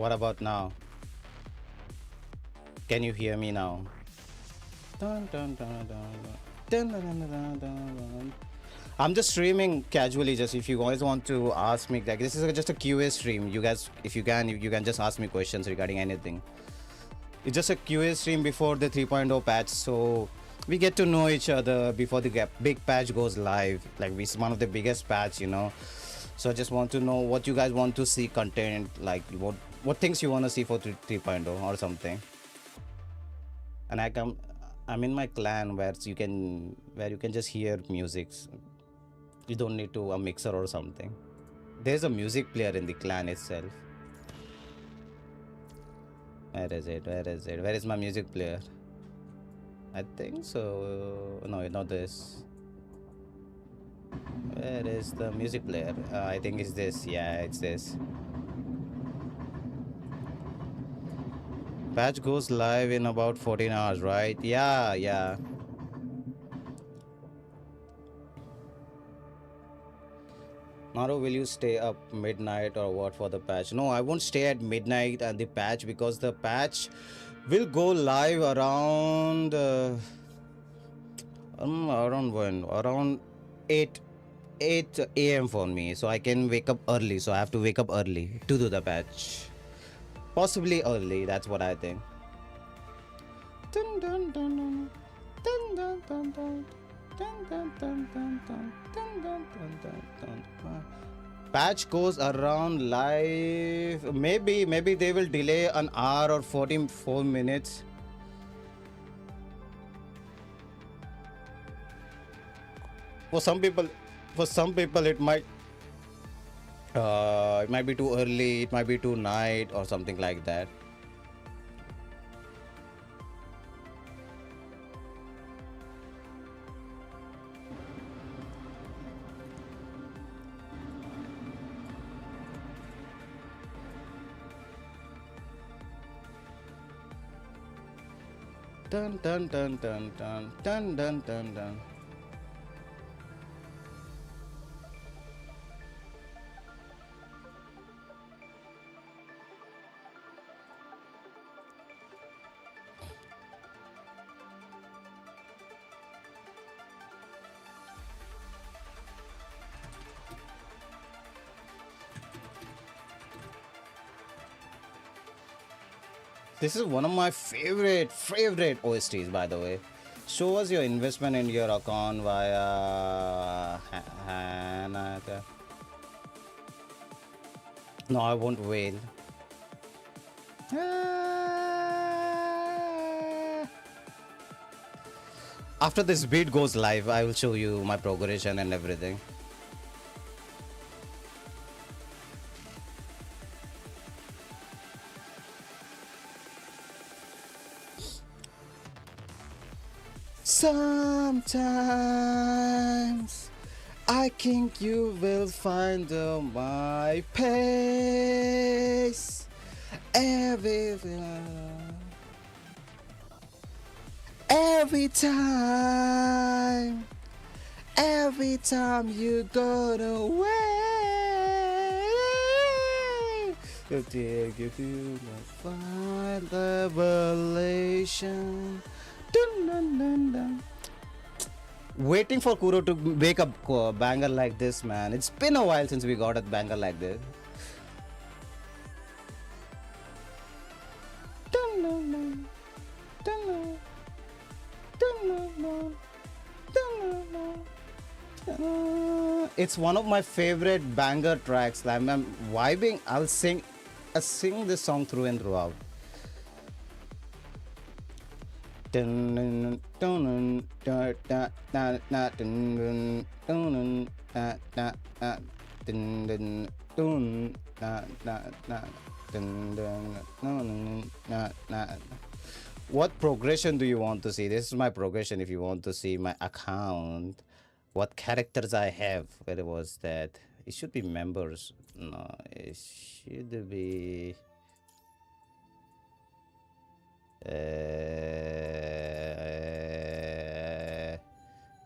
What about now? Can you hear me now? Dun, dun, dun, dun, dun, dun, dun, dun, dun, dun. I'm just streaming casually. Just if you guys want to ask me, like this is just a QA stream. You guys, if you can just ask me questions regarding anything. It's just a QA stream before the 3.0 patch, so we get to know each other before the big patch goes live. Like it's one of the biggest patch, you know. So I just want to know what you guys want to see content, like what things you want to see for 3.0 or something. And I'm in my clan where you can just hear music. You don't need to a mixer or something. There's a music player in the clan itself. Where is it? Where is it? Where is my music player? I think so. No, not this. Where is the music player? I think it's this. Yeah, it's this. Patch goes live in about 14 hours, right? Yeah, yeah. Naru, will you stay up midnight or what for the patch? No, I won't stay at midnight and the patch because the patch will go live around around when? Around 8 a.m. for me. So I can wake up early. So I have to wake up early to do the patch. Possibly early, that's what I think. Dun, dun, dun, dun. Dun, dun, dun, dun. Dun, dun, dun, dun, dun. Dun, dun, dun, dun, dun. Patch goes around live. Maybe they will delay an hour or 44 minutes. For some people, it might be too early, it might be too night or something like that. Dun dun dun dun dun dun dun dun dun. This is one of my favorite OSTs, by the way. Show us your investment in your account via Hanaka. No, I won't wait. After this beat goes live, I will show you my progression and everything. Sometimes I think you will find my pace. Every time you go away, to take you to my fine revelation. Dun, dun, dun, dun. Waiting for Kuro to wake up banger like this, man. It's been a while since we got a banger like this. Dun, dun, dun. Dun, dun. Dun, dun, dun. Dun, dun, dun. It's one of my favorite banger tracks. I'm vibing. I'll sing this song through and throughout. What progression do you want to see? This is my progression. If you want to see my account, what characters I have, where was that? It should be members. No, it should be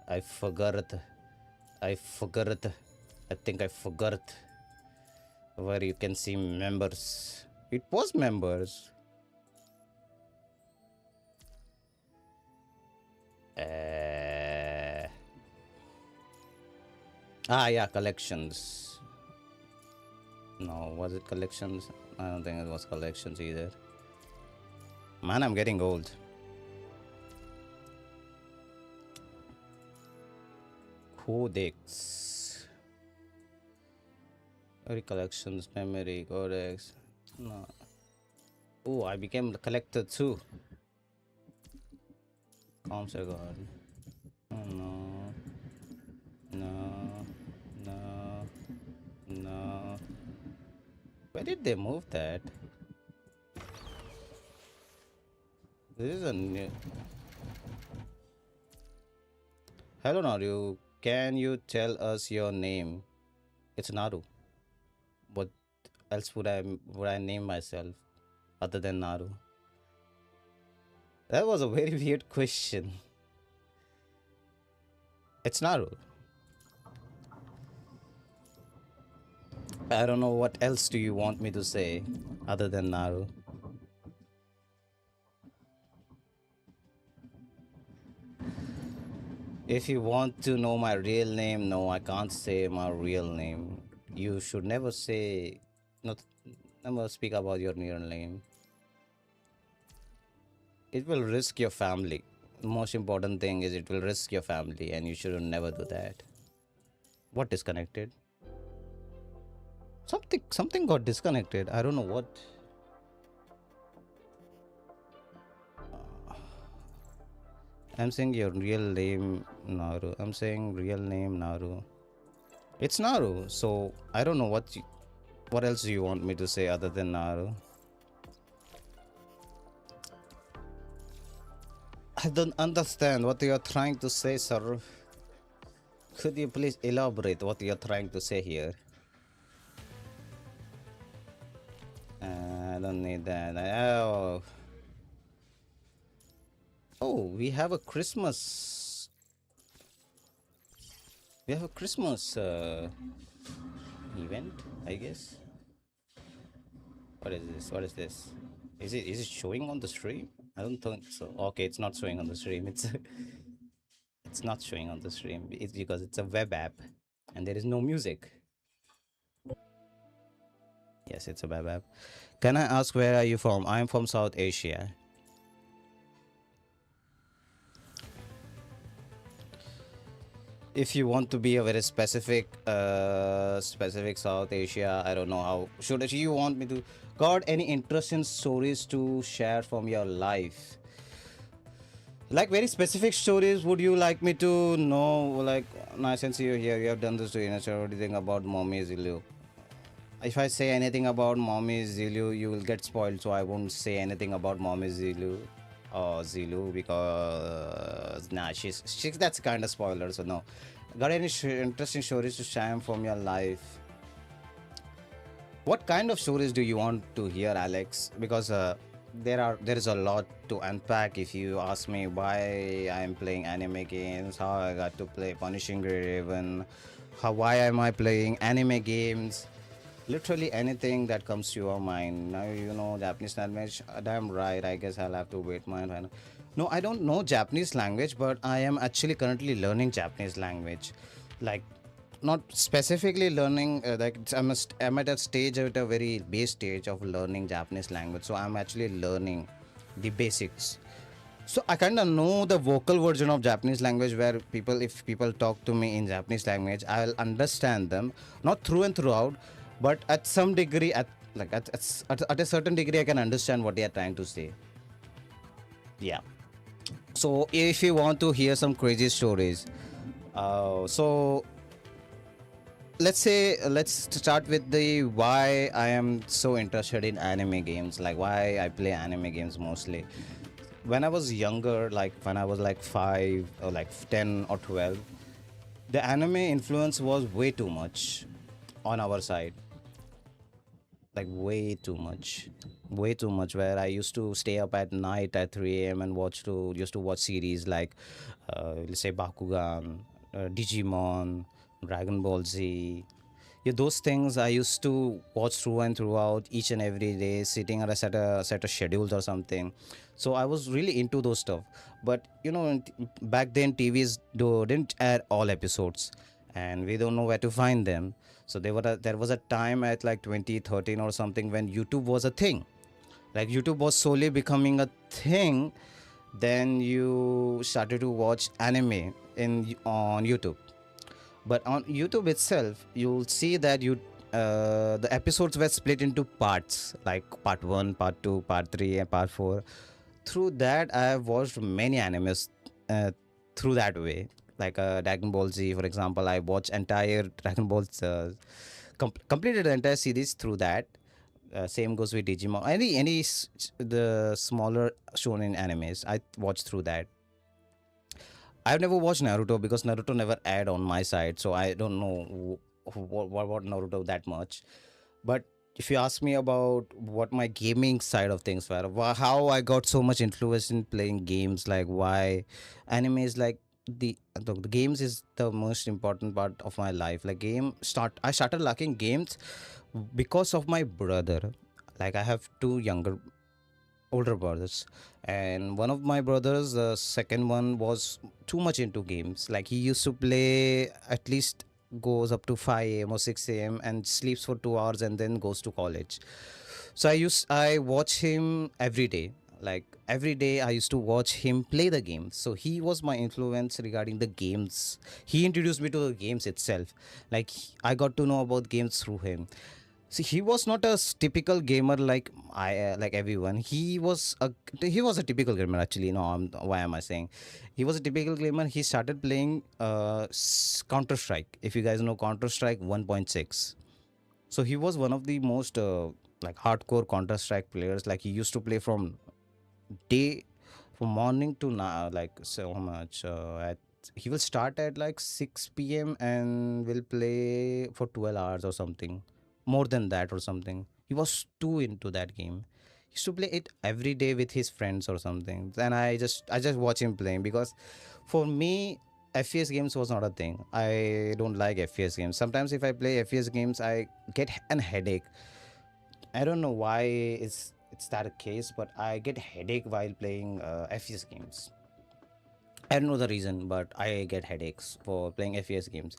I forgot. I think I forgot where you can see members. It was members. Uh, yeah, collections. No, was it collections? I don't think it was collections either. Man, I'm getting old. Codex. Recollections, memory, codex. No. Oh, I became the collector too. Comms are gone. Oh no. No. No. No. Where did they move that? This is a new. Hello, Naru. Can you tell us your name? It's Naru. What else would I name myself other than Naru? That was a very weird question. It's Naru. I don't know what else do you want me to say other than Naru. If you want to know my real name, no, I can't say my real name. You should never say, not, never speak about your real name. It will risk your family. The most important thing is it will risk your family, and you should never do that. What disconnected? Something got disconnected. I don't know what. I'm saying your real name Naru. I'm saying real name Naru. It's Naru. So I don't know what else do you want me to say other than Naru? I don't understand what you're trying to say, sir. Could you please elaborate what you're trying to say here? I don't need that. Oh, we have a Christmas. We have a Christmas event, I guess. What is this? What is this? Is it showing on the stream? I don't think so. Okay, it's not showing on the stream. It's not showing on the stream. It's because it's a web app and there is no music. Yes, it's a web app. Can I ask where are you from? I'm from South Asia. If you want to be a very specific South Asia, I don't know how. Should you want me to got any interesting stories to share from your life? Like very specific stories, would you like me to know? Like, nice and see you here. You have done this to what do you think about Mommy Zilu? If I say anything about Mommy Zilu, you will get spoiled. So I won't say anything about Mommy Zilu or Zilu because nah, she's that's kind of spoiler. So no. Got any interesting stories to share from your life? What kind of stories do you want to hear, Alex? Because there is a lot to unpack. If you ask me why I am playing anime games, how I got to play Punishing Raven, why am I playing anime games? Literally anything that comes to your mind. Now you know Japanese language. Damn right. I guess I'll have to wait my time. No, I don't know Japanese language, but I am actually currently learning Japanese language. Like, not specifically learning. I'm at a stage, at a very base stage of learning Japanese language. So I'm actually learning the basics. So I kind of know the vocal version of Japanese language, where if people talk to me in Japanese language, I'll understand them, not through and throughout, but at some degree, at a certain degree, I can understand what they are trying to say. Yeah. So if you want to hear some crazy stories, so let's start with the why I am so interested in anime games, like why I play anime games mostly. When I was younger, like when I was like 5 or like 10 or 12, the anime influence was way too much on our side. Like way too much, where I used to stay up at night at 3 a.m. and used to watch series like let's say Bakugan, Digimon, Dragon Ball Z, Yeah, those things I used to watch through and throughout each and every day, sitting at a set of schedules or something. So I was really into those stuff. But back then TVs didn't air all episodes, and we don't know where to find them. So there was a time at like 2013 or something when YouTube was a thing. Like YouTube was slowly becoming a thing. Then you started to watch anime on YouTube, but on YouTube itself you'll see that the episodes were split into parts, like part 1, part 2, part 3, and part 4. Through that I have watched many animes uh, through that way, like Dragon Ball Z, for example. I watched entire Dragon Ball completed the entire series through that. Same goes with Digimon. The smaller shonen animes I watched through that. I've never watched Naruto because Naruto never aired on my side, so I don't know what Naruto that much. But if you ask me about what my gaming side of things were, how I got so much influence in playing games, like why anime is like the games is the most important part of my life. Like I started liking games because of my brother. Like I have two younger older brothers, and one of my brothers, the second one, was too much into games. Like he used to play at least goes up to 5 a.m. or 6 a.m. and sleeps for 2 hours and then goes to college. So I watch him every day. Like every day I used to watch him play the games. So he was my influence regarding the games. He introduced me to the games itself. Like I got to know about games through him. See, he was not a typical gamer like like everyone. He was a typical gamer actually. No, why am I saying? He was a typical gamer. He started playing Counter Strike. If you guys know Counter Strike 1.6, so he was one of the most like hardcore Counter Strike players. Like he used to play day from morning to now, like so much. He will start at like 6 p.m. and will play for 12 hours or something, more than that or something. He was too into that game. He used to play it every day with his friends or something. Then I just watch him playing because for me FPS games was not a thing. I don't like FPS games. Sometimes if I play FPS games I get an headache. I don't know why it's that a case, but I get headache while playing FPS games. I don't know the reason, but I get headaches for playing FPS games.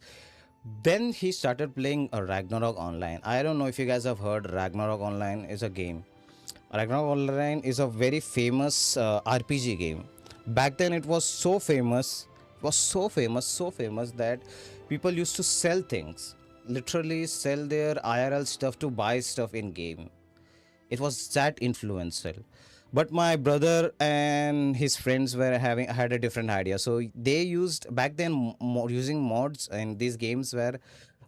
Then he started playing a Ragnarok Online. I don't know if you guys have heard. Ragnarok Online is a game. Ragnarok Online is a very famous RPG game. Back then, it was so famous, so famous that people used to sell things, literally sell their IRL stuff to buy stuff in game. It was that influential. But my brother and his friends were having had a different idea. So they used back then using mods, and these games were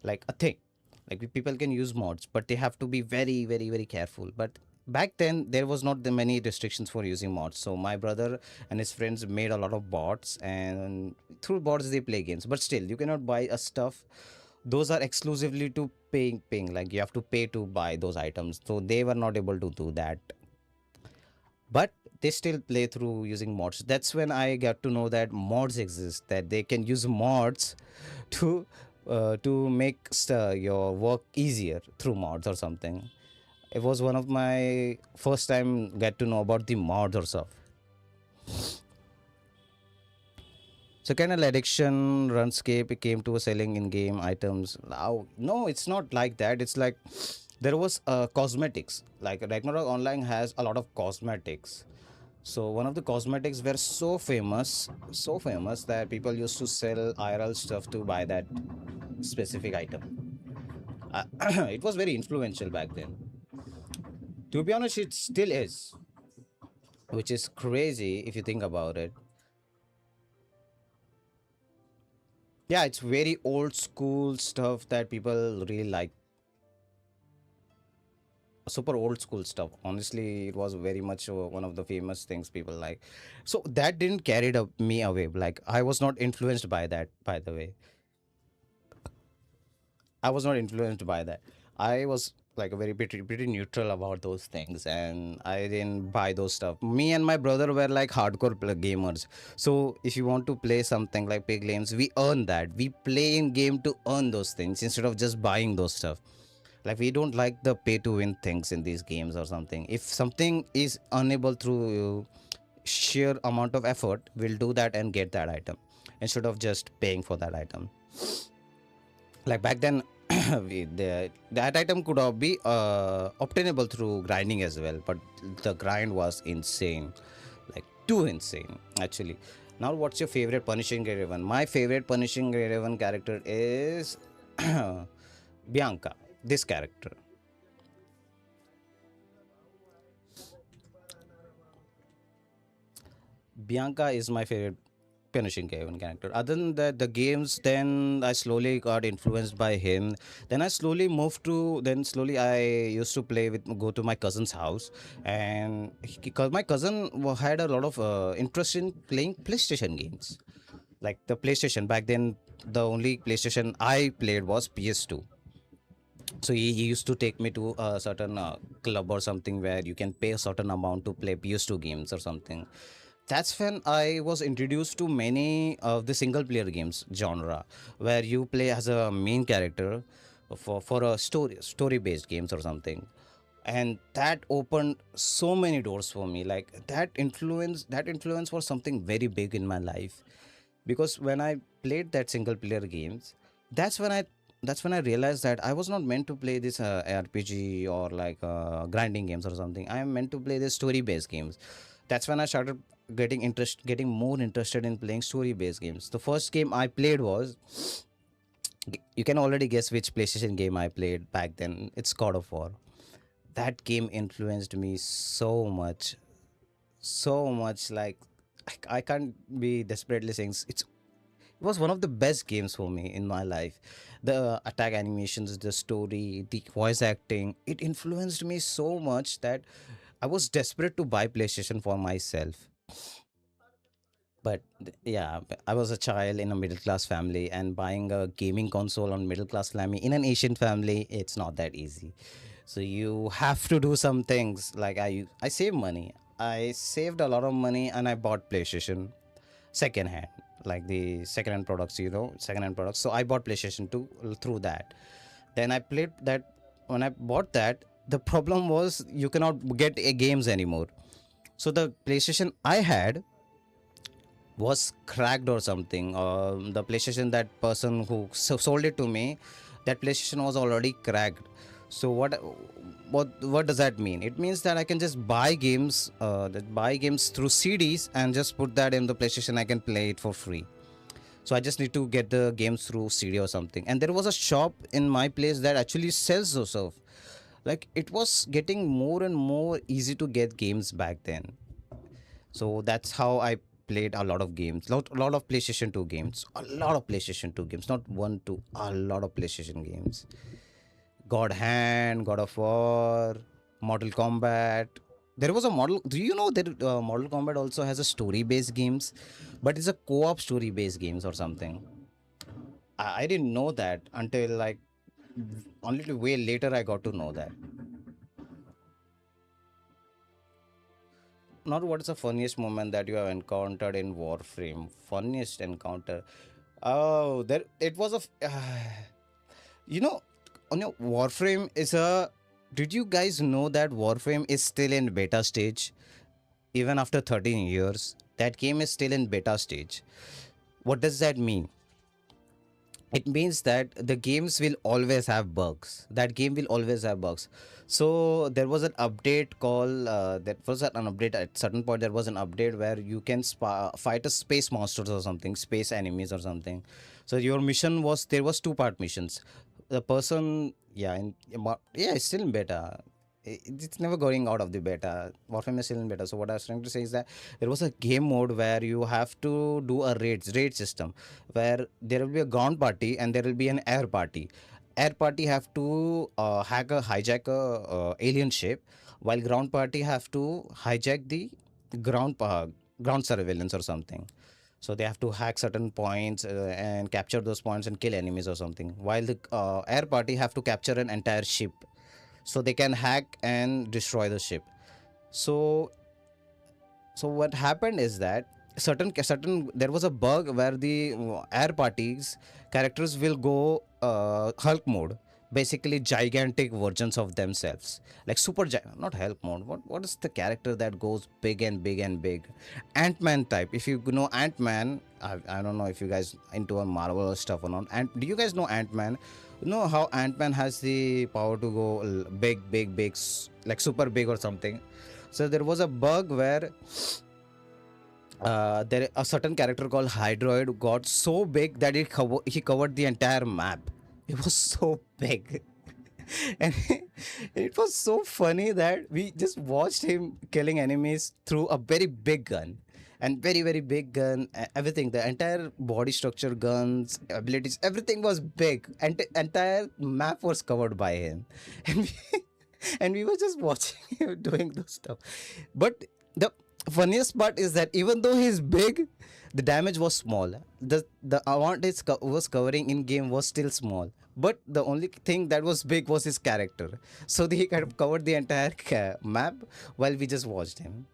like a thing. Like people can use mods, but they have to be very, very, very careful. But back then there was not the many restrictions for using mods. So my brother and his friends made a lot of bots, and through bots they play games. But still, you cannot buy a stuff. Those are exclusively to paying. Like you have to pay to buy those items. So they were not able to do that, but they still play through using mods. That's when I got to know that mods exist, that they can use mods to make your work easier through mods or something. It was one of my first time get to know about the mods or stuff. So kind of addiction runscape it came to selling in-game items. Now, no, it's not like that. It's like there was cosmetics. Like Ragnarok Online has a lot of cosmetics. So one of the cosmetics were so famous that people used to sell IRL stuff to buy that specific item. It was very influential back then. To be honest, it still is, which is crazy if you think about it. Yeah, it's very old school stuff that people really like. Super old school stuff. Honestly, it was very much one of the famous things people like. So that didn't carry me away. Like I was not influenced by that. By the way, I was not influenced by that. I was like a very pretty neutral about those things, and I didn't buy those stuff. Me and my brother were like hardcore gamers. So if you want to play something like big games, we earn that. We play in game to earn those things instead of just buying those stuff. Like we don't like the pay to win things in these games or something. If something is unable through sheer amount of effort, we'll do that and get that item instead of just paying for that item. Like back then, that item could be obtainable through grinding as well, but the grind was insane, like too insane actually. Now what's your favorite punishing grade 11? My favorite punishing grade 11 character is Bianca, this character. Bianca is my favorite punishing Kevin character. Other than that, the games, then I slowly got influenced by him. Then I slowly moved to. Then slowly I used to play with, go to my cousin's house, and because my cousin had a lot of interest in playing PlayStation games, like the PlayStation back then. The only PlayStation I played was PS2. So he used to take me to a certain club or something where you can pay a certain amount to play PS2 games or something. That's when I was introduced to many of the single player games genre, where you play as a main character for a story based games or something. And that opened so many doors for me. Like that influence was something very big in my life, because when I played that single player games, that's when I that's when I realized that I was not meant to play this RPG or like grinding games or something. I am meant to play this story based games. That's when I started getting more interested in playing story based games. The first game I played was, you can already guess which PlayStation game I played back then. It's God of War. That game influenced me so much. Like I can't be desperately saying it was one of the best games for me in my life. The attack animations, the story, the voice acting, it influenced me so much that I was desperate to buy PlayStation for myself. But yeah, I was a child in a middle class family, and buying a gaming console on middle class family in an Asian family, it's not that easy. So you have to do some things. Like I save money. I saved a lot of money and I bought PlayStation second hand, like the second hand products, second hand products. So I bought PlayStation 2 through that. Then I played that. When I bought that, the problem was you cannot get games anymore. So the PlayStation I had was cracked or something. The PlayStation, that person who sold it to me, that PlayStation was already cracked. So what does that mean? It means that I can just buy games through CDs and just put that in the PlayStation. I can play it for free. So I just need to get the games through CD or something. And there was a shop in my place that actually sells those stuff. Like it was getting more and more easy to get games back then. So that's how I played a lot of games, lot of PlayStation 2 games, a lot of PlayStation 2 games, not one, two, a lot of PlayStation games. God Hand, God of War, Mortal Kombat. There was a model. Do you know that Mortal Kombat also has a story-based games, but it's a co-op story-based games or something. I didn't know that until like only way later I got to know that. Not what is the funniest moment that you have encountered in Warframe? Funniest encounter. Oh, there it was you know, on your Warframe is a. Did you guys know that Warframe is still in beta stage? Even after 13 years, that game is still in beta stage. What does that mean? It means that the games will always have bugs. That game will always have bugs. So there was an update called that was an update at certain point. There was an update where you can fight a space monsters or something, space enemies or something. So your mission was, there was two-part missions. The person, yeah, yeah, it's still in beta. It's never going out of the beta. Warframe is still in beta. So what I was trying to say is that there was a game mode where you have to do a raid system, where there will be a ground party and there will be an air party. Air party have to hijack a alien ship, while ground party have to hijack the ground ground surveillance or something. So they have to hack certain points and capture those points and kill enemies or something, while the air party have to capture an entire ship. so they can hack and destroy the ship. So what happened is that certain there was a bug where the air parties characters will go Hulk mode, basically gigantic versions of themselves, like not Hulk mode. What is the character that goes big and big and big? Ant-Man type. If you know Ant-Man, I don't know if you guys into a Marvel stuff or not. And do you guys know Ant-Man? You know how Ant-Man has the power to go big, like super big or something. So there was a bug where there a certain character called Hydroid got so big that he covered the entire map. It was so big. And it was so funny that we just watched him killing enemies through a very big gun. And very big gun, everything, the entire body structure, guns, abilities, everything was big, and the entire map was covered by him. And and we were just watching him doing those stuff. But the funniest part is that even though he's big, the damage was small. The amount was covering in game was still small. But the only thing that was big was his character. So he kind of covered the entire map while we just watched him.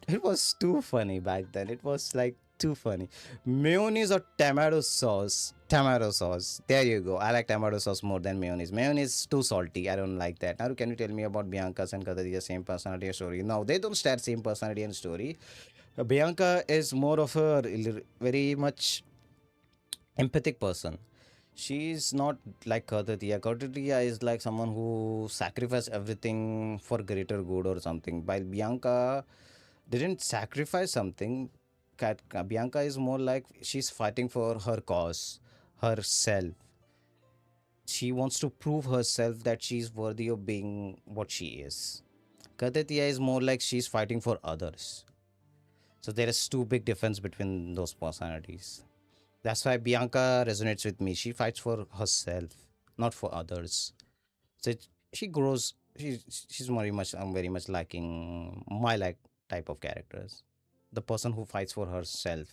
It was too funny back then. It was like too funny. Mayonnaise or tomato sauce? Tomato sauce. There you go. I like tomato sauce more than mayonnaise. Mayonnaise is too salty. I don't like that. Naru, can you tell me about Bianca's and Kadaria's same personality and story? No, they don't share same personality and story. Bianca is more of a very much empathic person. She's not like Kadariya. Kadariya is like someone who sacrifices everything for greater good or something. While Bianca didn't sacrifice something. Bianca is more like she's fighting for her cause, herself. She wants to prove herself that she's worthy of being what she is. Kadetiya is more like she's fighting for others. So there is too big difference between those personalities. That's why Bianca resonates with me. She fights for herself, not for others. So she grows. She's very much. I'm very much liking my like type of characters. The person who fights for herself,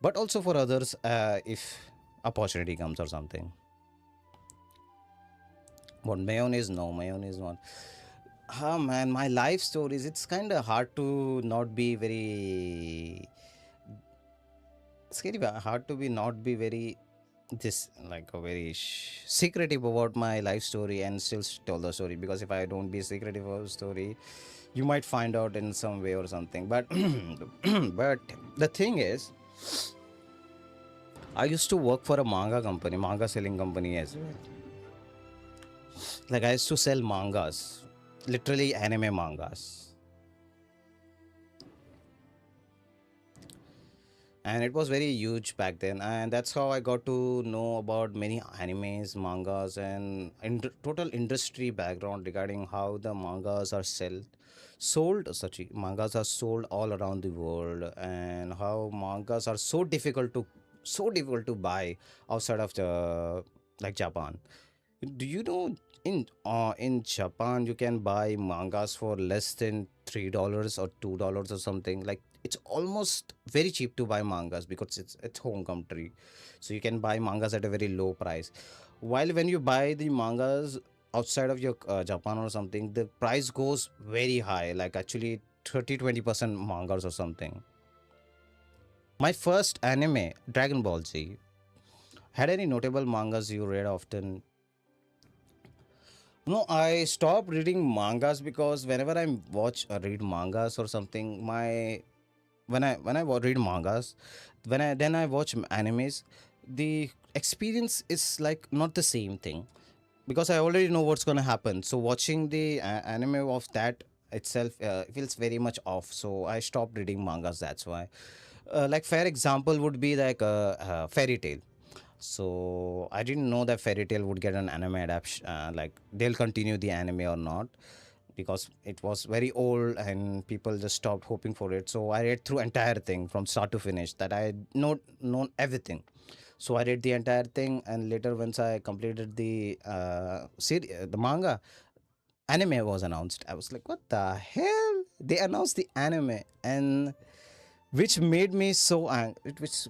but also for others if opportunity comes or something. But mayonnaise, no, mayonnaise not. Ah man, my life stories. It's kind of hard to not be very. It's very hard to be not be very this like a very secretive about my life story and still tell the story, because if I don't be secretive about the story, you might find out in some way or something. But but the thing is, I used to work for a manga selling company as well. Like I used to sell mangas, literally anime mangas. And it was very huge back then, and that's how I got to know about many animes, mangas, and total industry background regarding how the mangas are sold. Such mangas are sold all around the world, and how mangas are so difficult to buy outside of the like Japan. Do you know in Japan you can buy mangas for less than $3 or $2 or something? Like it's almost very cheap to buy mangas because it's home country, so you can buy mangas at a very low price. While when you buy the mangas outside of your Japan or something, the price goes very high, like actually 30-20% mangas or something. My first anime, Dragon Ball Z. Had any notable mangas you read often? No, I stopped reading mangas because whenever I watch or read mangas or something, my read mangas, when I then I watch animes, the experience is like not the same thing, because I already know what's gonna happen. So watching the anime of that itself feels very much off. So I stopped reading mangas. That's why. Like fair example would be like Fairy Tail. So I didn't know that Fairy Tail would get an anime adaptation. Like they'll continue the anime or not, because it was very old and people just stopped hoping for it. So I read through entire thing from start to finish. That I had known everything. So I read the entire thing, and later once I completed the the manga, anime was announced. I was like, what the hell? They announced the anime, and which made me so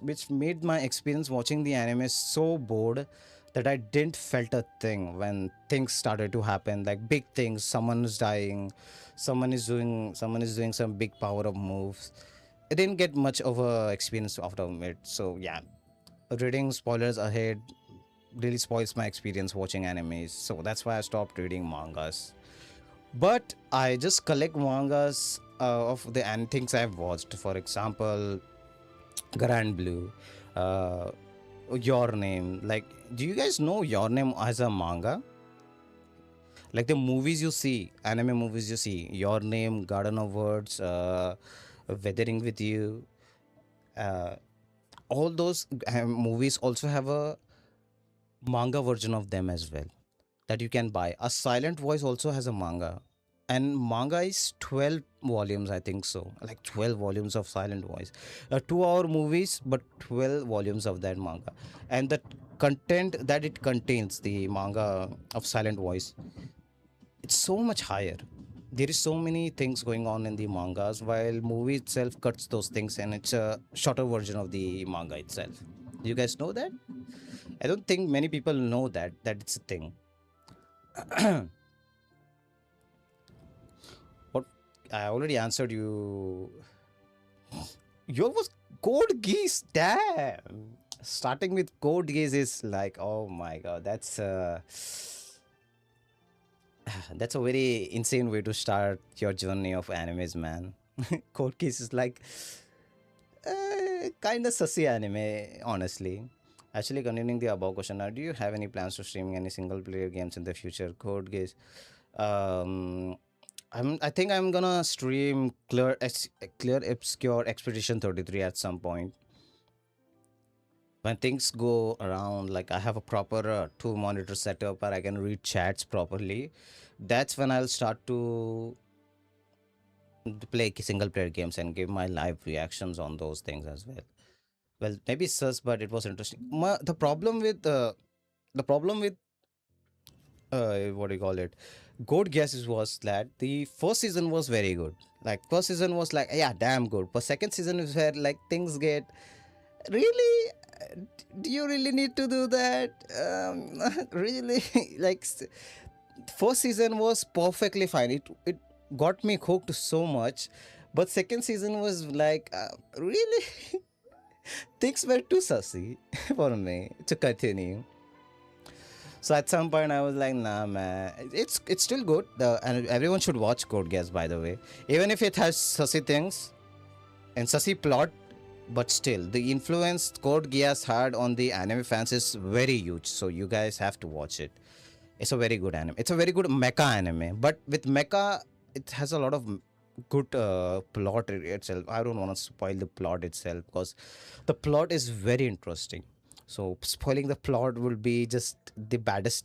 which made my experience watching the anime so bored that I didn't felt a thing when things started to happen, like big things. Someone is dying, someone is doing some big power up moves. I didn't get much of a experience after it. So yeah, reading spoilers ahead really spoils my experience watching animes. So that's why I stopped reading mangas. But I just collect mangas of the and things I've watched. For example, Grand Blue, uh, Your Name. Like, do you guys know Your Name as a manga? Like the movies you see, anime movies you see, Your Name, Garden of Words, Weathering with You, uh, all those movies also have a manga version of them as well that you can buy. A Silent Voice also has a manga, and manga is 12 volumes, I think so. Like 12 volumes of Silent Voice. 2 hour movies, but 12 volumes of that manga. And the content that it contains, the manga of Silent Voice, it's so much higher. There is so many things going on in the mangas, while movie itself cuts those things and it's a shorter version of the manga itself. You guys know that? I don't think many people know that it's a thing. What I already answered you. Your was Code Geass. Damn. Starting with Code Geass is like, oh my god, that's a very insane way to start your journey of animes, man. Code Geass is like kind of sussy anime, honestly. Actually, continuing the above question, do you have any plans to streaming any single player games in the future? Code Geass. Um, I think I'm gonna stream Clear Obscure Expedition 33 at some point. When things go around, like I have a proper two monitor setup where I can read chats properly, that's when I'll start to play single player games and give my live reactions on those things as well. Well, maybe sus, but it was interesting. The problem with what do you call it? Good guesses was that the first season was very good. Like first season was like yeah, damn good. But second season is where like things get really. Do you really need to do that? Really, like first season was perfectly fine. It got me hooked so much, but second season was like really things were too sussy for me to continue. So at some point I was like, nah, man, it's still good. And everyone should watch Code Geass, by the way, even if it has sussy things and sussy plot. But still, the influence Code Geass had on the anime fans is very huge. So you guys have to watch it. It's a very good anime. It's a very good mecha anime. But with mecha, it has a lot of good plot itself. I don't want to spoil the plot itself because the plot is very interesting. So spoiling the plot will be just the baddest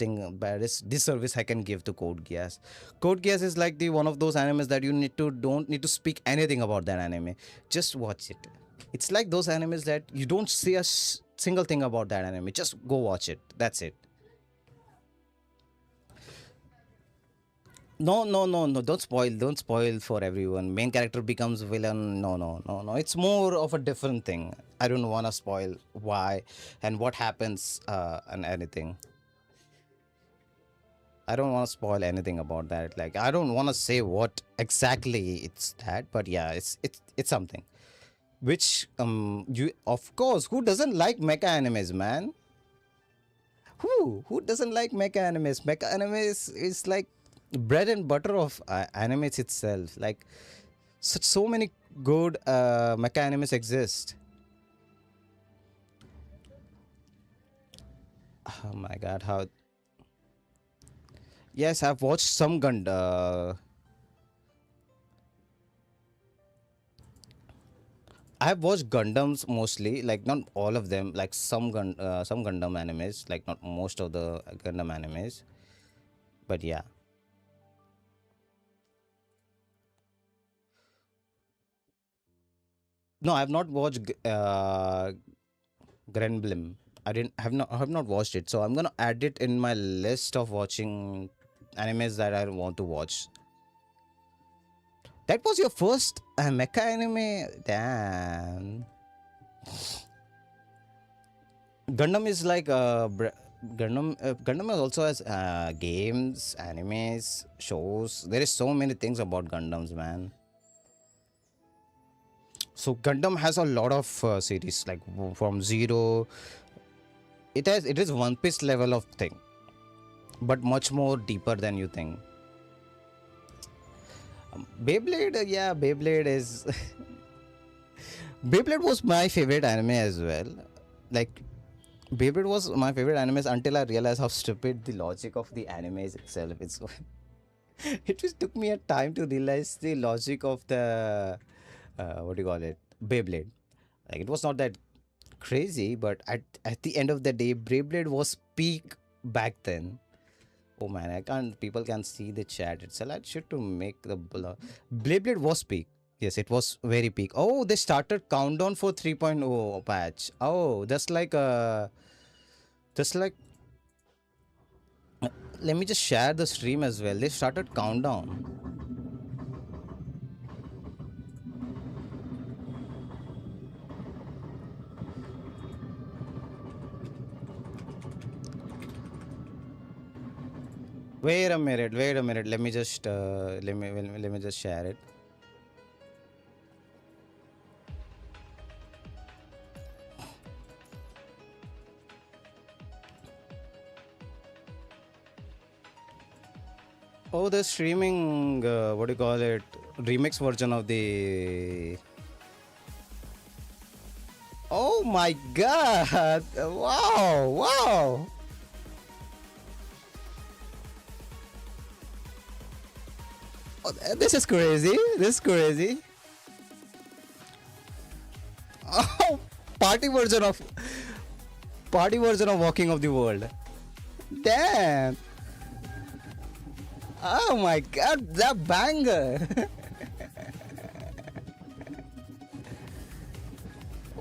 disservice I can give to Code Geass. Code Geass is like the one of those animes that you don't need to speak anything about that anime. Just watch it. It's like those animes that you don't see a single thing about that anime. Just go watch it. That's it. No, no, no, no. Don't spoil. Don't spoil for everyone. Main character becomes villain. No, no, no, no. It's more of a different thing. I don't want to spoil why and what happens and anything. I don't want to spoil anything about that. Like I don't want to say what exactly it's that, but yeah, it's something. Which you of course who doesn't like mecha animes, man? Who doesn't like mecha animes? Mecha animes is like bread and butter of animes itself. Like so many good mecha animes exist. Oh my god, how? Yes, I've watched some I've watched Gundams mostly, like not all of them, like some Gundam animes, like not most of the Gundam animes, but yeah. No, I've not watched Grenblim. I have not watched it, so I'm gonna add it in my list of watching animes that I want to watch. That was your first mecha anime? Damn. Gundam is like Gundam also has games, animes, shows. There is so many things about Gundams, man. So Gundam has a lot of series, like from zero. It is One Piece level of thing, but much more deeper than you think. Beyblade, yeah, Beyblade is Beyblade was my favorite anime as well. Like Beyblade was my favorite anime until I realized how stupid the logic of the anime is itself. It just took me a time to realize the logic of the what do you call it, Beyblade. Like it was not that crazy, but at the end of the day, Beyblade was peak back then. Oh man, I can't. People can see the chat. It's a lot shit to make the Beyblade was peak. Yes, it was very peak. Oh, they started countdown for 3.0 patch. Oh, just like let me just share the stream as well. They started countdown. Wait a minute. Wait a minute. Let me just share it. Oh, the streaming, what do you call it? Remix version of the. Oh my god! Wow! Wow! Oh, this is crazy. This is crazy. Oh, party version of party version of Walking of the World. Damn! Oh my god, that banger!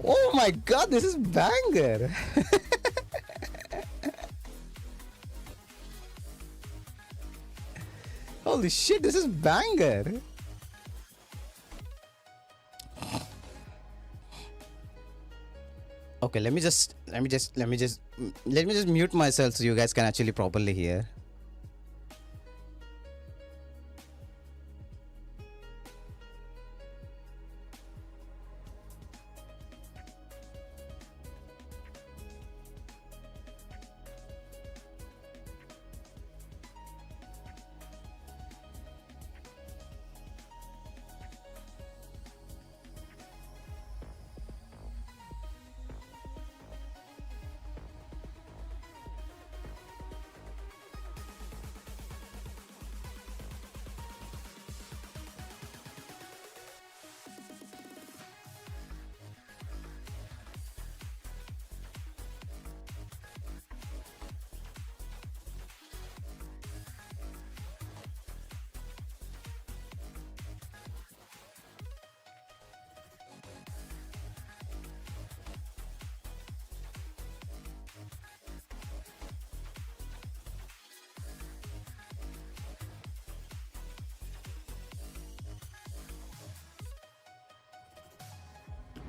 Oh my god, this is banger! Holy shit, this is banger! Okay, let me just mute myself so you guys can actually properly hear.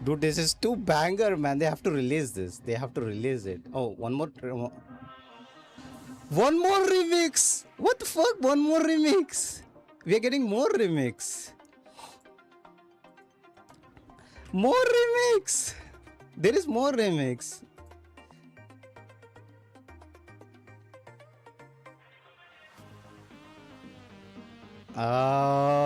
Dude, this is too banger, man. They have to release this. They have to release it. Oh, one more remix. What the fuck? One more remix. We are getting more remix. More remix. There is more remix. Uh,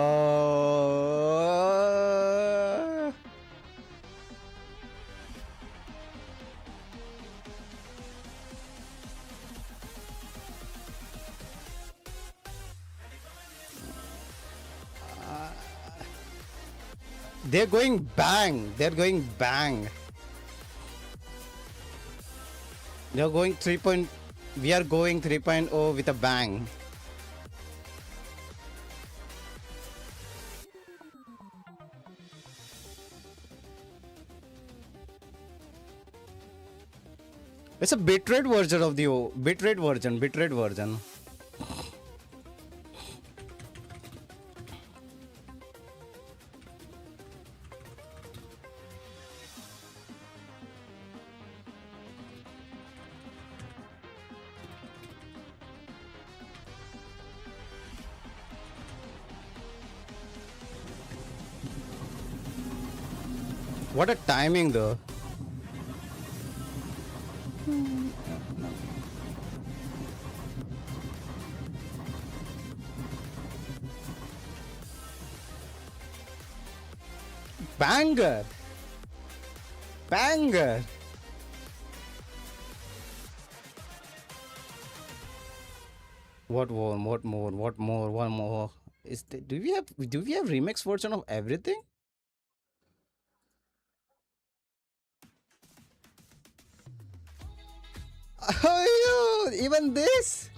they're going bang. They're going bang. They're going 3. We are going 3.0 with a bang. It's a bitrate version of the bitrate version. What a timing though. Banger. Banger. What more? What more? What more? One more. Do we have remix version of everything? Oh, even this.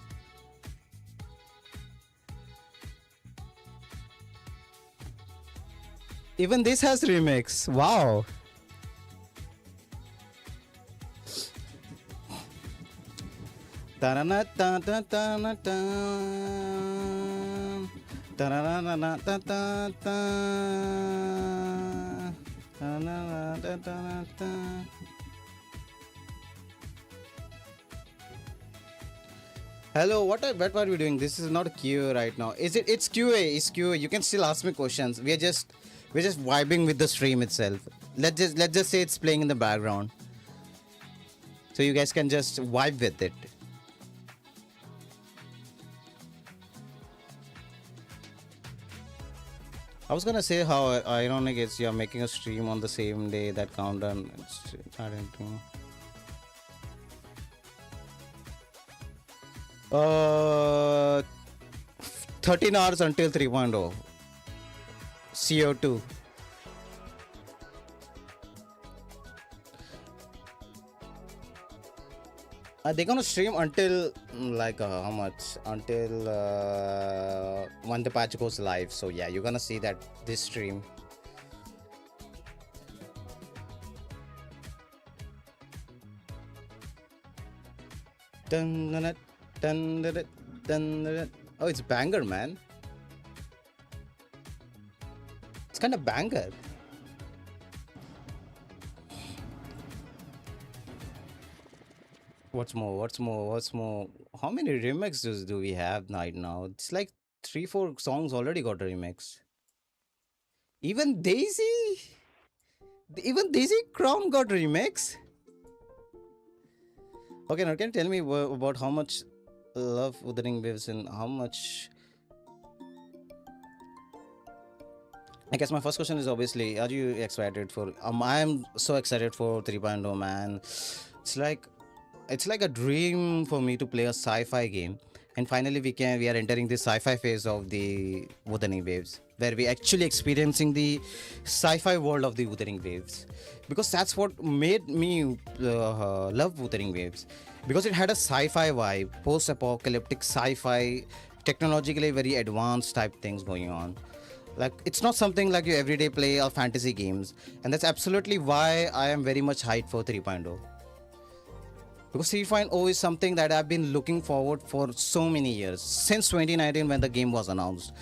Even this has remix. Wow. Ta-na-na-ta-ta-ta-na-ta. Ta-na-na-na-ta-ta-ta. Ta-na-na-ta-ta-ta. Hello, what are we doing? This is not a QA right now. Is it? It's QA. It's QA. You can still ask me questions. We're just vibing with the stream itself. Let's just say it's playing in the background, so you guys can just vibe with it. I was gonna say how ironic it's you're making a stream on the same day that countdown. I don't know. 13 hours until 3.0 CO2. They're gonna stream until like how much? Until when the patch goes live. So yeah, you're gonna see that this stream. Dun, dun, dun, dun, dun, dun, dun. Oh, it's banger, man. It's kind of banger. What's more? What's more? What's more? How many remixes do we have right now? It's like 3, 4 songs already got a remix. Even Daisy, even Daisy Crown got remix. Okay, now can you tell me about how much love Wuthering Waves and how much? I guess my first question is obviously, are you excited for? I am so excited for 3.0, man. It's like it's like a dream for me to play a sci-fi game, and finally we are entering the sci-fi phase of the Wuthering Waves, where we actually experiencing the sci-fi world of the Wuthering Waves, because that's what made me love Wuthering Waves, because it had a sci-fi vibe, post-apocalyptic sci-fi, technologically very advanced type things going on. Like it's not something like you everyday play or fantasy games, and that's absolutely why I am very much hyped for 3.0. Because 3.0 is something that I've been looking forward for so many years, since 2019 when the game was announced.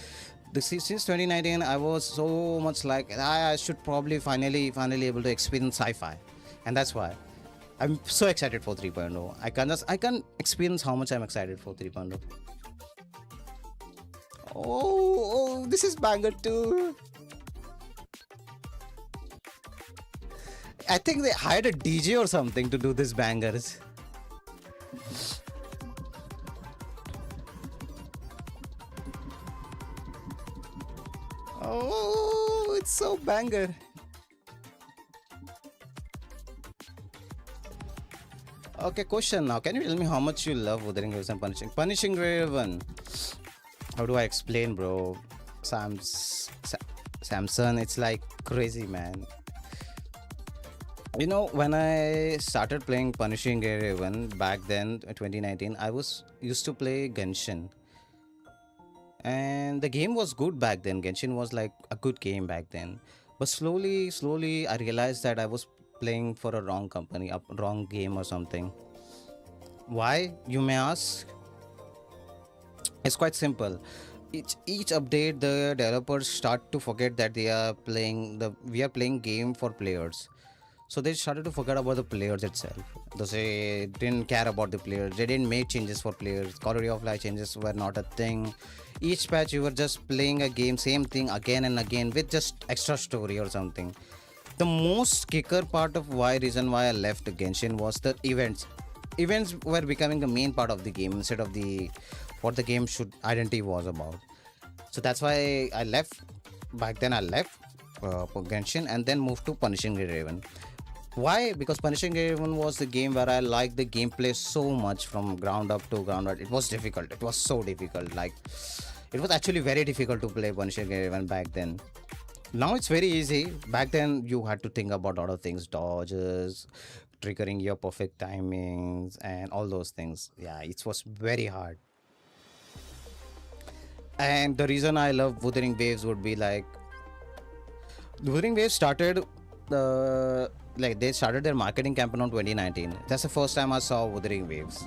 Since 2019, I was so much like I should probably finally able to experience sci-fi, and that's why I'm so excited for 3.0. I can experience how much I'm excited for 3.0. Oh, this is banger too. I think they hired a DJ or something to do these bangers. Oh, it's so banger. Okay, question now. Can you tell me how much you love Wuthering Waves and Punishing? Punishing Raven. How do I explain, bro? Samson, it's like crazy, man. You know, when I started playing Punishing Raven back then, 2019, I was used to play Genshin, and the game was good back then. Genshin was like a good game back then, but slowly, I realized that I was playing for a wrong company, a wrong game or something. Why, you may ask? It's quite simple. Each update, the developers start to forget that we are playing game for players. So they started to forget about the players itself. They didn't care about the players. They didn't make changes for players. Quality of life changes were not a thing. Each patch you were just playing a game, same thing again and again with just extra story or something. The most kicker part of why reason why I left Genshin was the events. Events were becoming the main part of the game instead of the what the game should identity was about. So that's why I left. Back then I left for Genshin and then moved to Punishing Raven. Why? Because Punishing Raven was the game where I liked the gameplay so much from ground up to ground out. It was difficult. It was so difficult. Like it was actually very difficult to play Punishing Raven back then. Now it's very easy. Back then you had to think about a lot of things, dodges, triggering your perfect timings, and all those things. Yeah, it was very hard. And the reason I love Wuthering Waves would be like Wuthering Waves started like they started their marketing campaign on 2019. That's the first time I saw Wuthering Waves.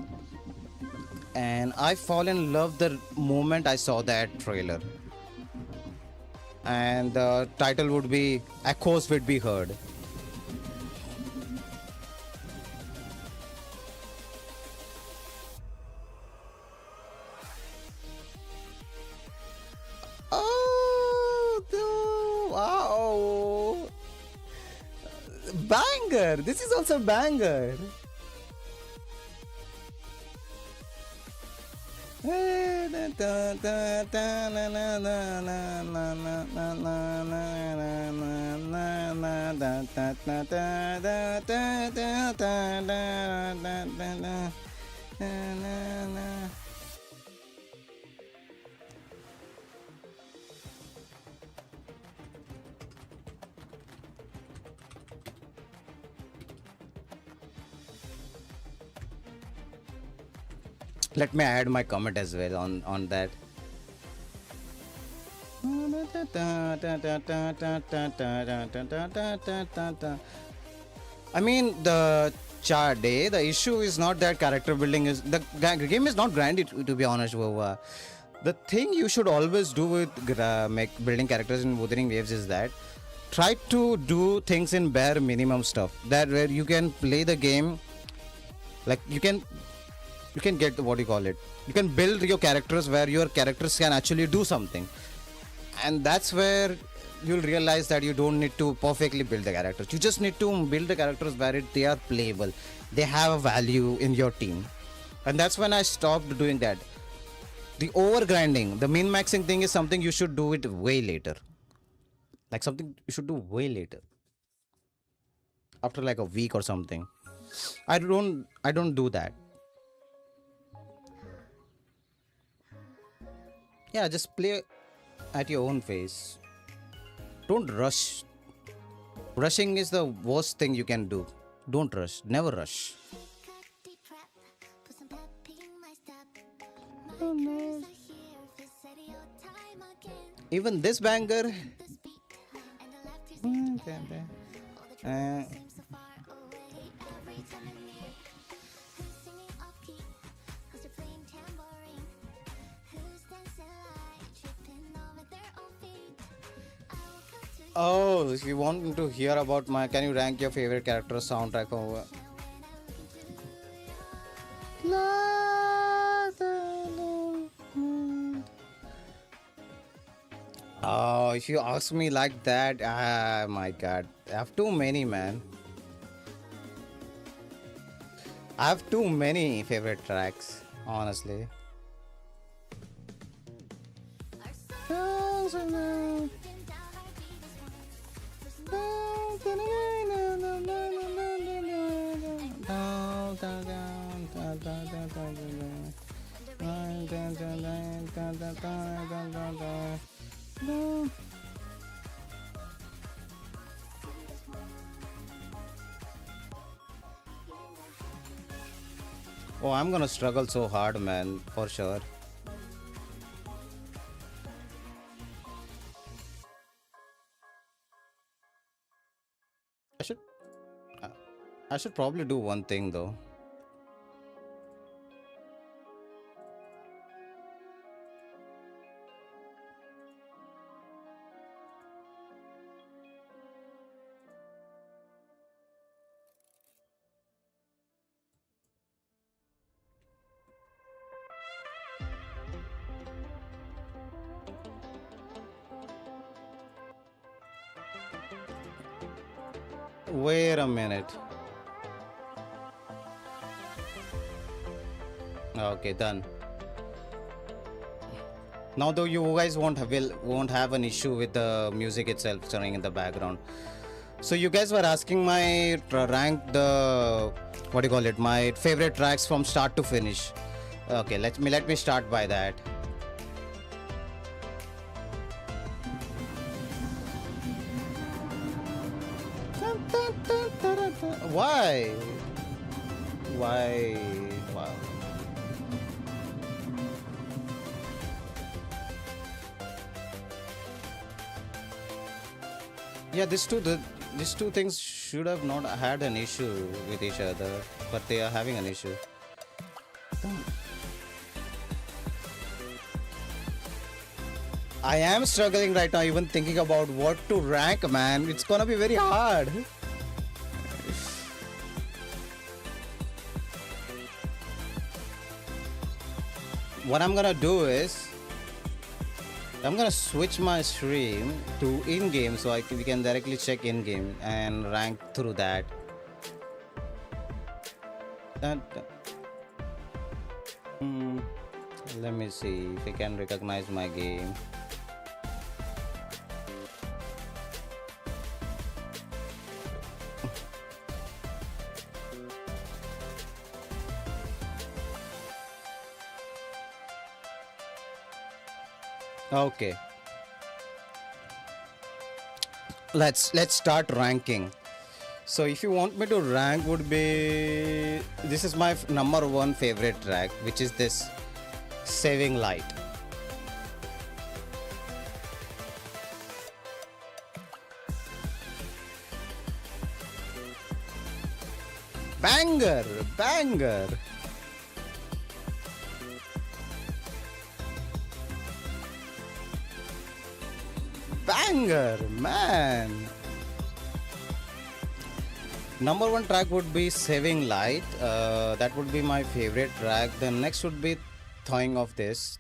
And I fall in love the moment I saw that trailer. And the title would be Echoes Would Be Heard. Oh, no. Wow. Banger. This is also banger. Let me add my comment as well on that. I mean the chart day. The issue is not that character building is the game is not grindy to be honest. Vova. The thing you should always do with make building characters in Wuthering Waves is that try to do things in bare minimum stuff. That where you can play the game like you can get what do you call it. You can build your characters where your characters can actually do something, and that's where you'll realize that you don't need to perfectly build the characters. You just need to build the characters where they are playable, they have a value in your team, and that's when I stopped doing that. The over grinding, the min maxing thing is something you should do it way later. Like something you should do way later, after like a week or something. I don't do that. Yeah, just play at your own pace. Don't rush. Rushing is the worst thing you can do. Don't rush. Never rush. Even this banger. Uh, oh, if you want to hear about my, can you rank your favorite character soundtrack over? Oh, if you ask me like that, ah, my god, I have too many, man. I have too many favorite tracks, honestly. Oh, I'm gonna struggle so hard, man, for sure. I should, uh, I should probably do one thing though. Wait a minute. Okay, done. Now, though, you guys won't have an issue with the music itself running in the background. So you guys were asking my rank, the what do you call it? My favorite tracks from start to finish. Okay, let me start by that. Why? Why? Wow. Yeah, these two things should have not had an issue with each other, but they are having an issue. I am struggling right now, even thinking about what to rank, man. It's gonna be very hard. What I'm gonna do is I'm gonna switch my stream to in-game so we can directly check in-game and rank through that. Dun, dun. Let me see if I can recognize my game. Okay, let's start ranking. So if you want me to rank, would be this is my number one favorite track, which is this Saving Light. Banger, banger. Banger, man. Number one track would be Saving Light. That would be my favorite track. The next would be Thawing of this.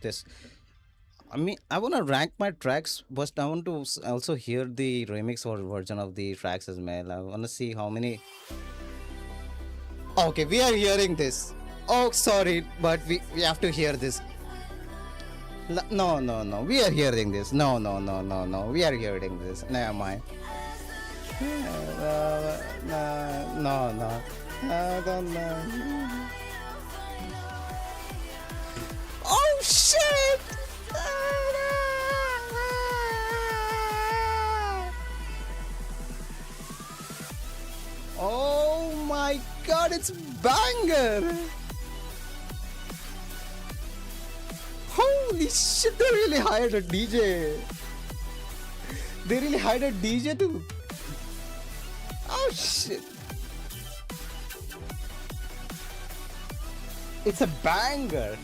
I mean, I want to rank my tracks, but I want to also hear the remix or version of the tracks as well. I want to see how many. Okay, we are hearing this. Oh, sorry, but we have to hear this. No, no, no. We are hearing this. No, no, no, no, no. We are hearing this. Never mind. No, no. I don't know. Oh, shit! Oh my god, it's banger! Holy shit, they really hired a DJ. They really hired a DJ to. Oh shit. It's a banger.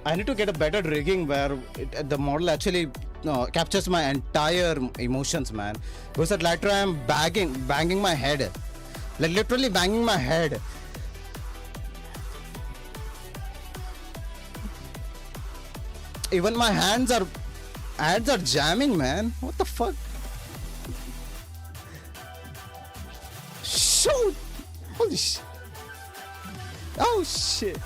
I need to get a better rigging where the model actually captures my entire emotions, man. Because at later I am banging my head, like literally banging my head. Even my hands are jamming, man. What the fuck? Shoot! Holy shit! Oh shit!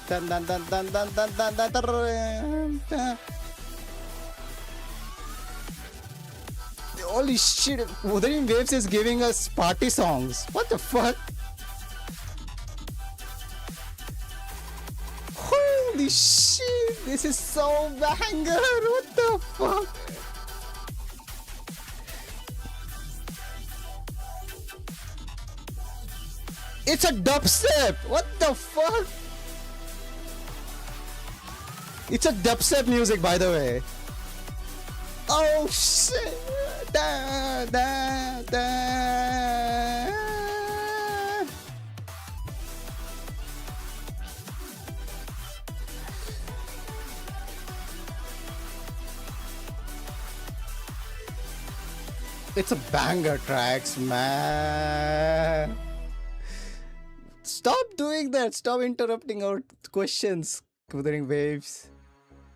Dun, dun, dun, dun, dun, dun, dun, dun, dun, dun. Holy shit! Wuthering Waves is giving us party songs. What the fuck? Holy shit! This is so banger! What the fuck? It's a dubstep! What the fuck? It's a dubstep music, by the way. Oh shit! Da, da, da. It's a banger tracks, man. Stop doing that. Stop interrupting our questions. Wuthering Waves.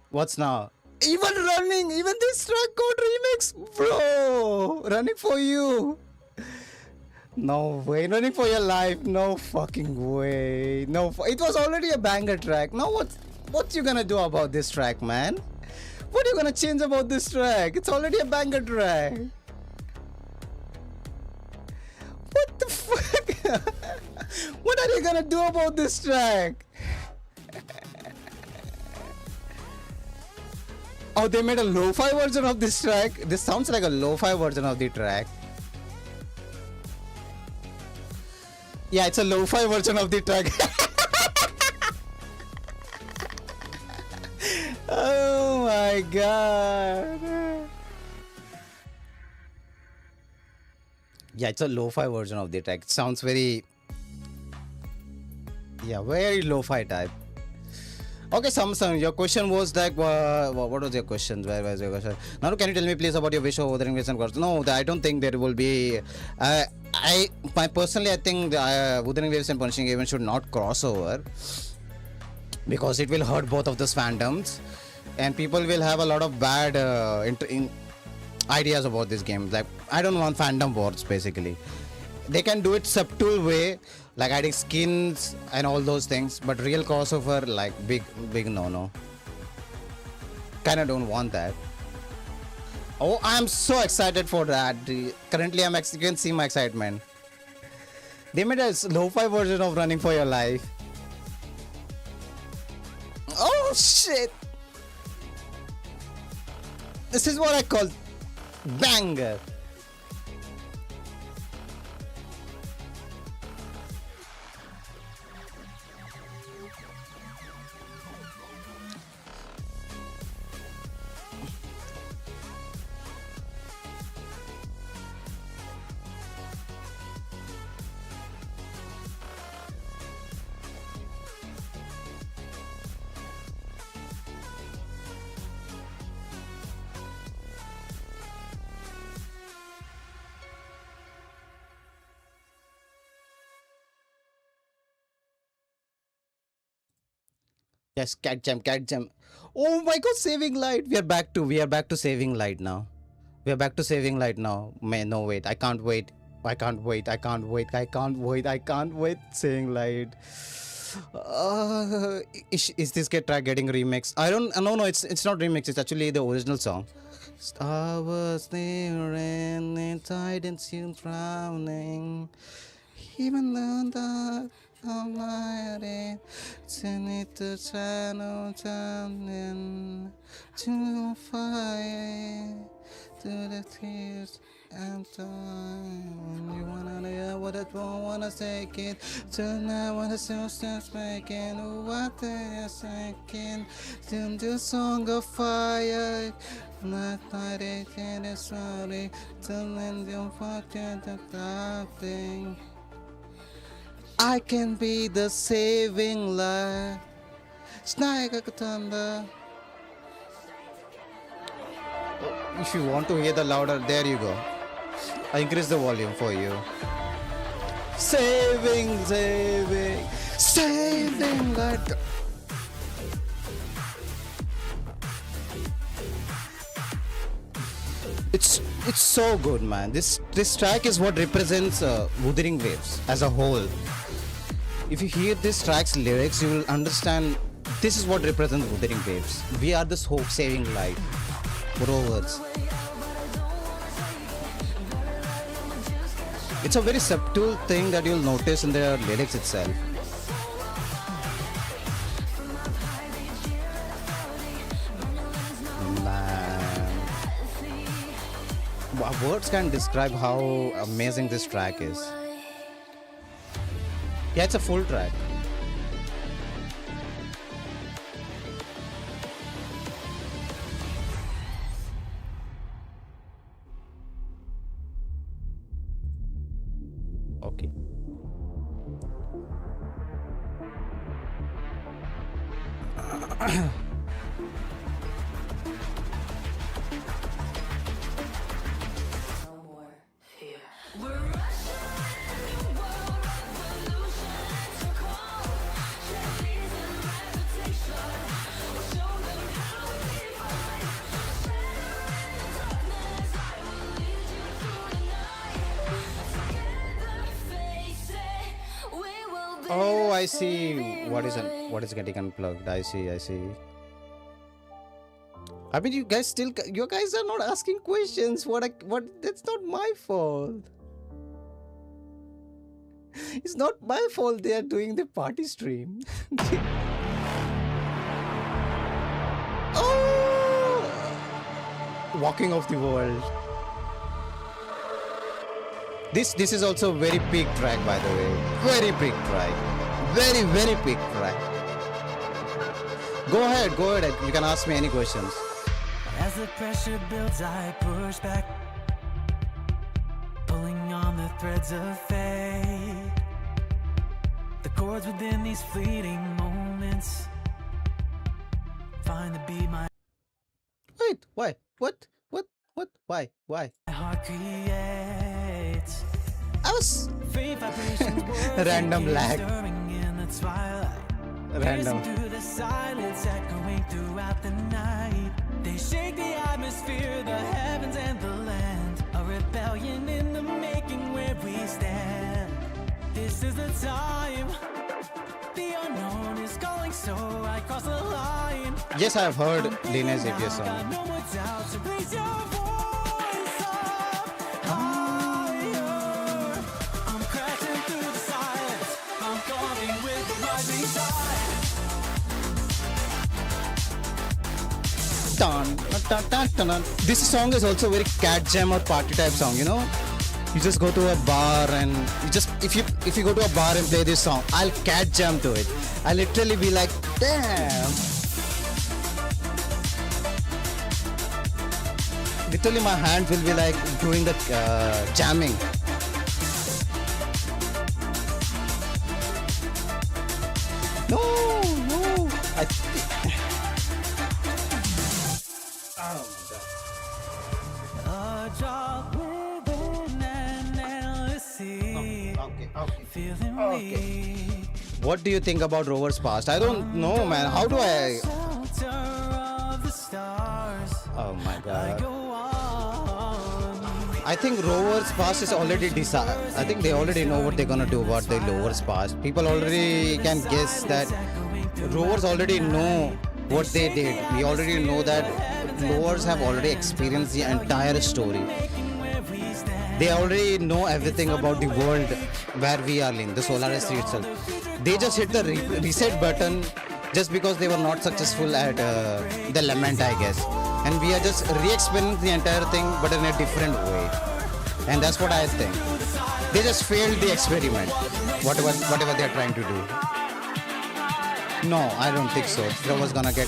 What's now? Even running, even this track got remix, bro. Running for you. No way. Running for your life. No fucking way. No. It was already a banger track. Now what you gonna do about this track, man? What are you gonna change about this track? It's already a banger track. What the fuck? What are you gonna do about this track? Oh, they made a lo-fi version of this track. This sounds like a lo-fi version of the track. Yeah, it's a lo-fi version of the track. Oh my god. Yeah, it's a lo-fi version of the track. It sounds very... Yeah, very lo-fi type. Okay, some your question was like, what was your question? Where was your question? Naru, can you tell me please about your wish of Wuthering Waves and Chorus? No, I don't think there will be. Personally, I think the Wuthering Waves and Punishing Event should not cross over because it will hurt both of those fandoms, and people will have a lot of bad ideas about this game. Like, I don't want fandom wars. Basically, they can do it subtle way, like adding skins and all those things, but real crossover, like big no. Kinda don't want that. Oh, I'm so excited for that. Currently, you can see my excitement. They made a lo-fi version of Running for Your Life. Oh shit! This is what I call banger. Yes, cat jam. Oh my god, saving light. We are back to saving light now. We are back to saving light now. Man, no wait. I can't wait. I can't wait. Saving light. Is this track getting remixed? I don't. No. It's not remixed. It's actually the original song. Star was there and the tide and soon drowning. Even though the Almighty send it to channel down to fire to the tears and time. You wanna know what I don't wanna take it. Tonight when the sun starts making what they are sinking. Sing the song of fire. Not night again is sorry. Telling them forget the thing. I can be the saving light. Snake thunder. If you want to hear the louder, there you go. I increase the volume for you. Saving light. It's so good, man. This track is what represents Wuthering Waves as a whole. If you hear this track's lyrics, you will understand this is what represents Wuthering Waves. We are this hope saving light. Words. It's a very subtle thing that you'll notice in the lyrics itself. Man. Words can't describe how amazing this track is. Yeah, it's a full track. Okay. Oh, I see. What is getting unplugged? I see. I see. I mean, you guys are not asking questions. What? That's not my fault. It's not my fault. They are doing the party stream. Oh, walking of the world. This is also very peak track, by the way. Very peak track. Very peak track. Go ahead. You can ask me any questions. As the pressure builds, I push back, pulling on the threads of fate. The chords within these fleeting moments find the beat my Wait, why? What? Why? my heart creates. I was Faint vibrations, Random lag. stirring in the twilight. Random. Racing through the silence, echoing throughout the night. They shake the atmosphere, the heavens and the land. A rebellion in the making where we stand. This is the time. The unknown is calling, so I cross the line. Yes, I have heard Lena's APS Got song. no more doubt, so raise your voice up higher. I'm crashing through the silence. I'm falling with the rising tide. Dun. This song is also very cat jam or party type song, you know. You just go to a bar and if you go to a bar and play this song, I'll cat jam to it. I'll literally be like, damn. Literally my hand will be like doing the jamming. No. I Oh my god. A drop within an endless sea. Okay. Feeling weak. What do you think about Rover's past? I don't know, man. How do I? Shelter of the stars. Oh my I god. go on. I think Rover's past is already decided. I think they already know what they're gonna do about the Rover's past. People already can guess that Rovers already know what they did. We already know that Rovers have already experienced the entire story. They already know everything about the world where we are in, the solar system itself. They just hit the reset button just because they were not successful at the lament, I guess. And we are just re-experiencing the entire thing, but in a different way. And that's what I think. They just failed the experiment, whatever they are trying to do. No, I don't think so. Rover's gonna get.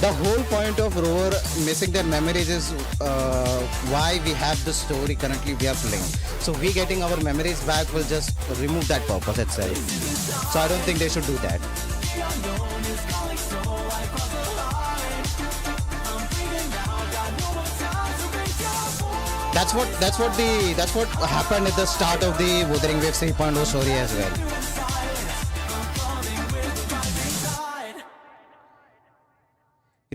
The whole point of Rover missing their memories is why we have the story currently we are playing. So we getting our memories back will just remove that purpose itself. So I don't think they should do that. That's what happened at the start of the Wuthering Waves 3.0 story as well.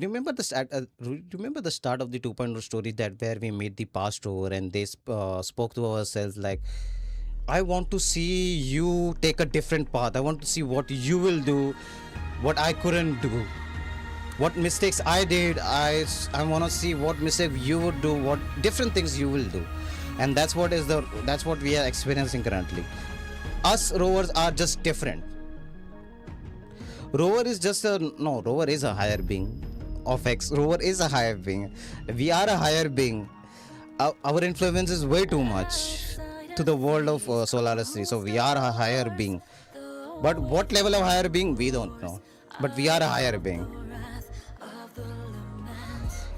Remember the start of the 2.0 story, that where we made the past Rover and they spoke to ourselves like, I want to see you take a different path. I want to see what you will do, what I couldn't do, what mistakes I did. I want to see what mistake you would do, what different things you will do. And that's what we are experiencing currently. Us Rovers are just different. Rover is a higher being of X. Rover is a higher being. We are a higher being. Our influence is way too much to the world of Solaris 3. So we are a higher being. But what level of higher being, we don't know. But we are a higher being.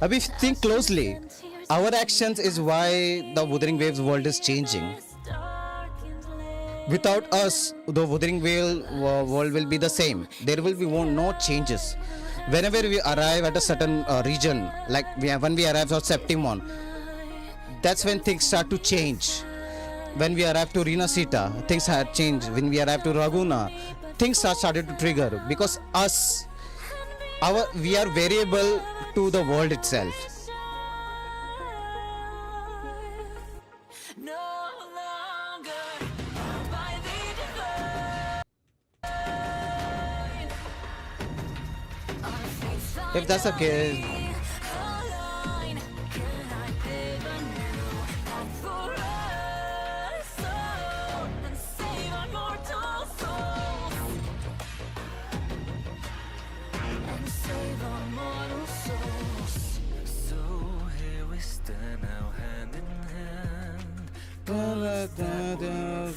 If you think closely, our actions is why the Wuthering Waves world is changing. Without us, the Wuthering Wave world will be the same. There will be no changes. Whenever we arrive at a certain region, like when we arrive at Septimon, that's when things start to change. When we arrive to Rinasita, things have changed. When we arrive to Raguna, things have started to trigger because we are variable to the world itself. No longer by the If that's the case,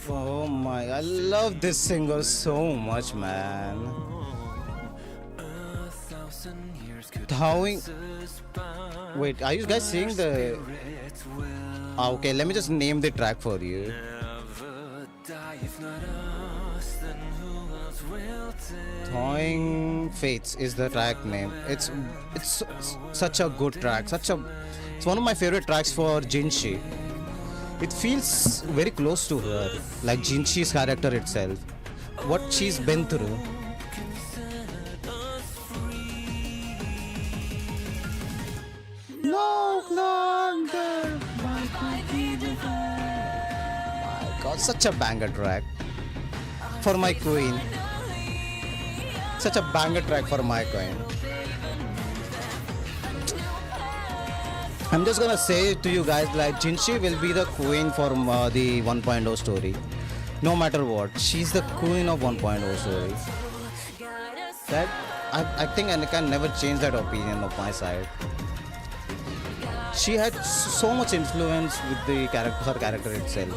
oh my, I love this singer so much, man. Thawing. Wait, are you guys seeing the. Okay, let me just name the track for you. Thawing Fates is the track name. It's such a good track. It's one of my favorite tracks for Jinshi. It feels very close to her, like Jinshi's character itself. What she's been through. No longer. My God, such a banger track for my queen. Such a banger track for my queen. I'm just gonna say to you guys, like Jinshi will be the queen for the 1.0 story. No matter what, she's the queen of 1.0 story. That I think I can never change that opinion of my side. She had so much influence with the character, her character itself.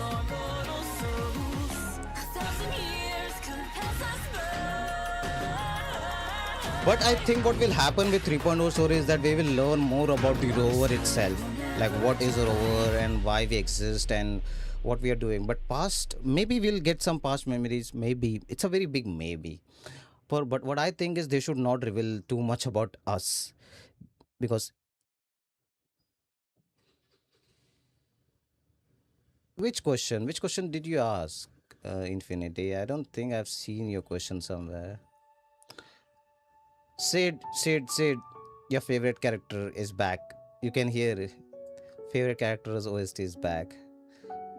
But I think what will happen with 3.0 story is that we will learn more about the rover itself, like what is a rover and why we exist and what we are doing. But past, maybe we'll get some past memories. Maybe it's a very big maybe. But what I think is they should not reveal too much about us because which question? Which question did you ask, Infinity? I don't think I've seen your question somewhere. Sid, your favorite character is back. You can hear it. Favorite character's OST is back.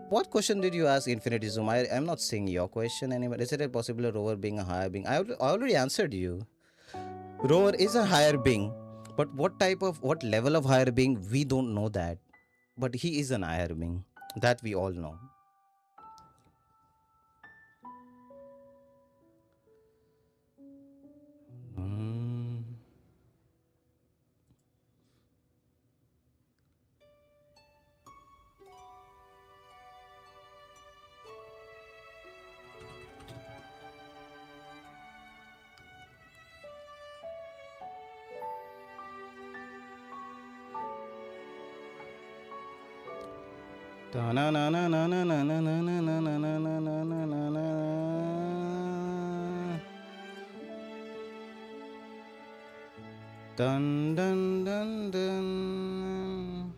What question did you ask, Infinity Zoom? I'm not seeing your question anymore. Is it possible a rover being a higher being? I already answered you. Rover is a higher being, but what level of higher being, we don't know that. But he is an higher being. That we all know. Mm. Dun dun dun dun.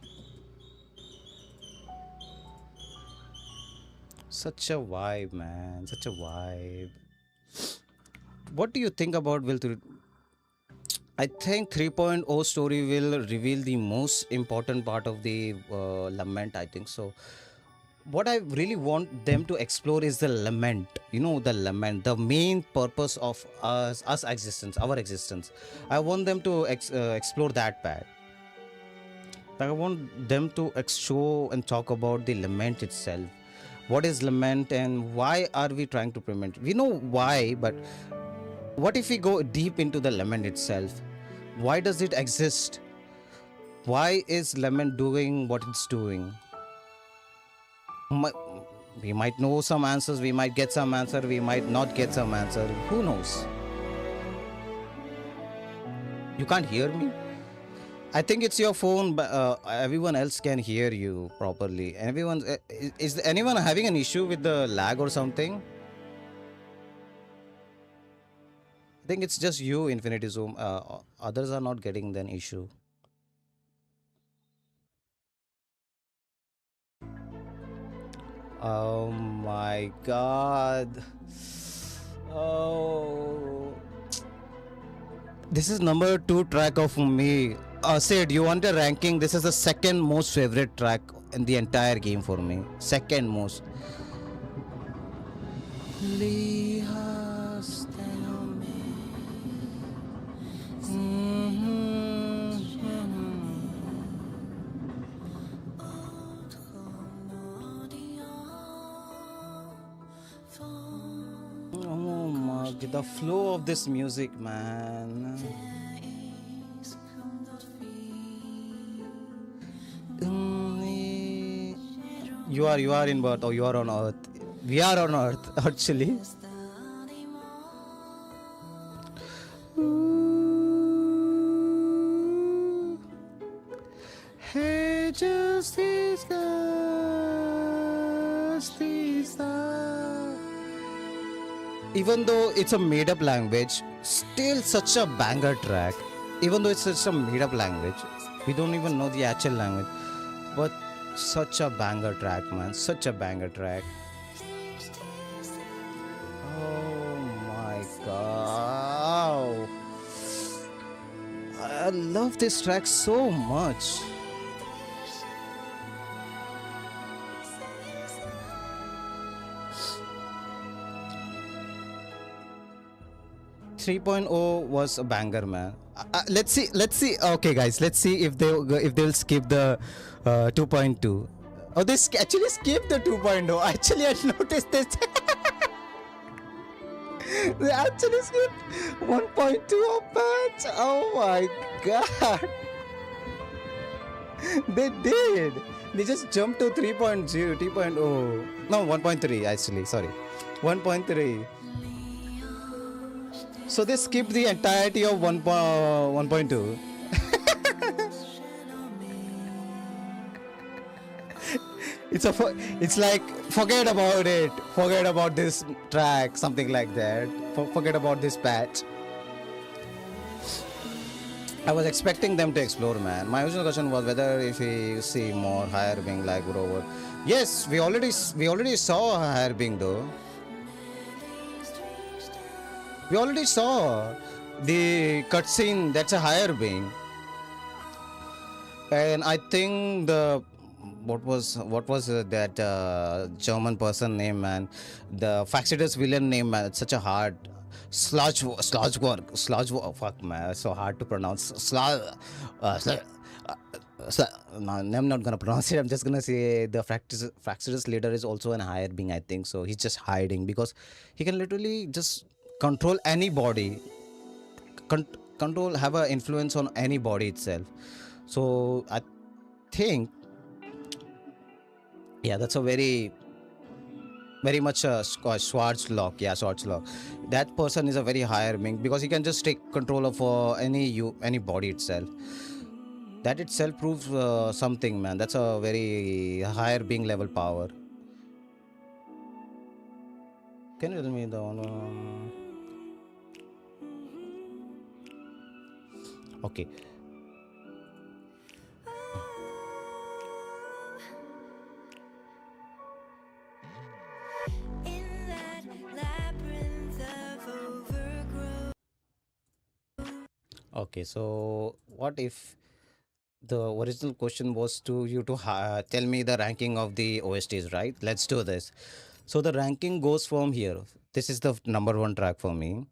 Such a vibe, man. Such a vibe. What do you think about Will? I think 3.0 story will reveal the most important part of the lament. I think so. What I really want them to explore is the lament. You know, the lament, the main purpose of us existence, our existence. I want them to explore that part. I want them to show and talk about the lament itself. What is lament and why are we trying to prevent? We know why, but what if we go deep into the lament itself? Why does it exist? Why is lament doing what it's doing? We might know some answers, we might get some answer, we might not get some answer. Who knows? You can't hear me? I think it's your phone, but everyone else can hear you properly. Everyone, is anyone having an issue with the lag or something? I think it's just you, Infinity Zoom. Others are not getting an issue. Oh my god. Oh. This is number 2 track of me. Sid, you want a ranking? This is the second most favorite track in the entire game for me. Second most. The flow of this music, man. You are in birth or you are on earth. We are on earth actually. Hey, just these even though it's a made up language, still such a banger track. Even though it's such a made up language, we don't even know the actual language, but such a banger track, man. Such a banger track. Oh my god. I love this track so much. 3.0 was a banger, man. Let's see. Okay, guys, let's see if they'll skip the 2.2. Oh, they actually skipped the 2.0. Actually, I noticed this. They actually skipped 1.2 patch. Oh my god. They did. They just jumped to 3.0, 3.0. No, 1.3 actually. Sorry. 1.3. So they skipped the entirety of 1.2. It's like forget about it. Forget about this track, something like that. Forget about this patch. I was expecting them to explore, man. My original question was whether if we see more higher being like Grover. Yes, we already saw a higher being though. We already saw the cutscene. That's a higher being, and I think what was that German person name, man? The Faxitus villain name, man. It's such a hard sludge. Fuck, man. It's so hard to pronounce. No, I'm not gonna pronounce it. I'm just gonna say the Faxitus leader is also an higher being. I think so. He's just hiding because he can literally just control anybody, have an influence on any body itself. So I think, yeah, that's a very much a Schwarzlock. Yeah, Schwarzlock. That person is a very higher being because he can just take control of any body itself. That itself proves something, man. That's a very higher being level power. Can you tell me the one? Okay. Okay, so what if the original question was to you to tell me the ranking of the OSTs, right? Let's do this. So the ranking goes from here. This is the number one track for me.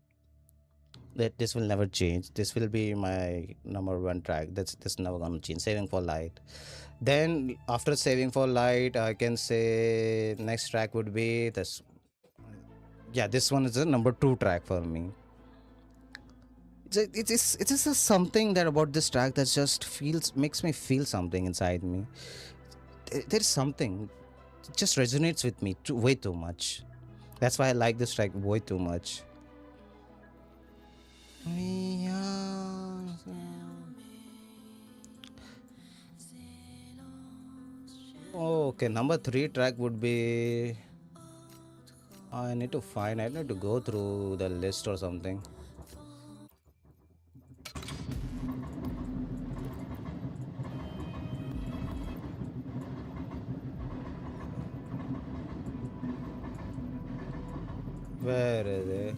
That this will never change. This will be my number one track. This never gonna change. Saving for Light. Then after Saving for Light, I can say next track would be this. Yeah, this one is the number two track for me. It's just something that about this track that just makes me feel something inside me. There's something, it just resonates with me way too much. That's why I like this track way too much. Okay, number three track would be. I need to go through the list or something. Where is it?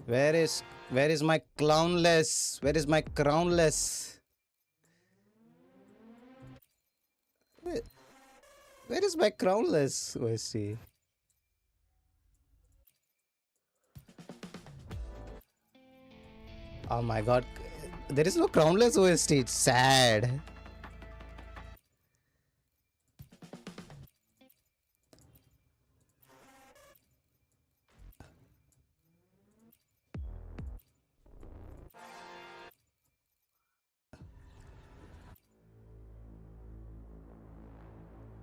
Where is my clownless? Where is my crownless? Where is my crownless OSC? Oh my god, there is no crownless OST. It's sad.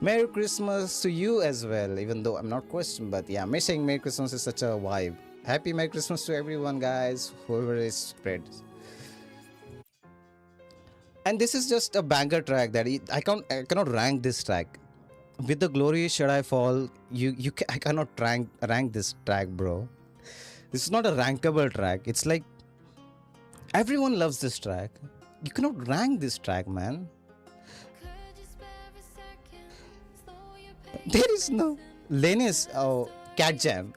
Merry Christmas to you as well, even though I'm not questioned, but yeah, me saying Merry Christmas is such a vibe. Happy Merry Christmas to everyone, guys, whoever is spread. And this is just a banger track that I cannot rank this track. With the glory should I fall, I cannot rank this track, bro. This is not a rankable track. It's like everyone loves this track. You cannot rank this track, man. There is no Lenny's Cat Jam.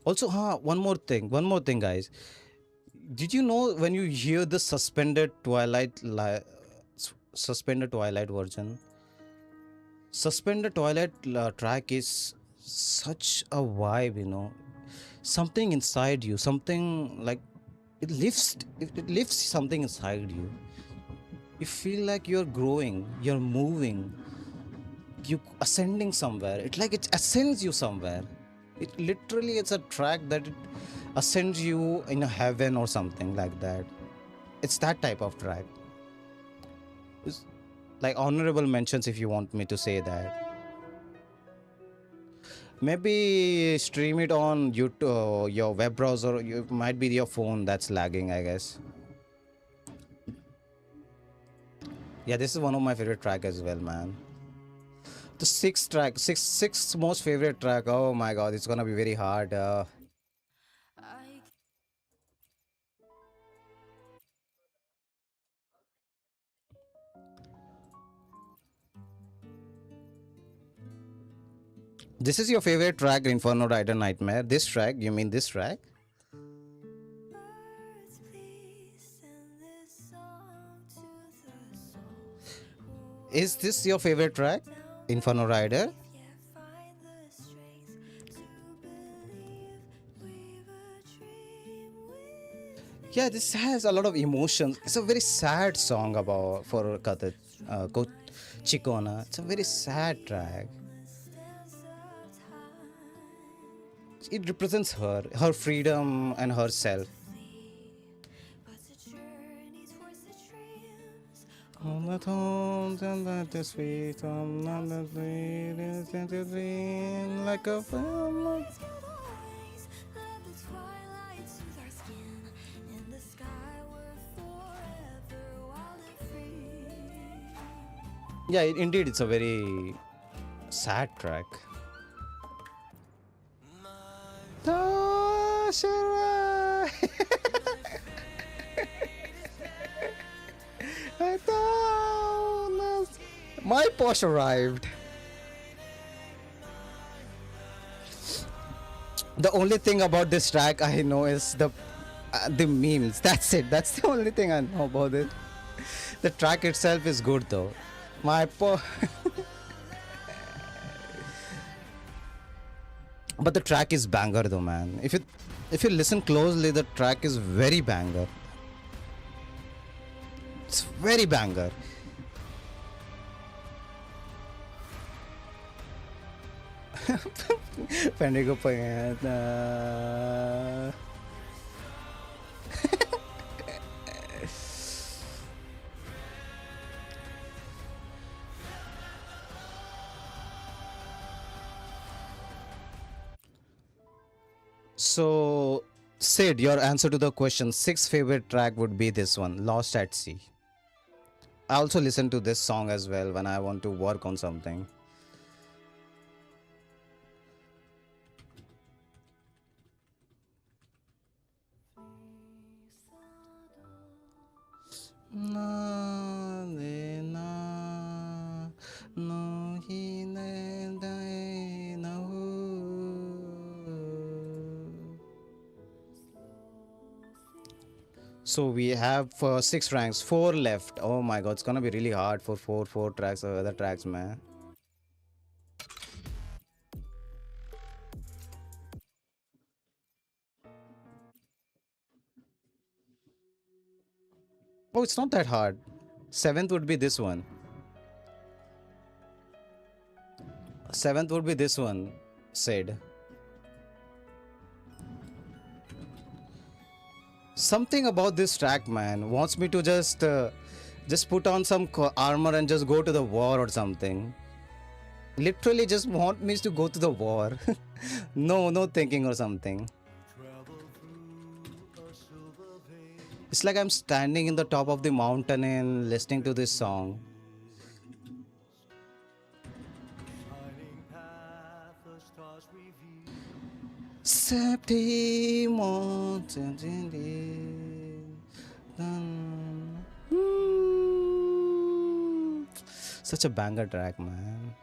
Also, one more thing, guys. Did you know when you hear the suspended Twilight version? Suspended Twilight track is such a vibe, you know. Something inside you, something like it lifts something inside you. You feel like you're growing, you're moving, you ascending somewhere. It ascends you somewhere. It literally it's a track that it ascends you in a heaven or something like that. It's that type of track. It's like honorable mentions if you want me to say that. Maybe stream it on YouTube, your web browser. It might be your phone that's lagging, I guess. Yeah, this is one of my favorite track as well, man. The sixth most favorite track. Oh my god, it's gonna be very hard. This is your favorite track, Inferno Rider Nightmare. This track, you mean this track? Is this your favorite track, Inferno Rider? Yeah, this has a lot of emotions. It's a very sad song about for Chikona. It's a very sad track. It represents her freedom and herself. On the tones and that the sweet, on the sweet, is a dream like a film. Yeah, indeed, it's a very sad track. My Porsche arrived. The only thing about this track I know is the memes. That's it. That's the only thing I know about it. The track itself is good though. My But the track is banger though, man. If you listen closely, the track is very banger. It's very banger. Pendigo pa yan. So, Sid, your answer to the question, sixth favorite track would be this one, Lost at Sea. I also listen to this song as well when I want to work on something. Na, de, na, no, hi, ne, dai, na, hu. So we have 6 ranks, 4 left. Oh my god, it's gonna be really hard for four tracks or other tracks, man. Oh, it's not that hard. 7th would be this one. Seventh would be this one, Sid. Something about this track, man, wants me to just put on some armor and just go to the war or something. Literally, just want me to go to the war. No thinking or something. It's like I'm standing in the top of the mountain and listening to this song. Septimo. Such a banger track, man.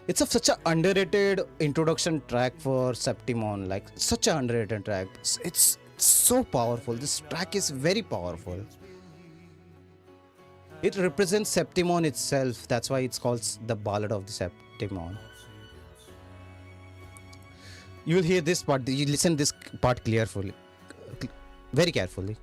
It's such an underrated introduction track for Septimon. Like such an underrated track. It's so powerful. This track is very powerful. It represents Septimon itself. That's why it's called the Ballad of the Septimon. You will hear this part. You listen this part carefully, very carefully.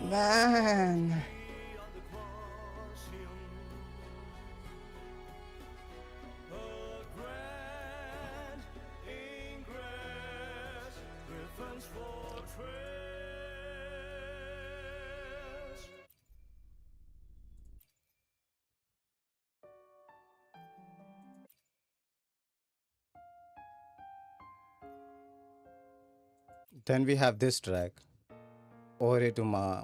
Man. Then we have this track, Ore to Ma,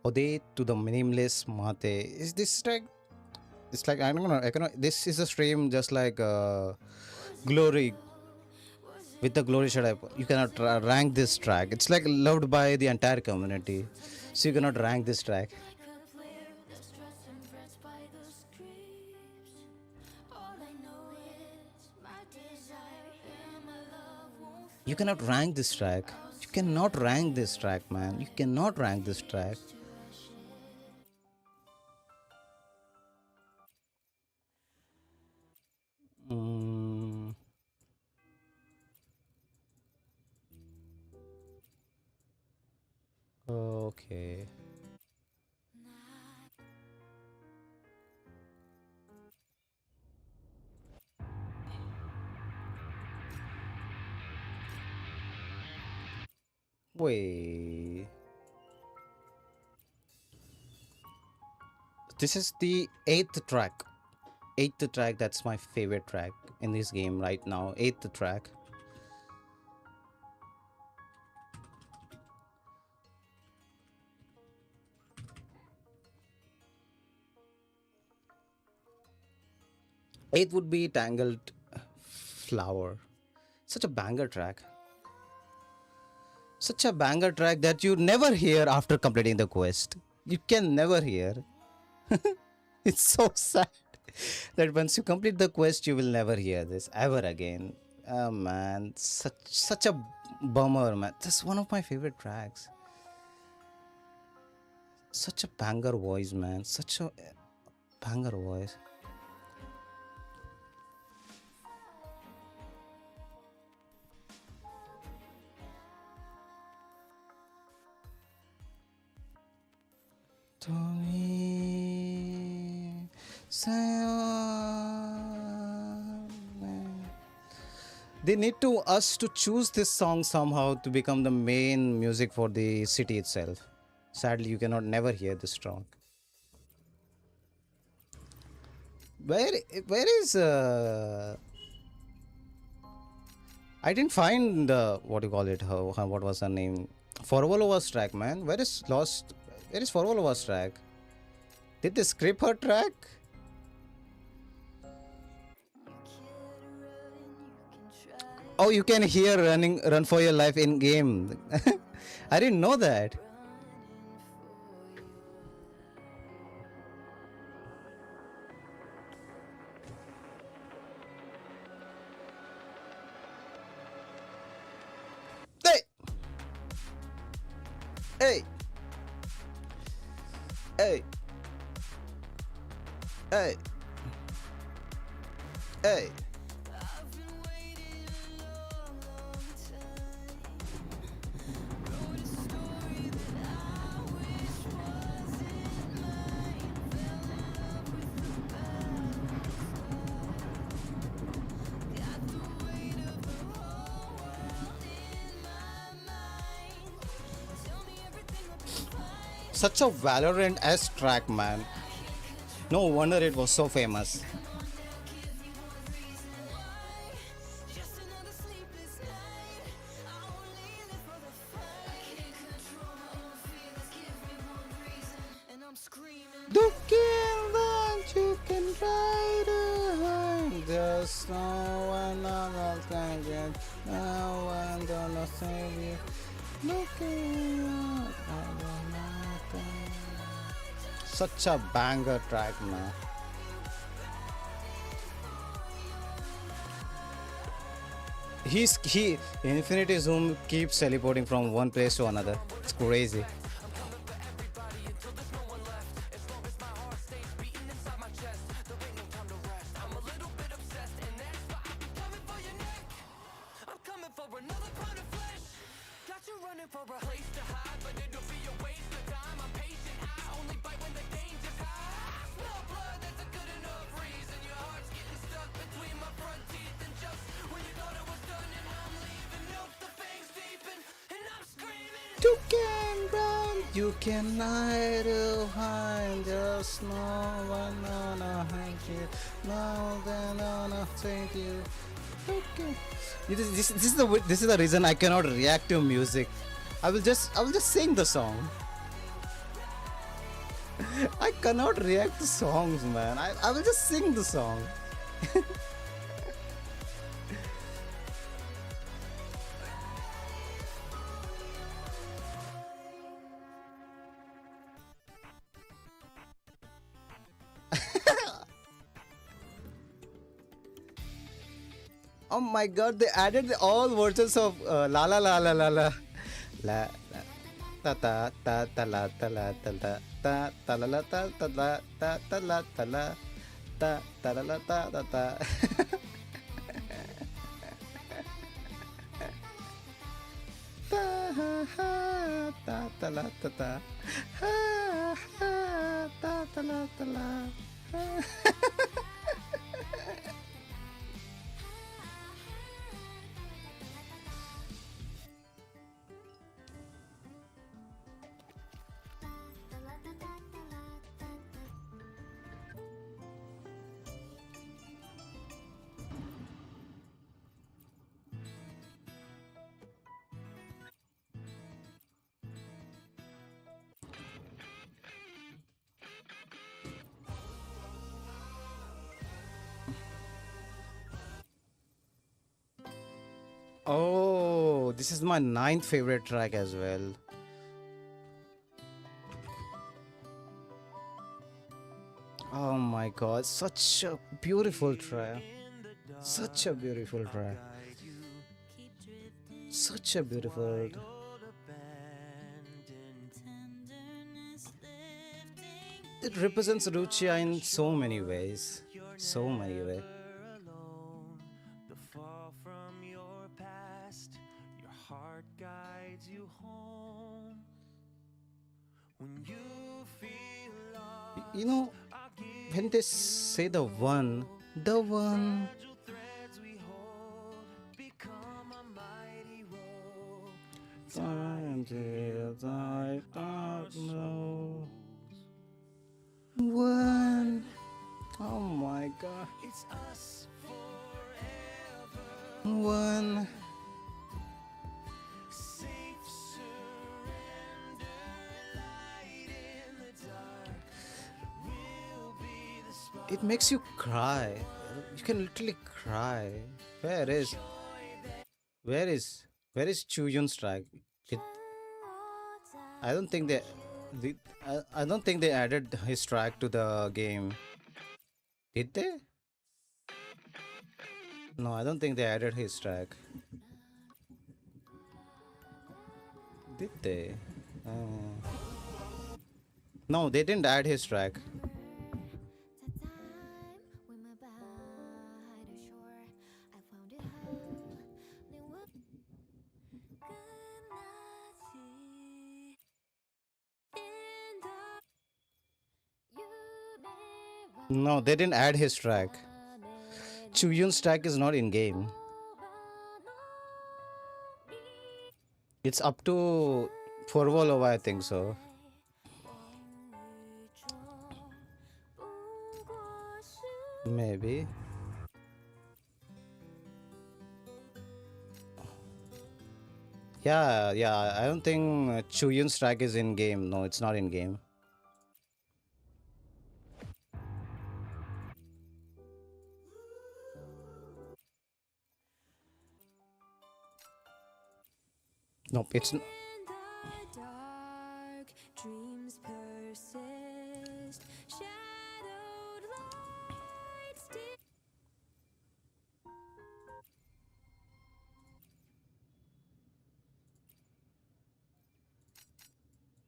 Ode to the Nameless Mate. Is this track? It's like I don't know. I cannot. This is a stream just like Glory with the Glory shut up. You cannot rank this track. It's like loved by the entire community, so you cannot rank this track. You cannot rank this track. You cannot rank this track, man. You cannot rank this track. Okay. Wait. This is the eighth track. Eighth track, that's my favorite track in this game right now. Eighth track. Eighth would be Tangled Flower. Such a banger track. Such a banger track that you never hear after completing the quest. You can never hear. It's so sad that once you complete the quest, you will never hear this ever again. Oh man, such a bummer, man. That's one of my favorite tracks. Such a banger voice, man. Such a banger voice. They need to us to choose this song somehow to become the main music for the city itself. Sadly, you cannot never hear this song. Where is I didn't find what do you call it? What was her name? Forvolova's track, man. Where is lost? Where is Forvolova's track? Did they script her track? Oh, you can hear run for your life in game. I didn't know that. Hey! Hey! Hey! Hey, hey. Such a Valorant S track, man. No wonder it was so famous. Looking that you can try to hide, just no one else can get. No one gonna save you. Looking at nothing. Such a banger track, man. He Infinity Zoom keeps teleporting from one place to another. It's crazy. I'm coming for another pound of flesh. Got you running for a place to hide, but it'll be a waste of time. I'm patient, I only bite when the danger's high. Smell blood, that's a good enough reason. Your heart's getting stuck between my front teeth, and just when you thought it was done, and I'm leaving, nope, the fangs deepen, and I'm screaming. You can run, you can hide behind, just no one gonna hide you. No, then gonna save you. Okay. This is the reason I cannot react to music. I will just sing the song. I cannot react to songs, man. I will just sing the song. Oh my god, they added all versions of la la la la la la la la ta ta ta ta la ta la ta la ta ta la la ta ta la ta ta la ta la ta ta la la ta ta ta ta ha ha ta ta la ta ta ha ha ta ta la ta la Oh, this is my ninth favorite track as well. Oh my god, such a beautiful track. Such a beautiful track. Such a beautiful. It represents Ruchia in so many ways. So many ways. The fall from your past, your heart guides you home. When you feel lost, You know, when they say the one, threads we hold become a mighty rope. until I don't know. One. Oh my god. It's us forever. One. Safe surrender, light in the dark. We'll be the spark. It makes you cry. You can literally cry. Where is where is where is Chuyun's track? It, I don't think I don't think they added his track to the game. Did they? No, I don't think they added his track. Did they? No, they didn't add his track. No, they didn't add his track. Chuyun's track is not in game. It's up to Forvolova, I think so. Maybe. Yeah, yeah. I don't think Chuyun's track is in game. No, it's not in game. Nope, it's.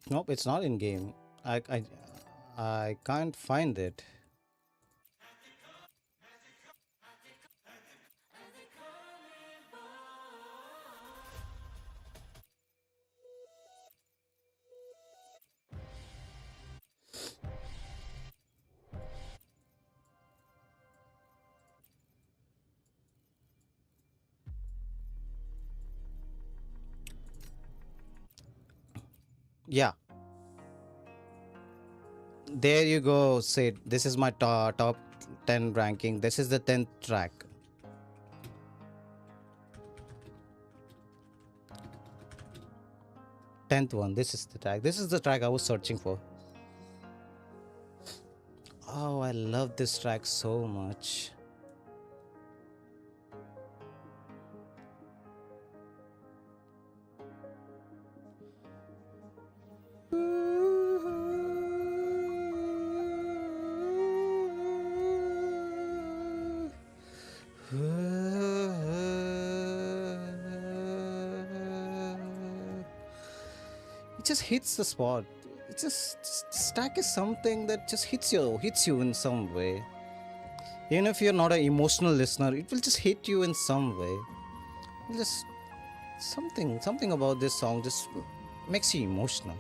Nope, it's not in game. I can't find it. Yeah, there you go, Sid. This is my top 10 ranking. This is the 10th track. 10th one. This is the track. This is the track I was searching for. Oh, I love this track so much. It just hits the spot. It just stack is something that just hits you in some way. Even if you're not an emotional listener, it will just hit you in some way. Just something about this song just makes you emotional.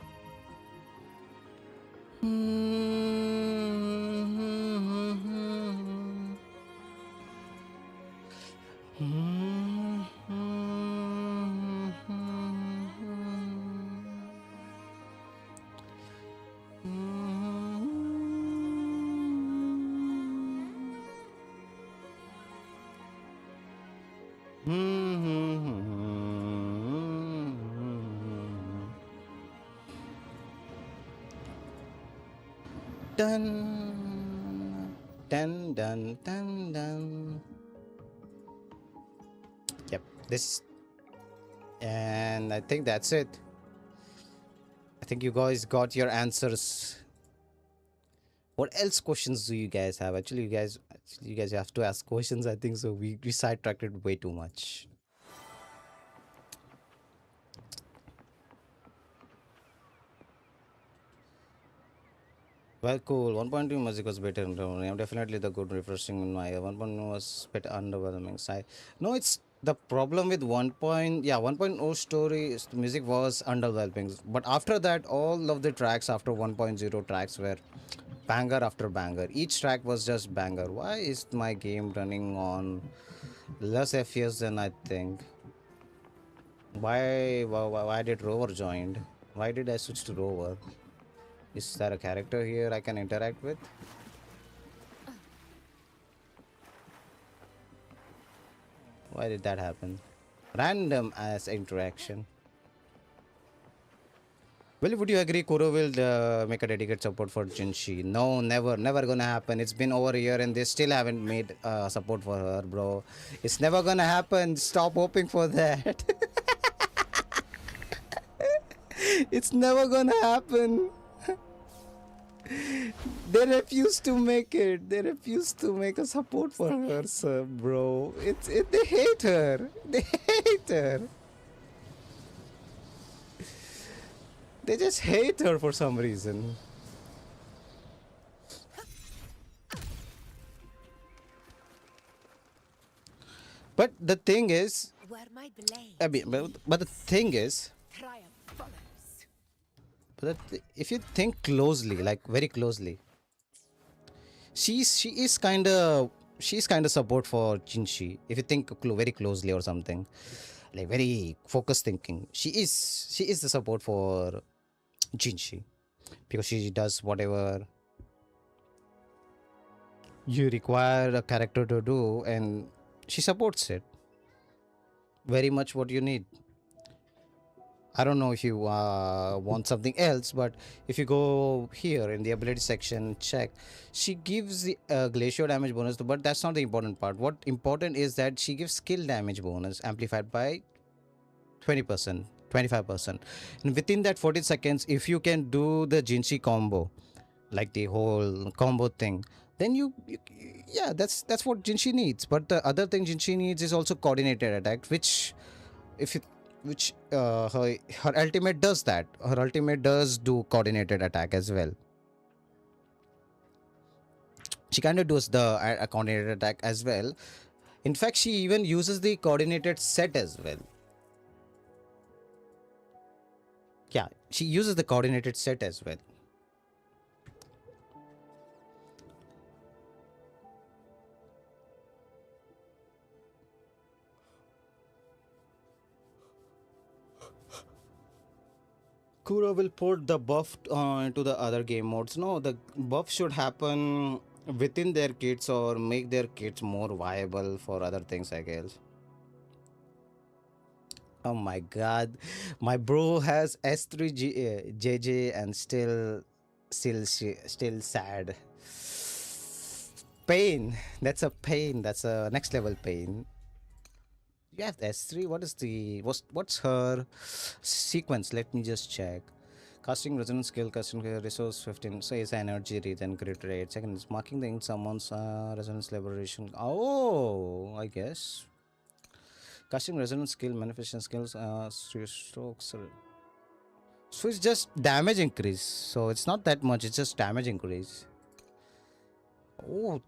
Dun, dun, dun, dun, dun. Yep, this, and I think that's it. I think you guys got your answers. What else questions do you guys have? Actually, you guys have to ask questions. I think so. We sidetracked it way too much. Well, cool. 1.2 music was better. Definitely the good refreshing in my 1.0 was bit underwhelming side. No, it's the problem with 1.0 story is the music was underwhelming. But after that, all of the tracks after 1.0 tracks were banger after banger. Each track was just banger. Why is my game running on less FPS than I think? Why did Rover joined? Why did I switch to Rover? Is there a character here I can interact with? Why did that happen? Random as interaction. Well, would you agree Kuro will make a dedicated support for Jinshi? No, never gonna happen. It's been over a year and they still haven't made support for her, bro. It's never gonna happen. Stop hoping for that. It's never gonna happen. They refuse to make it. They refuse to make a support for her, sir, bro. They hate her. They hate her. They just hate her for some reason. But the thing is, I mean, but the thing is, but if you think closely, like very closely, She's kind of support for Jinshi. If you think very closely or something, like very focused thinking, she is the support for Jinshi because she does whatever you require a character to do, and she supports it very much what you need. I don't know if you want something else, but if you go here in the ability section, check. She gives the glacier damage bonus, but that's not the important part. What important is that she gives skill damage bonus amplified by 20%, 25%. And within that 14 seconds, if you can do the Jinshi combo, like the whole combo thing, then yeah, that's what Jinshi needs. But the other thing Jinshi needs is also coordinated attack, which if it which her ultimate does that. Her ultimate does do coordinated attack as well. She kind of does the coordinated attack as well. In fact, she even uses the coordinated set as well. Yeah, she uses the coordinated set as well. Kuro will port the buff into the other game modes. No, the buff should happen within their kits or make their kits more viable for other things, I guess. Oh my god, my bro has S3JJ and still sad. Pain. That's a pain. That's a next level pain. You have S3. What's her sequence? Let me just check. Casting resonance skill, casting resource 15. So it's energy rate and crit rate. Second is marking the in someone's resonance liberation. Oh, I guess. Casting resonance skill, manifestation skills, strokes. So it's just damage increase. So it's not that much. It's just damage increase. Oh,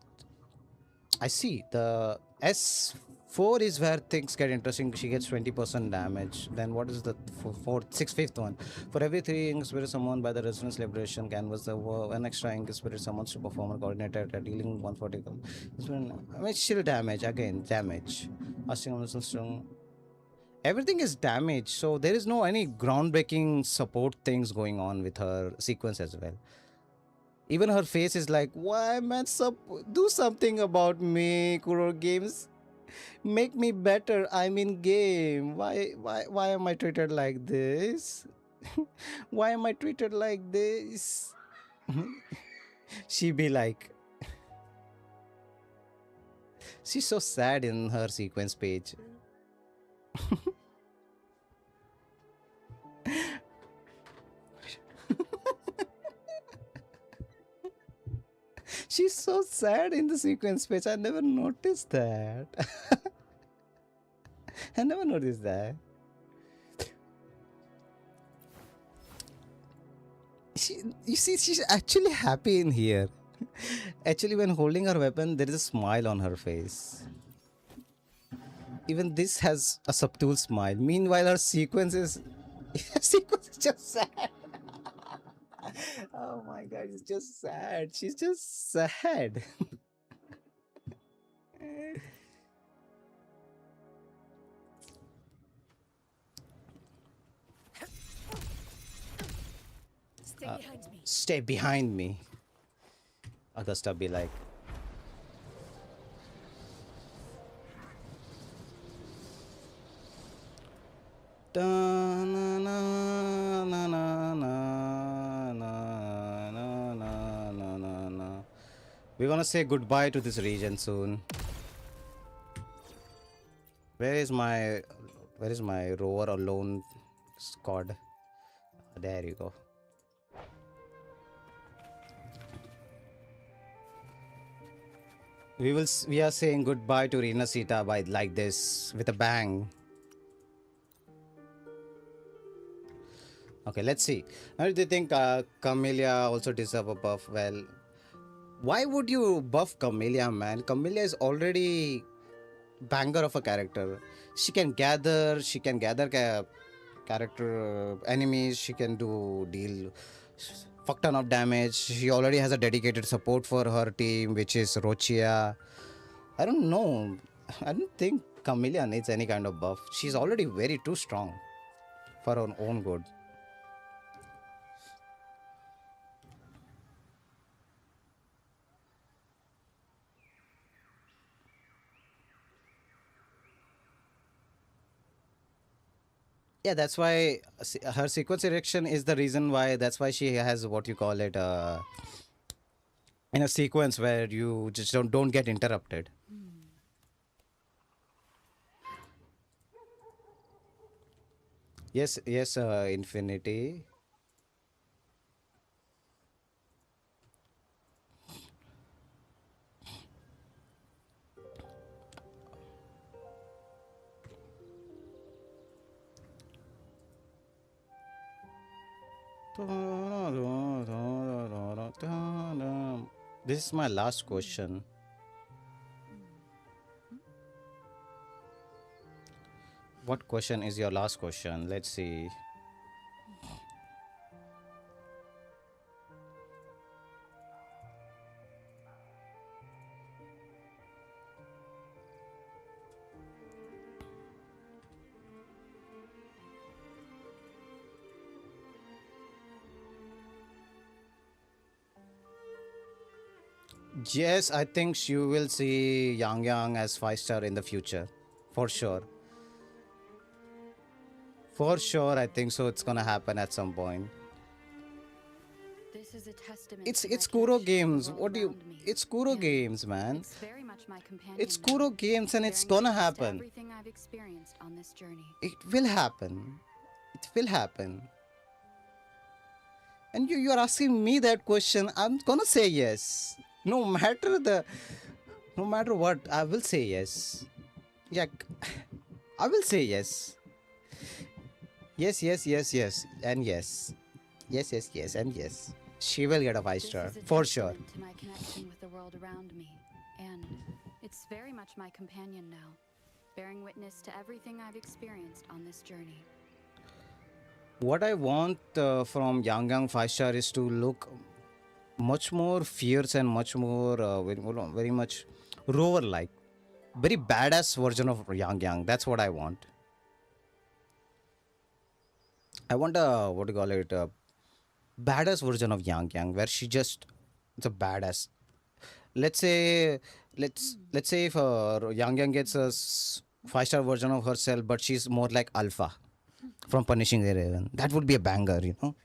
I see. The S4 is where things get interesting. She gets 20% damage. Then what is the fifth one? For every 3 ink spirit summoned by the resonance liberation canvas, the one extra ink spirit summons to perform a coordinated attack, dealing 140. I mean, still damage again. Damage. Everything is damage, so there is no any groundbreaking support things going on with her sequence as well. Even her face is like, why man, do something about me, Kuro Games. Make me better. I'm in game. Why am I treated like this? Why am I treated like this? She be like, she's so sad in her sequence page. She's so sad in the sequence page. I never noticed that. I never noticed that. You see, she's actually happy in here. Actually, when holding her weapon, there is a smile on her face. Even this has a subtle smile. Meanwhile, her sequence is just sad. Oh my god, it's just sad. She's just sad. Stay behind me. Augusta be like. Da, na, na, na, na, na, na, na, na, na, na. We're gonna say goodbye to this region soon. Where is my rover alone squad? There you go. We are saying goodbye to Rina Sita by like this with a bang. Okay, let's see. Now, do you think Camellia also deserve a buff? Well, why would you buff Camellia, man? Camellia is already banger of a character. She can gather character enemies. She can do deal. fuck ton of damage. She already has a dedicated support for her team, which is Rochia. I don't know. I don't think Camellia needs any kind of buff. She's already very too strong for her own good. Yeah, that's why her sequence erection is the reason why. That's why she has what you call it in a sequence where you just don't get interrupted. Yes, yes, Infinity. This is my last question. What question is your last question? Let's see. Yes, I think you will see Yang Yang as 5 star in the future. For sure. For sure, I think so. It's gonna happen at some point. This is a testament It's to my Kuro connection to the Games. world What do you? around me. It's Kuro And Games, man. It's very much my companion It's now, Kuro Games, and it's bearing gonna witness to happen. everything I've experienced on this journey. It will happen. It will happen. And you're asking me that question. I'm gonna say yes. No matter what, I will say yes. Yeah, I will say yes. Yes, yes, yes, yes, and yes. Yes, yes, yes, and yes. She will get a 5 star This is a for sure. testament to my connection with the world around me, and it's very much my companion now, bearing witness to everything I've experienced on this journey. What I want from Yang Yang 5 star is to look much more fierce and much more very much rover like. Very badass version of Yang Yang. That's what I want. I want a what do you call it? A badass version of Yang Yang where she just it's a badass. Let's say let's say if Yang Yang gets a 5 star version of herself, but she's more like Alpha from Punishing the Raven. That would be a banger, you know.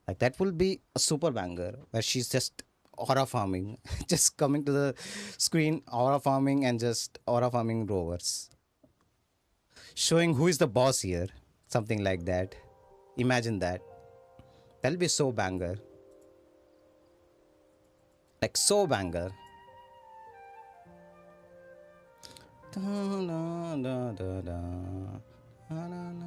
Like that will be a super banger where she's just aura farming, just coming to the screen, aura farming and just aura farming rovers, showing who is the boss here, something like that. Imagine that. That'll be so banger, like so banger. Da, da, da, da, da. Da, da, da.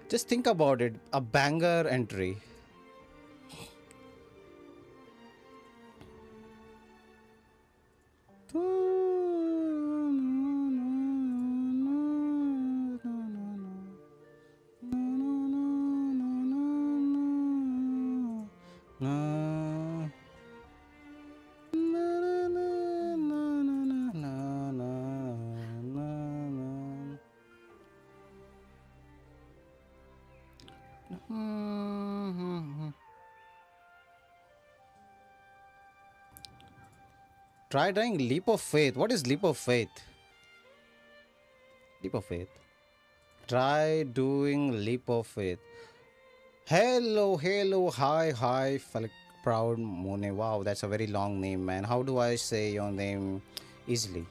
Just think about it, a banger entry. Try doing leap of faith. What is leap of faith? Leap of faith. Try doing leap of faith. Hello, hello, hi, hi, proud Mone. Wow, that's a very long name, man. How do I say your name easily?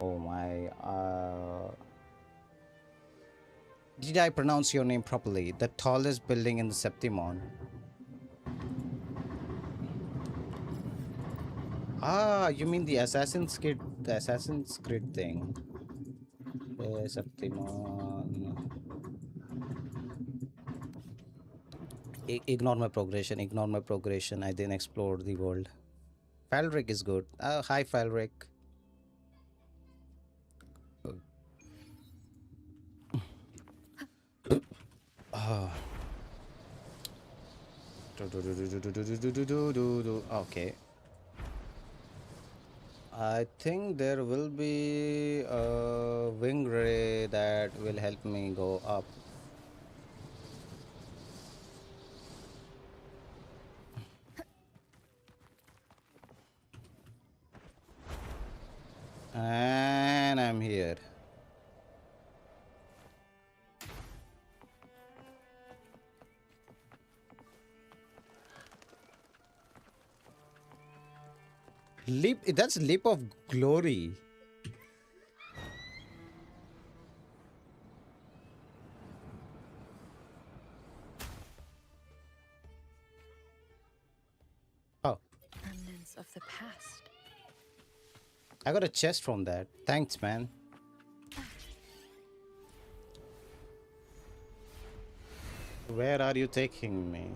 Oh my. Did I pronounce your name properly? The tallest building in the Septimon. Ah, you mean the Assassin's Kid the Assassin's Creed thing. Shaktiman. Ignore my progression. Ignore my progression. I didn't explore the world. Falric is good. Hi, Falric. Okay. I think there will be a wing ray that will help me go up. And I'm here. Leap, that's leap of glory. Oh, Remnants of the past. I got a chest from that. Thanks, man. Where are you taking me?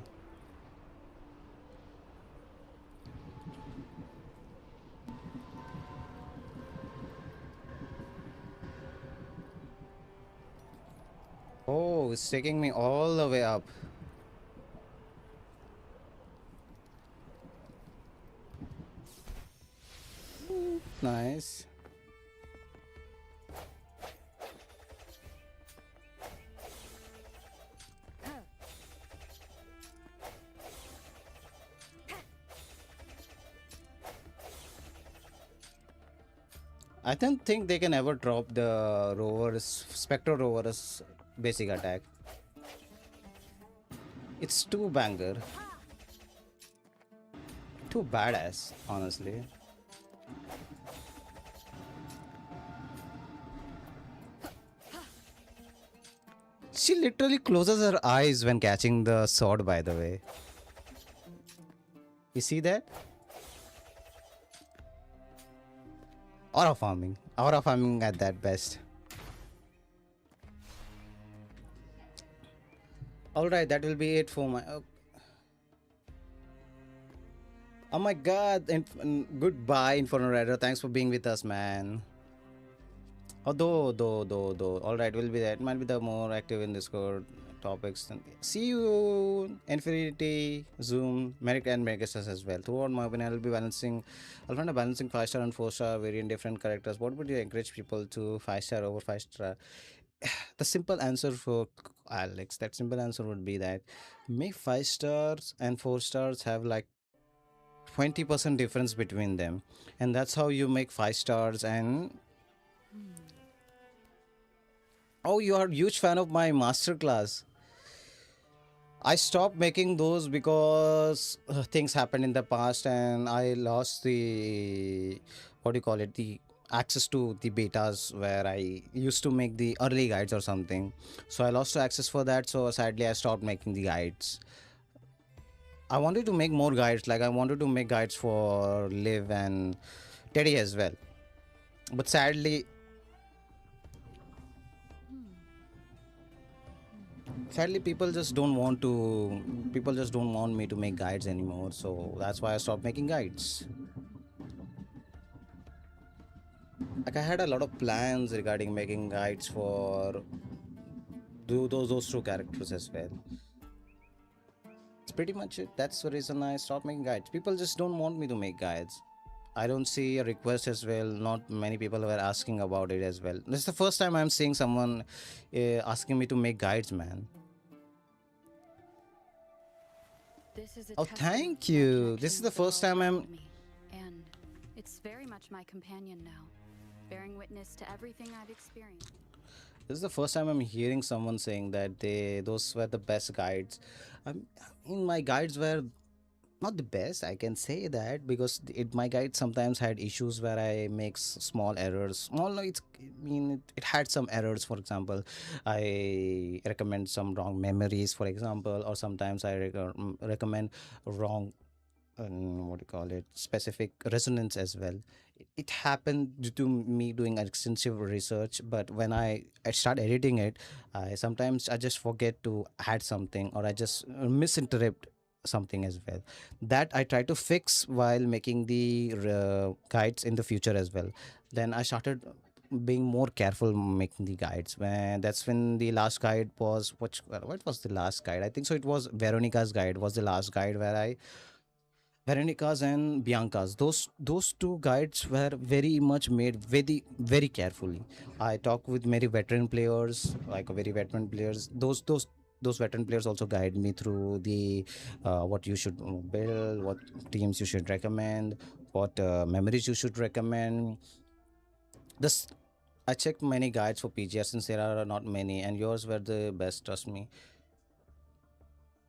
Oh, it's taking me all the way up. Nice. I don't think they can ever drop the rover's Spectre rover's basic attack. It's too banger. Too badass, honestly. She literally closes her eyes when catching the sword, by the way. You see that? Aura farming. Aura farming at that best. Alright, that will be it for my... Oh my god. Goodbye, Inferno Rider. Thanks for being with us, man. Oh, though. Alright, we'll be there. It might be the more active in Discord topics. See you, Infinity, Zoom, Merrick and Megastas as well. Throughout my opinion, I'll find a balancing 5-star and 4-star variant different characters. What would you encourage people to 5-star over 5-star? The simple answer for Alex, that simple answer would be that make 5-stars and 4-stars have like 20% difference between them, and that's how you make 5-stars. And oh, you are a huge fan of my masterclass. I stopped making those because things happened in the past and I lost the, what do you call it, the access to the betas where I used to make the early guides or something. So I lost access for that. So sadly, I stopped making the guides. I wanted to make more guides. Like I wanted to make guides for Liv and Teddy as well. But sadly, people just don't want me to make guides anymore, so that's why I stopped making guides. Like I had a lot of plans regarding making guides for those two characters as well. It's pretty much it. That's the reason I stopped making guides. People just don't want me to make guides. I don't see a request as well. Not many people were asking about it as well. This is the first time I'm seeing someone asking me to make guides, man. Oh, thank you. This is the first time and it's very much my companion now, bearing witness to everything I've experienced. This is the first time I'm hearing someone saying that those were the best guides. I mean, my guides were not the best, I can say that, because my guide sometimes had issues where I make small errors. It had some errors. For example, I recommend some wrong memories, for example, or sometimes I recommend wrong what do you call it, specific resonance as well. It happened due to me doing extensive research, but when I start editing it, I sometimes I just forget to add something, or I just misinterpret something as well, that I try to fix while making the guides in the future as well. Then I started being more careful making the guides. When that's when the last guide was, what was the last guide, I think so it was Veronica's guide was the last guide where I Veronica's and Bianca's. Those two guides were very much made very carefully. I talk with many veteran players, like very veteran players. Those veteran players also guide me through the what you should build, what teams you should recommend, what memories you should recommend. This I checked many guides for PGR since there are not many, and yours were the best. Trust me.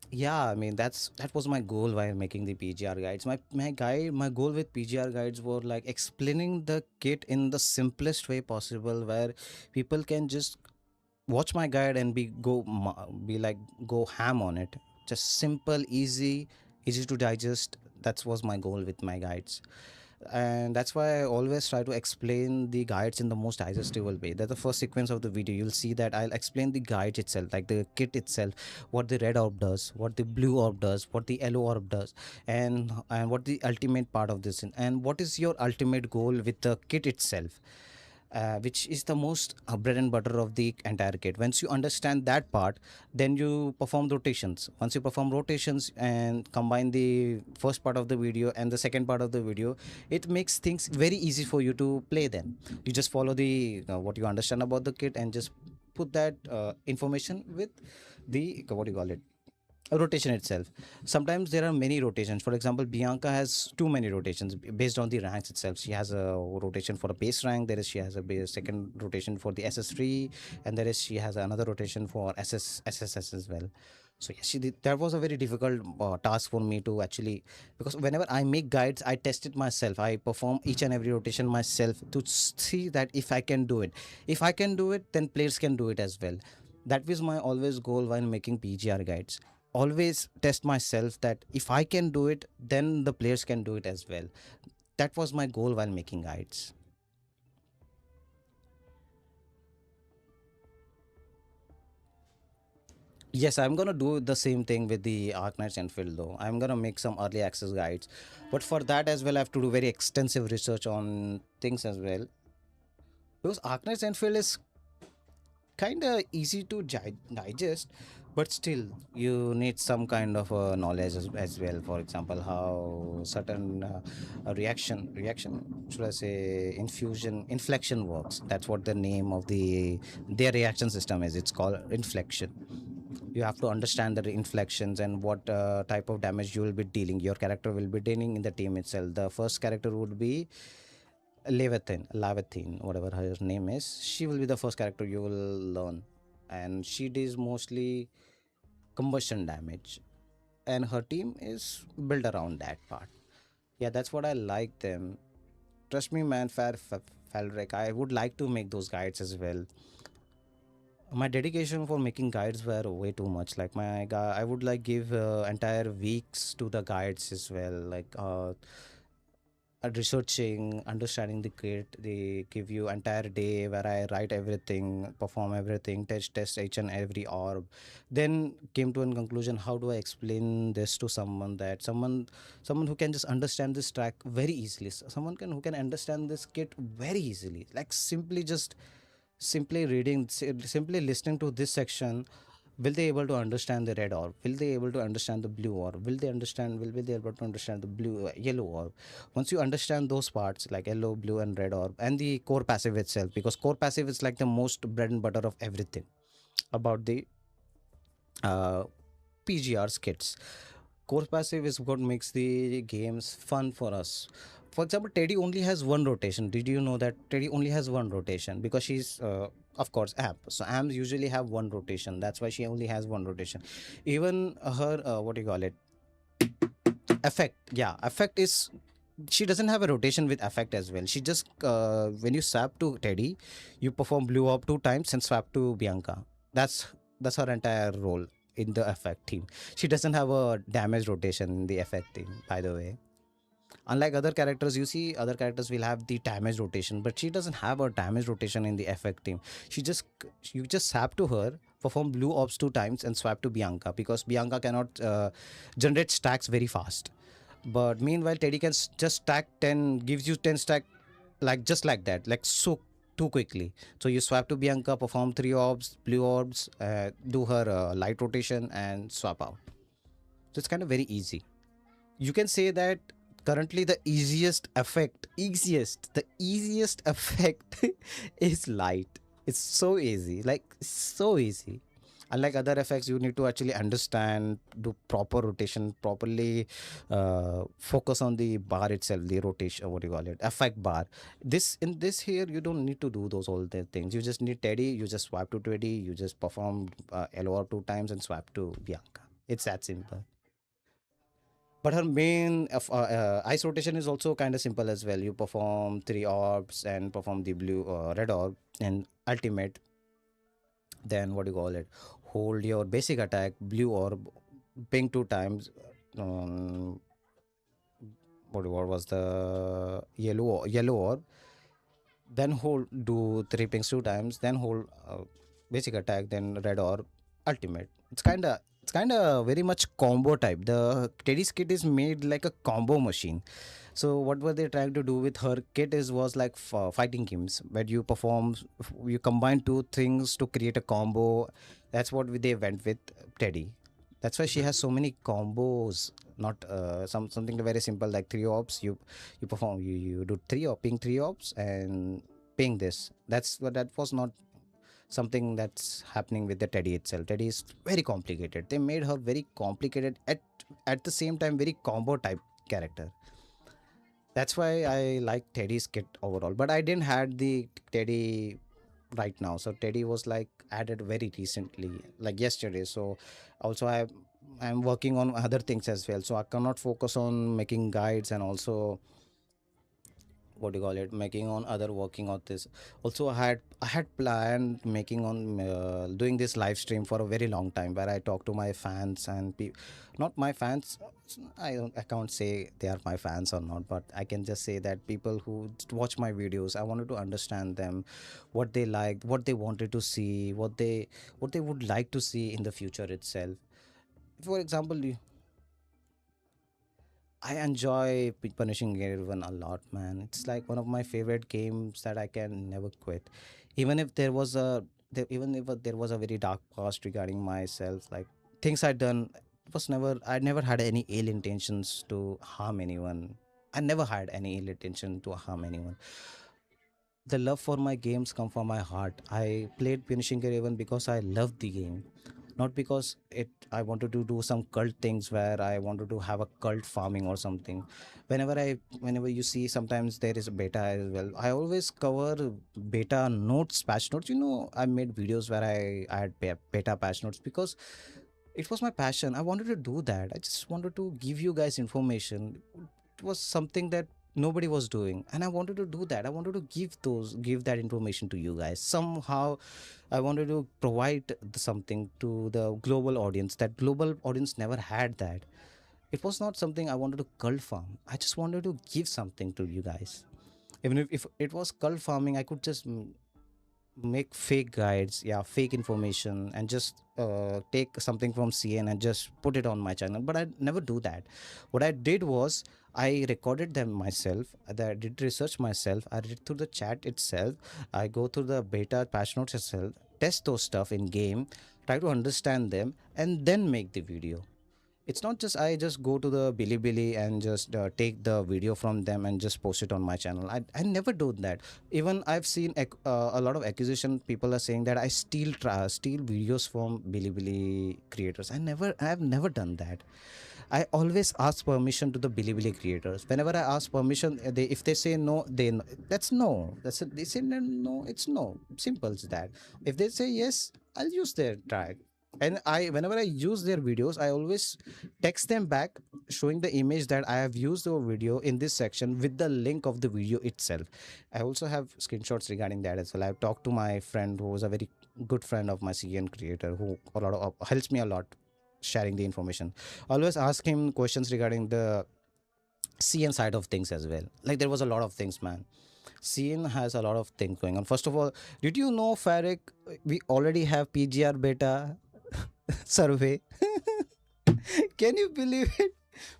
Yeah, I mean that was my goal while making the PGR guides. My goal with PGR guides were like explaining the kit in the simplest way possible, where people can just watch my guide and be like go ham on it. Just simple, easy to digest. That was my goal with my guides, and that's why I always try to explain the guides in the most digestible way. That's the first sequence of the video. You'll see that I'll explain the guide itself, like the kit itself, what the red orb does, what the blue orb does, what the yellow orb does, and what the ultimate part of this, and what is your ultimate goal with the kit itself, which is the most bread and butter of the entire kit. Once you understand that part, then you perform rotations. Once you perform rotations and combine the first part of the video and the second part of the video, it makes things very easy for you to play them. You just follow the what you understand about the kit and just put that information with the what do you call it, rotation itself. Sometimes there are many rotations. For example, Bianca has too many rotations based on the ranks itself. She has a rotation for a base rank, there is she has a second rotation for the SS3, and there is she has another rotation for SSS as well. So yes, that was a very difficult task for me to actually, because whenever I make guides, I test it myself. I perform each and every rotation myself to see that if I can do it. If I can do it, then players can do it as well. That was my always goal while making PGR guides. Always test myself that if I can do it, then the players can do it as well. That was my goal while making guides. Yes, I'm gonna do the same thing with the Arc Knights Enfield though. I'm gonna make some early access guides. But for that as well, I have to do very extensive research on things as well. Because Arc Knights Enfield is kind of easy to digest, but still you need some kind of knowledge as well. For example, how certain reaction, should I say, infusion inflection works. That's what the name of their reaction system is. It's called inflection. You have to understand the inflections and what type of damage you will be dealing, your character will be dealing in the team itself. The first character would be Lavathine, whatever her name is. She will be the first character you will learn, and she does mostly combustion damage, and her team is built around that part. Yeah, that's what I like them. Trust me, man, Falric. I would like to make those guides as well. My dedication for making guides were way too much. Like I would like give entire weeks to the guides as well. Like researching, understanding the kit. They give you entire day where I write everything, perform everything, test each and every orb. Then came to a conclusion. How do I explain this to someone, that someone who can just understand this track very easily? Someone who can understand this kit very easily. Like simply reading, simply listening to this section, will they able to understand the red orb, will they able to understand the blue orb, will they able to understand the blue yellow orb? Once you understand those parts like yellow, blue and red orb, and the core passive itself, because core passive is like the most bread and butter of everything about the uh, PGR skits. Core passive is what makes the games fun for us. For example, Teddy only has one rotation. Did you know that Teddy only has one rotation? Because she's, of course, amp. So amps usually have one rotation. That's why she only has one rotation. Even her, what do you call it? Effect. Yeah, effect is, she doesn't have a rotation with effect as well. She just when you swap to Teddy, you perform blue up 2 times and swap to Bianca. That's her entire role. in the effect team. She doesn't have a damage rotation in the effect team, by the way. Unlike other characters, you see other characters will have the damage rotation, but she doesn't have a damage rotation in the effect team. She just you just swap to her, perform blue ops 2 times, and swap to Bianca, because Bianca cannot generate stacks very fast. But meanwhile, Teddy can just stack 10, gives you 10 stack, like just like that, like so too quickly. So you swap to Bianca, perform 3 orbs, blue orbs, do her light rotation, and swap out. So it's kind of very easy. You can say that currently the easiest effect is light. It's so easy, like so easy. Unlike other effects, you need to actually understand, do proper rotation, properly focus on the bar itself, the rotation, what do you call it, effect bar. This in this here, you don't need to do those all the things. You just need Teddy, you just swap to Teddy, you just perform LOR 2 times and swap to Bianca. It's that simple. But her main ice rotation is also kind of simple as well. You perform 3 orbs and perform the blue red orb and ultimate. Then what do you call it? Hold your basic attack, blue orb, ping 2 times. Um, what was the yellow orb? Then hold, do 3 pings 2 times. Then hold basic attack. Then red orb, ultimate. It's kind of very much combo type. The Teddy's kit is made like a combo machine. So what were they trying to do with her kit is was like fighting games where you combine two things to create a combo. That's what they went with Teddy. That's why she has so many combos. Not something very simple like 3 ops. You perform, you do ping 3 ops and ping this. That was not something that's happening with the Teddy itself. Teddy is very complicated. They made her very complicated at the same time very combo type character. That's why I like Teddy's kit overall. But I didn't had the Teddy right now. So Teddy was like added very recently, like yesterday. So also I'm working on other things as well. So I cannot focus on making guides and also what do you call it, making on other working on this. Also I had planned making on doing this live stream for a very long time where I talk to my fans and not my fans. I can't say they are my fans or not, but I can just say that people who watch my videos, I wanted to understand them, what they liked, what they wanted to see, what they would like to see in the future itself. For example, I enjoy punishing everyone a lot, man. It's like one of my favorite games that I can never quit. Even if there was even if there was a very dark past regarding myself, like things I'd done, I never had any ill intentions to harm anyone. I never had any ill intention to harm anyone. The love for my games come from my heart. I played Punishing Raven because I loved the game, not because it I wanted to do some cult things where I wanted to have a cult farming or something. Whenever you see sometimes there is a beta as well, I always cover beta notes, patch notes. I made videos where I had beta patch notes because it was my passion. I wanted to do that. I just wanted to give you guys information. It was something that nobody was doing, and I wanted to do that. I wanted to give that information to you guys somehow. I wanted to provide something to the global audience. That global audience never had that. It was not something I wanted to cult farm. I just wanted to give something to you guys. Even if it was cult farming, I could just make fake guides, yeah, fake information, and just take something from CN and just put it on my channel. But I never do that. What I did was I recorded them myself. I did research myself. I read through the chat itself. I go through the beta patch notes itself, test those stuff in game, try to understand them, and then make the video. It's not just I just go to the Bilibili and just take the video from them and just post it on my channel. I never do that. Even I've seen a lot of accusation. People are saying that I steal videos from Bilibili creators. I've never done that. I always ask permission to the Bilibili creators. Whenever I ask permission, if they say no, that's no. They say no, no, it's no. Simple as that. If they say yes, I'll use their tag. And whenever I use their videos, I always text them back showing the image that I have used the video in this section with the link of the video itself. I also have screenshots regarding that as well. I've talked to my friend who was a very good friend of my CN creator who helps me a lot sharing the information. Always ask him questions regarding the CN side of things as well. Like there was a lot of things, man. CN has a lot of things going on. First of all, did you know, Farik, we already have PGR beta survey? Can you believe it?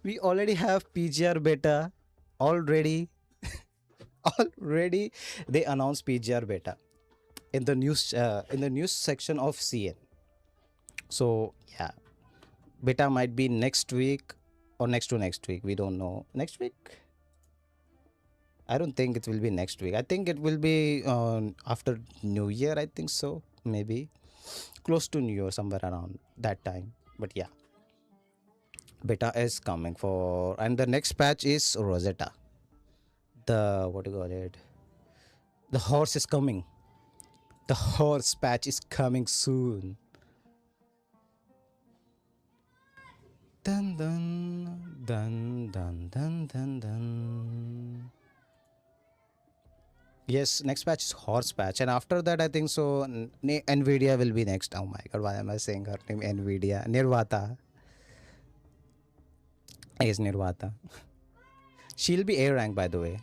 We already have PGR beta already. Already, they announced PGR beta in the news section of CN. So yeah, beta might be next week or next to next week. We don't know. Next week? I don't think it will be next week. I think it will be after New Year. I think so. Maybe close to New Year, somewhere around that time. But yeah, beta is coming for, and the next patch is Rosetta. The what do you call it? The horse is coming. The horse patch is coming soon. Dun dun dun dun dun dun dun. Yes, next patch is horse patch, and after that, I think so. Nvidia will be next. Oh my god, why am I saying her name? Nvidia, Nirvata. Yes, Nirvata. She'll be A rank, by the way.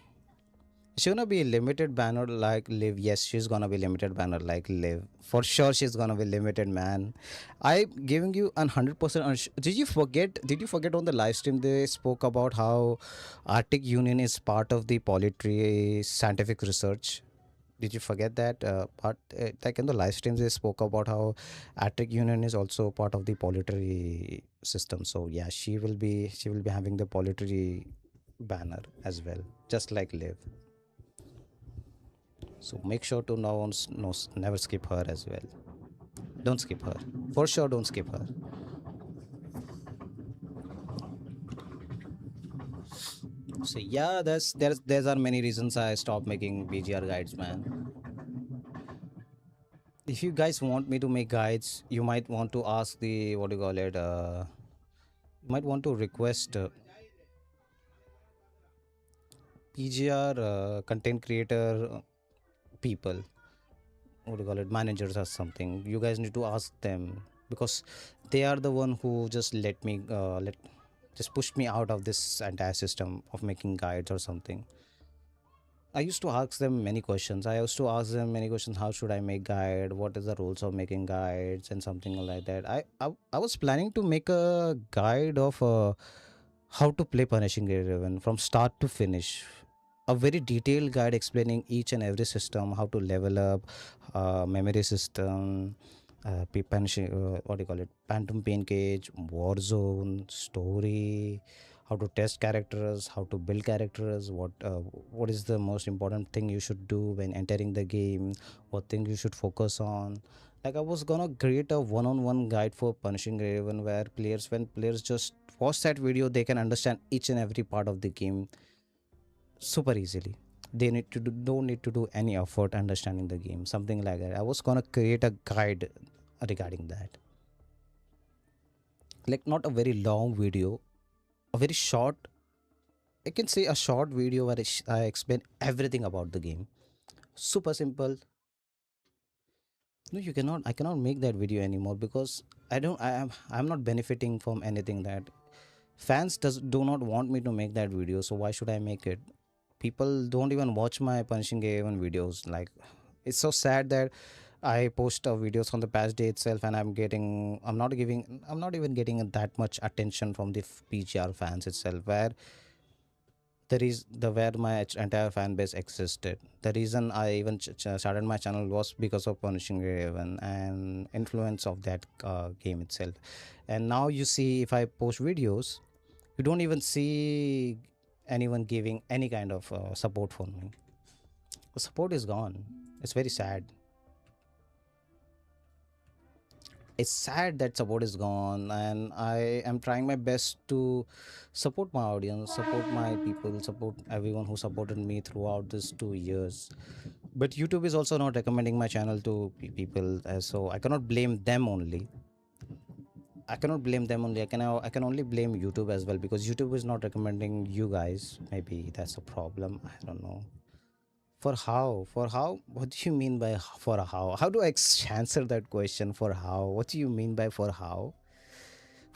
She's gonna be limited banner like live. Yes, she's gonna be limited banner like live. For sure, she's gonna be limited, man. I giving you 100%. Did you forget? Did you forget on the live stream they spoke about how Arctic Union is part of the poetry scientific research? Did you forget that part? Like in the live streams, they spoke about how Arctic Union is also part of the poetry system. So yeah, she will be having the poetry banner as well, just like live. So make sure to no, never skip her as well. Don't skip her. For sure, don't skip her. So yeah, there's are many reasons I stopped making BGR guides, man. If you guys want me to make guides, you might want to ask the what do you call it? You might want to request PGR content creator people, what do you call it, managers or something. You guys need to ask them because they are the one who just let me just pushed me out of this entire system of making guides or something. I used to ask them many questions. I used to ask them many questions. How should I make guide? What is the rules of making guides and something like that. I was planning to make a guide of how to play Punishing Raven from start to finish. A very detailed guide explaining each and every system, how to level up, memory system, what do you call it, Phantom Pain Cage, Warzone, story, how to test characters, how to build characters, what is the most important thing you should do when entering the game, what thing you should focus on. Like I was gonna create a one-on-one guide for Punishing Raven where when players just watch that video, they can understand each and every part of the game super easily. They don't need to do any effort understanding the game, something like that. I was gonna create a guide regarding that, like not a very long video, a very short, I can say a short video where I explain everything about the game. Super simple. No, you cannot. I cannot make that video anymore because I'm not benefiting from anything that fans do not want me to make that video. So why should I make it? People don't even watch my Punishing Game videos. Like it's so sad that I post videos on the past day itself, and I'm not even getting that much attention from the PGR fans itself. Where there is the where my entire fan base existed. The reason I even started my channel was because of Punishing Raven and influence of that game itself. And now you see, if I post videos, you don't even see anyone giving any kind of support for me. The support is gone. It's very sad. It's sad that support is gone, and I am trying my best to support my audience, support my people, support everyone who supported me throughout these 2 years. But YouTube is also not recommending my channel to people, so I cannot blame them only. I can only blame YouTube as well, because YouTube is not recommending you guys. Maybe that's a problem. I don't know. For how, what do you mean by for how? How do I answer that question? For how, what do you mean by for how?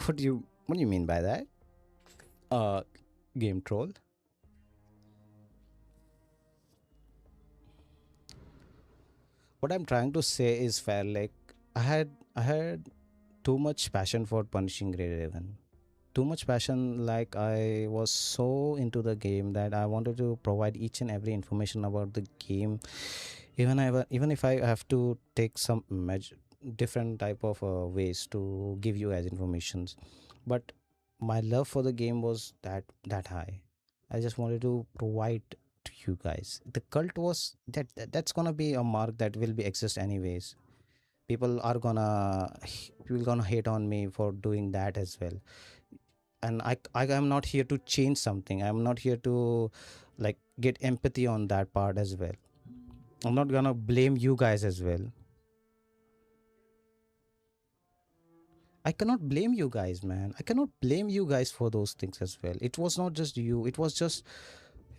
What do you mean by that? Uh, Game troll. What I'm trying to say is fair. Like I had too much passion for punishing grade 11. Too much passion. Like I was so into the game that I wanted to provide each and every information about the game. Even if I have to take some different type of ways to give you guys informations, but my love for the game was that high. I just wanted to provide to you guys. The cult was that's gonna be a mark that will be exist anyways. People gonna hate on me for doing that as well. And I am not here to change something. I'm not here to like get empathy on that part as well. I'm not gonna blame you guys as well. I cannot blame you guys, man. I cannot blame you guys for those things as well. It was not just you. It was just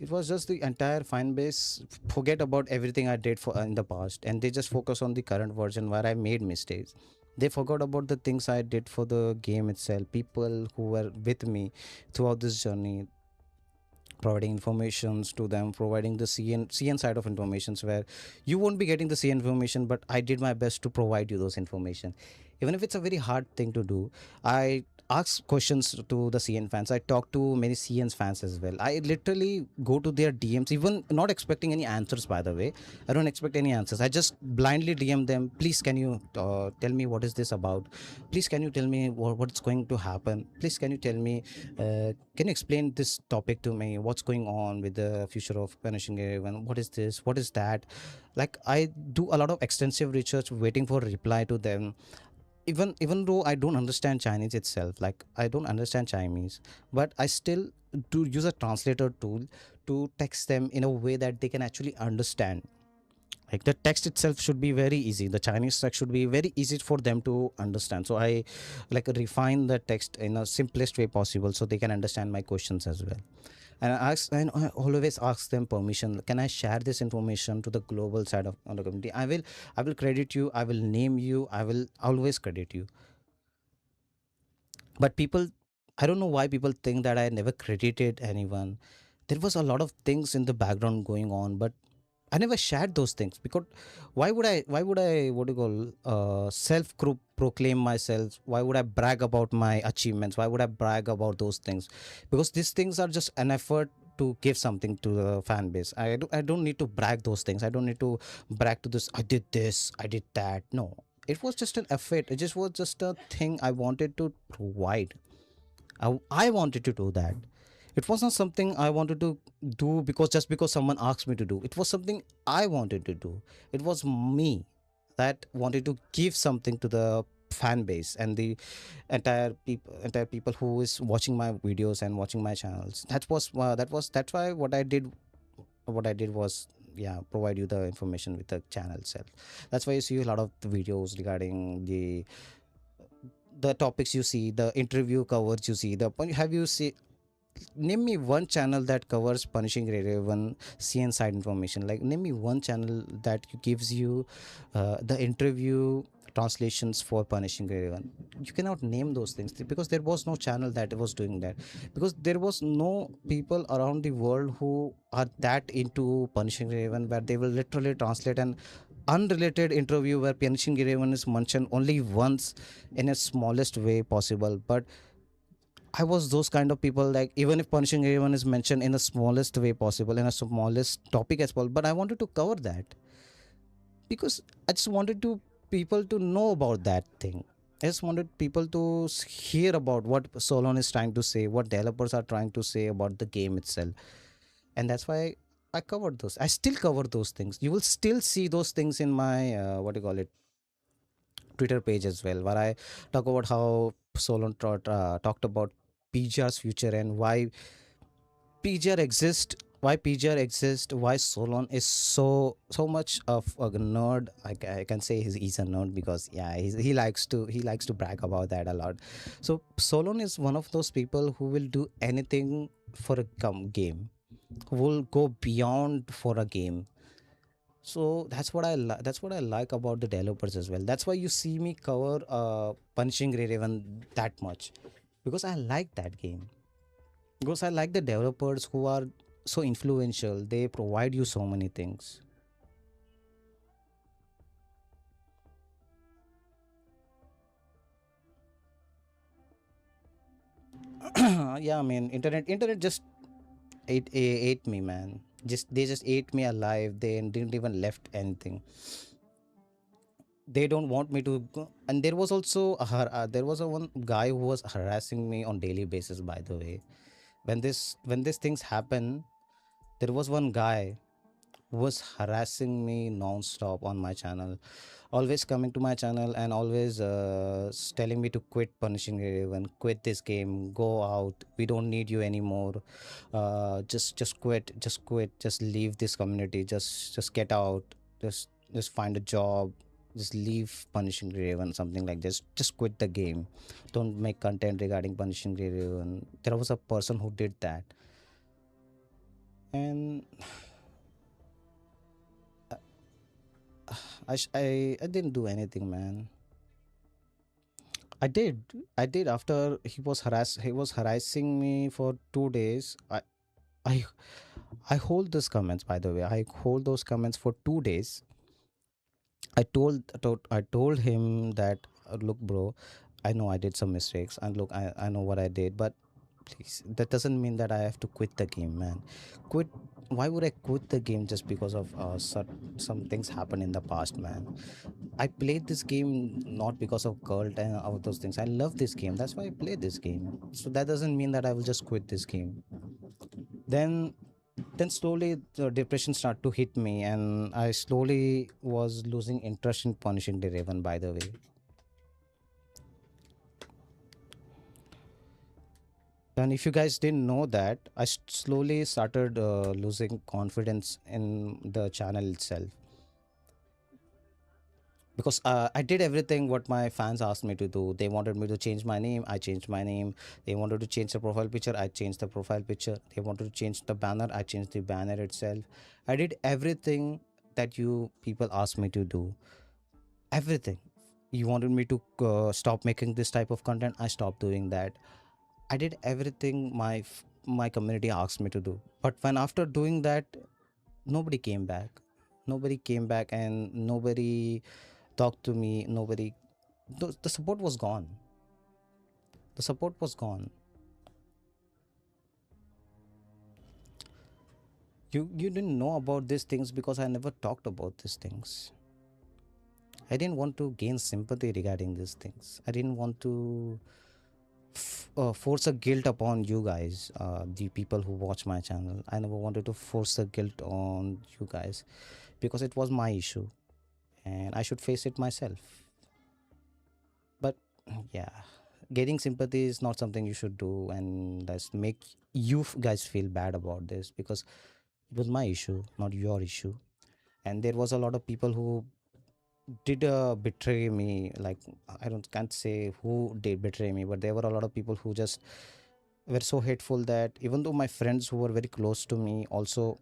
the entire fan base forget about everything I did for in the past, and they just focus on the current version where I made mistakes. They forgot about the things I did for the game itself. People who were with me throughout this journey, providing informations to them, providing the CN side of informations where you won't be getting the CN information, but I did my best to provide you those information. Even if it's a very hard thing to do, I ask questions to the CN fans. I talk to many CN's fans as well. I literally go to their DMs, even not expecting any answers, by the way. I don't expect any answers. I just blindly DM them. Please, can you tell me what is this about? Please, can you tell me what's going to happen? Please, can you tell me can you explain this topic to me? What's going on with the future of punishing everyone? What is this? What is that? Like I do a lot of extensive research, waiting for a reply to them. Even though I don't understand Chinese itself, like I don't understand Chinese, but I still do use a translator tool to text them in a way that they can actually understand. Like the text itself should be very easy, the Chinese text should be very easy for them to understand, so I like refine the text in a simplest way possible so they can understand my questions as well. And I always ask them permission, can I share this information to the global side of on the community? I will credit you, I will name you, I will always credit you. But people, I don't know why people think that I never credited anyone. There was a lot of things in the background going on, but I never shared those things because why would I what do you call self proclaim myself? Why would I brag about my achievements? Why would I brag about those things? Because these things are just an effort to give something to the fan base. I don't need to brag those things. I don't need to brag to this, I did that. No. It was just an effort. It just was just a thing I wanted to provide. I wanted to do that. It was not something I wanted to do because just because someone asked me to do. It was something I wanted to do. It was me that wanted to give something to the fan base and the entire people who is watching my videos and watching my channels. That's why what I did was, yeah, provide you the information with the channel itself. That's why you see a lot of the videos regarding the topics you see, the interview covers you see. The have you see Name me one channel that covers punishing relevant CN side information. Like name me one channel that gives you the interview translations for punishing relevant. You cannot name those things because there was no channel that was doing that, because there was no people around the world who are that into punishing relevant where they will literally translate an unrelated interview where punishing relevant is mentioned only once in a smallest way possible. But I was those kind of people, like even if punishing everyone is mentioned in the smallest way possible, in a smallest topic as well, but I wanted to cover that because I just wanted to people to know about that thing. I just wanted people to hear about what Solon is trying to say, what developers are trying to say about the game itself, and that's why I covered those. I still cover those things. You will still see those things in my what do you call it, Twitter page as well, where I talk about how Solon talked about PGR's future and PGR exists, why Solon is so much of a nerd. I can say he's a nerd because yeah, he likes to brag about that a lot. So Solon is one of those people who will do anything for a game, who will go beyond for a game. So that's what I like about the developers as well. That's why you see me cover Punishing Raven that much, because I like that game. Because I like the developers who are so influential. They provide you so many things. Yeah, I mean, internet just ate me, man. They just ate me alive. They didn't even left anything. They don't want me to go. And there was also there was a one guy who was harassing me on daily basis, by the way. When these things happen, there was one guy who was harassing me non-stop on my channel, always coming to my channel and always telling me to quit Punishing Raven, quit this game, go out, we don't need you anymore, just quit, just leave this community, just get out, just find a job, just leave Punishing Raven, something like this, just quit the game, don't make content regarding Punishing Raven. There was a person who did that, and I didn't do anything, man. I did. I did. After he was harassing me for 2 days. I I hold those comments, by the way. I hold those comments for 2 days. I told him that, look, bro, I know I did some mistakes, and look, I know what I did, but please, that doesn't mean that I have to quit the game, man. Quit. Why would I quit the game just because of some things happened in the past, man? I played this game not because of cult and all those things. I love this game. That's why I play this game. So that doesn't mean that I will just quit this game. Then slowly the depression started to hit me, and I slowly was losing interest in Punishing the Raven, by the way. And if you guys didn't know that, I slowly started losing confidence in the channel itself, because I did everything what my fans asked me to do. They wanted me to change my name, I changed my name. They wanted to change the profile picture, I changed the profile picture. They wanted to change the banner, I changed the banner itself. I did everything that you people asked me to do. Everything. You wanted me to stop making this type of content, I stopped doing that. I did everything my community asked me to do. But when after doing that, nobody came back. Nobody came back, and nobody talked to me. Nobody. The support was gone. The support was gone. You didn't know about these things because I never talked about these things. I didn't want to gain sympathy regarding these things. I didn't want to force a guilt upon you guys, the people who watch my channel. I never wanted to force a guilt on you guys, because it was my issue and I should face it myself. But yeah, getting sympathy is not something you should do, and that's make you guys feel bad about this, because it was my issue, not your issue. And there was a lot of people who did betray me. Like, I don't can't say who did betray me, but there were a lot of people who just were so hateful that even though my friends who were very close to me also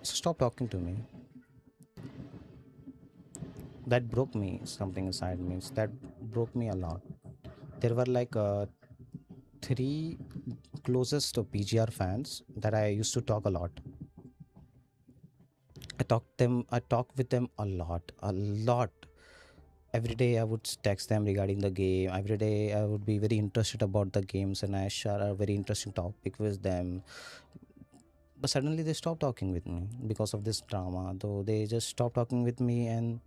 stopped talking to me. That broke me, something inside me. That broke me a lot. There were like three closest PGR fans that I used to talk a lot. I talked with them a lot, a lot. Every day I would text them regarding the game. Every day I would be very interested about the games, and I share a very interesting topic with them. But suddenly they stopped talking with me because of this drama. Though they just stopped talking with me, and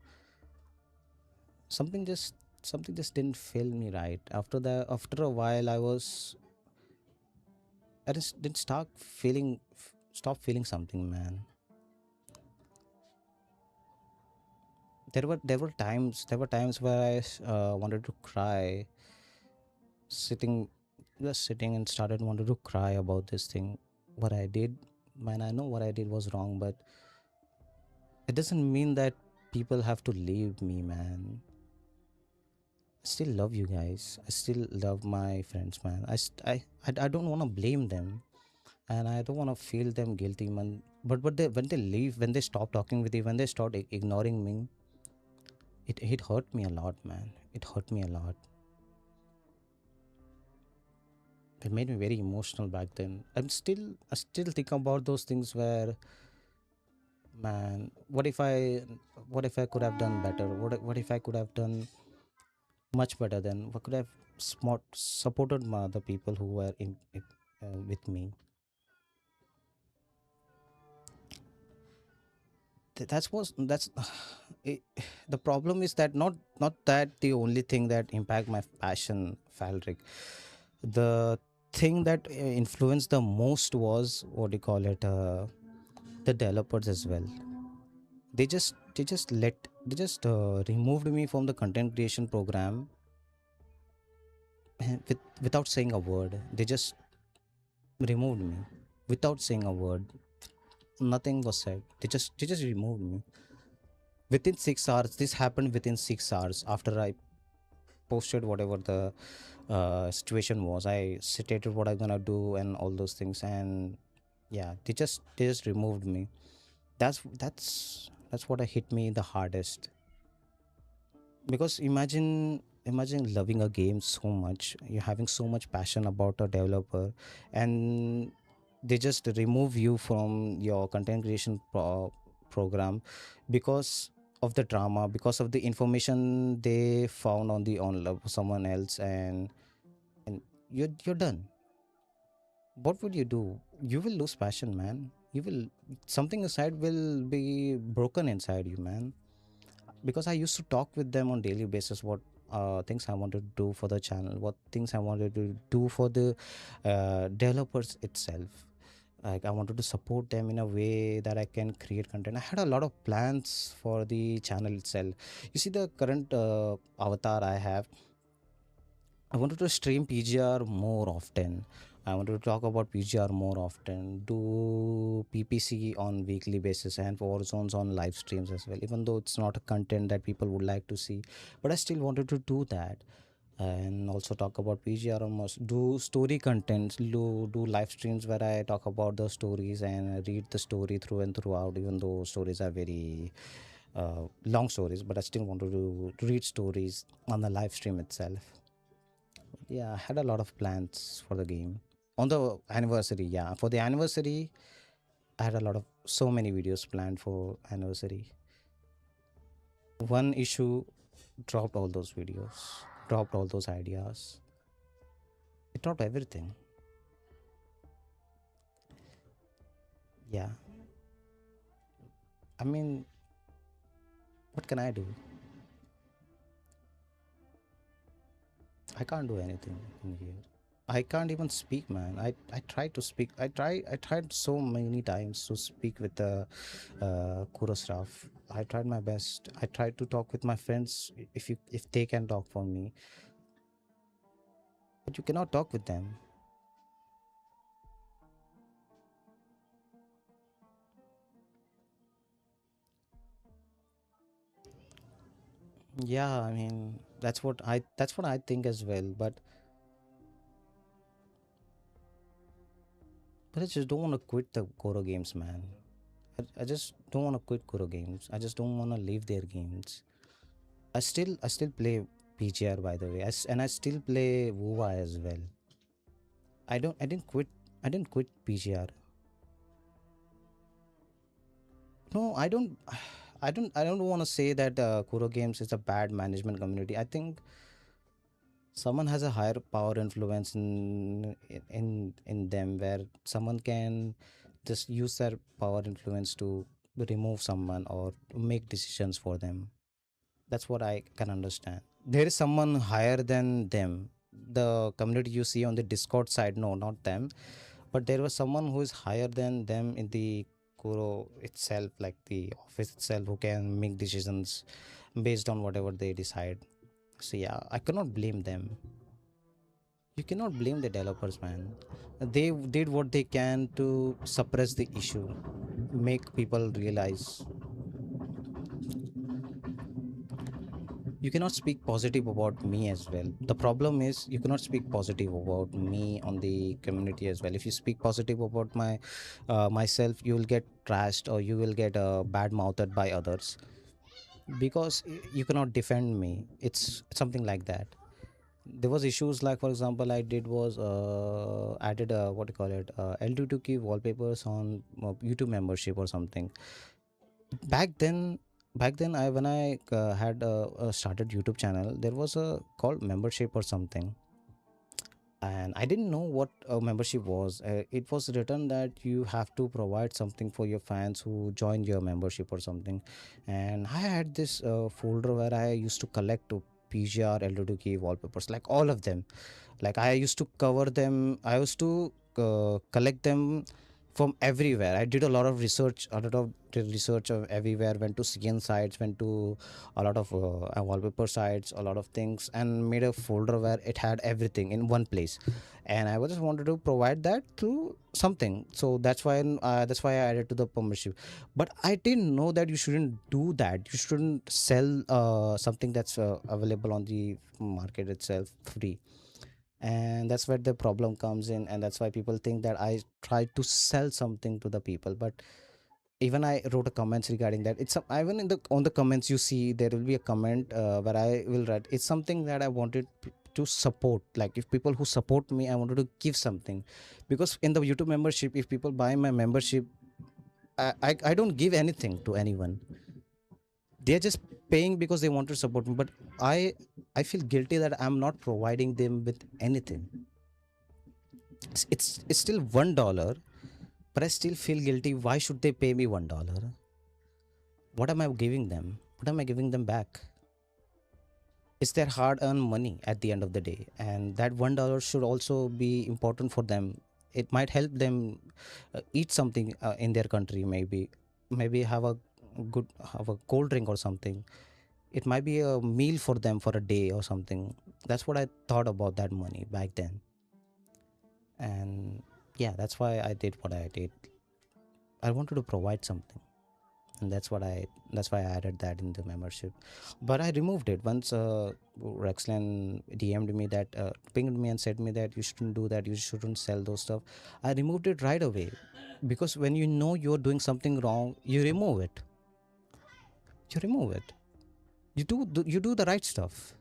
something just something just didn't feel me right. After a while, I just didn't stop feeling something, man. There were times where I wanted to cry, sitting just sitting and started wanted to cry about this thing, what I did. Man, I know what I did was wrong, but it doesn't mean that people have to leave me, man. I still love you guys. I still love my friends, man. I don't want to blame them. and I don't want to feel them guilty, man. But they, when they leave, when they stop talking with you, when they start ignoring me, it hurt me a lot, man. It hurt me a lot. It made me very emotional back then. I still think about those things where, man, what if I could have done better? What if I could have done much better than? What could I have supported my other people who were with me? That's it, the problem is that not that the only thing that impact my passion, Falric. The thing that influenced the most was, what do you call it, the developers as well. They just removed me from the content creation program, without saying a word. They just removed me without saying a word. Nothing was said. They just removed me within 6 hours. This happened within 6 hours after I posted whatever the situation was. I stated what I'm gonna do and all those things, and yeah, they just removed me. That's what hit me the hardest. Because imagine loving a game so much, you're having so much passion about a developer, and they just remove you from your content creation program because of the drama, because of the information they found on the on someone else, and you're done. What would you do? You will lose passion, man. You will, something inside will be broken inside you, man. Because I used to talk with them on daily basis, what things I wanted to do for the channel, what things I wanted to do for the developers itself. Like, I wanted to support them in a way that I can create content. I had a lot of plans for the channel itself. You see, the current avatar I have, I wanted to stream PGR more often. I wanted to talk about PGR more often, do PPC on weekly basis, and for zones on live streams as well. Even though it's not a content that people would like to see, but I still wanted to do that. And also talk about PGR almost, do story contents, do live streams where I talk about the stories and read the story through and throughout, even though stories are very long stories, but I still wanted to read stories on the live stream itself. Yeah, I had a lot of plans for the game. On the anniversary, yeah. For the anniversary, I had a lot of so many videos planned for anniversary. One issue dropped all those videos, dropped all those ideas. It dropped everything. Yeah. I mean, what can I do? I can't do anything in here. I can't even speak, man. I tried to speak. I tried so many times to speak with the Kuro staff. I tried my best. I tried to talk with my friends if they can talk for me, but you cannot talk with them. Yeah, I mean that's what I think as well. But I just don't want to quit the Kuro games, man. I just don't want to quit Kuro games. I just don't want to leave their games. I still play PGR, by the way. And I still play WoWA as well. I didn't quit PGR. No, I don't want to say that Kuro Games is a bad management community. I think someone has a higher power influence in them, where someone can just use their power influence to remove someone or make decisions for them. That's what I can understand. There is someone higher than them. The community you see on the Discord side, no, not them, but there was someone who is higher than them in the Kuro itself, like the office itself, who can make decisions based on whatever they decide. So yeah, I cannot blame them. You cannot blame the developers, man. They did what they can to suppress the issue, make people realize. you cannot speak positive about me as well. The problem is you cannot speak positive about me on the community as well. If you speak positive about myself, you will get trashed or you will get bad mouthed by others, because you cannot defend me. It's something like that. There was issues like, for example, I did was added what do you call it, L2 key wallpapers on YouTube membership or something. Back then back then I when I had started YouTube channel, there was a called membership or something, and I didn't know what a membership was. It was written that you have to provide something for your fans who join your membership or something. And I had this folder where I used to collect PGR L2 key wallpapers, like all of them. Like I used to cover them, I used to collect them from everywhere. I did a lot of research, a lot of research of everywhere, went to CN sites, went to a lot of wallpaper sites, a lot of things, and made a folder where it had everything in one place. And I just wanted to provide that to something, so that's why I added to the membership. But I didn't know that you shouldn't do that. You shouldn't sell something that's available on the market itself free. And that's where the problem comes in, and that's why people think that I try to sell something to the people. But even I wrote a comments regarding that. It's even in the on the comments, you see there will be a comment where I will write, it's something that I wanted to support. Like, if people who support me, I wanted to give something. Because in the YouTube membership, if people buy my membership, I don't give anything to anyone. They're just paying because they want to support me. But I feel guilty that I'm not providing them with anything. It's still $1, but I still feel guilty. Why should they pay me $1? What am I giving them? What am I giving them back? It's their hard-earned money at the end of the day, and that $1 should also be important for them. It might help them eat something in their country. Maybe have a cold drink or something. It might be a meal for them for a day or something. That's what I thought about that money back then. And yeah, that's why I did what I did. I wanted to provide something, and that's why I added that in the membership. But I removed it once Rexland DM'd me, that pinged me and said me that you shouldn't do that, you shouldn't sell those stuff. I removed it right away, because when you know you're doing something wrong, you remove it. You do the right stuff.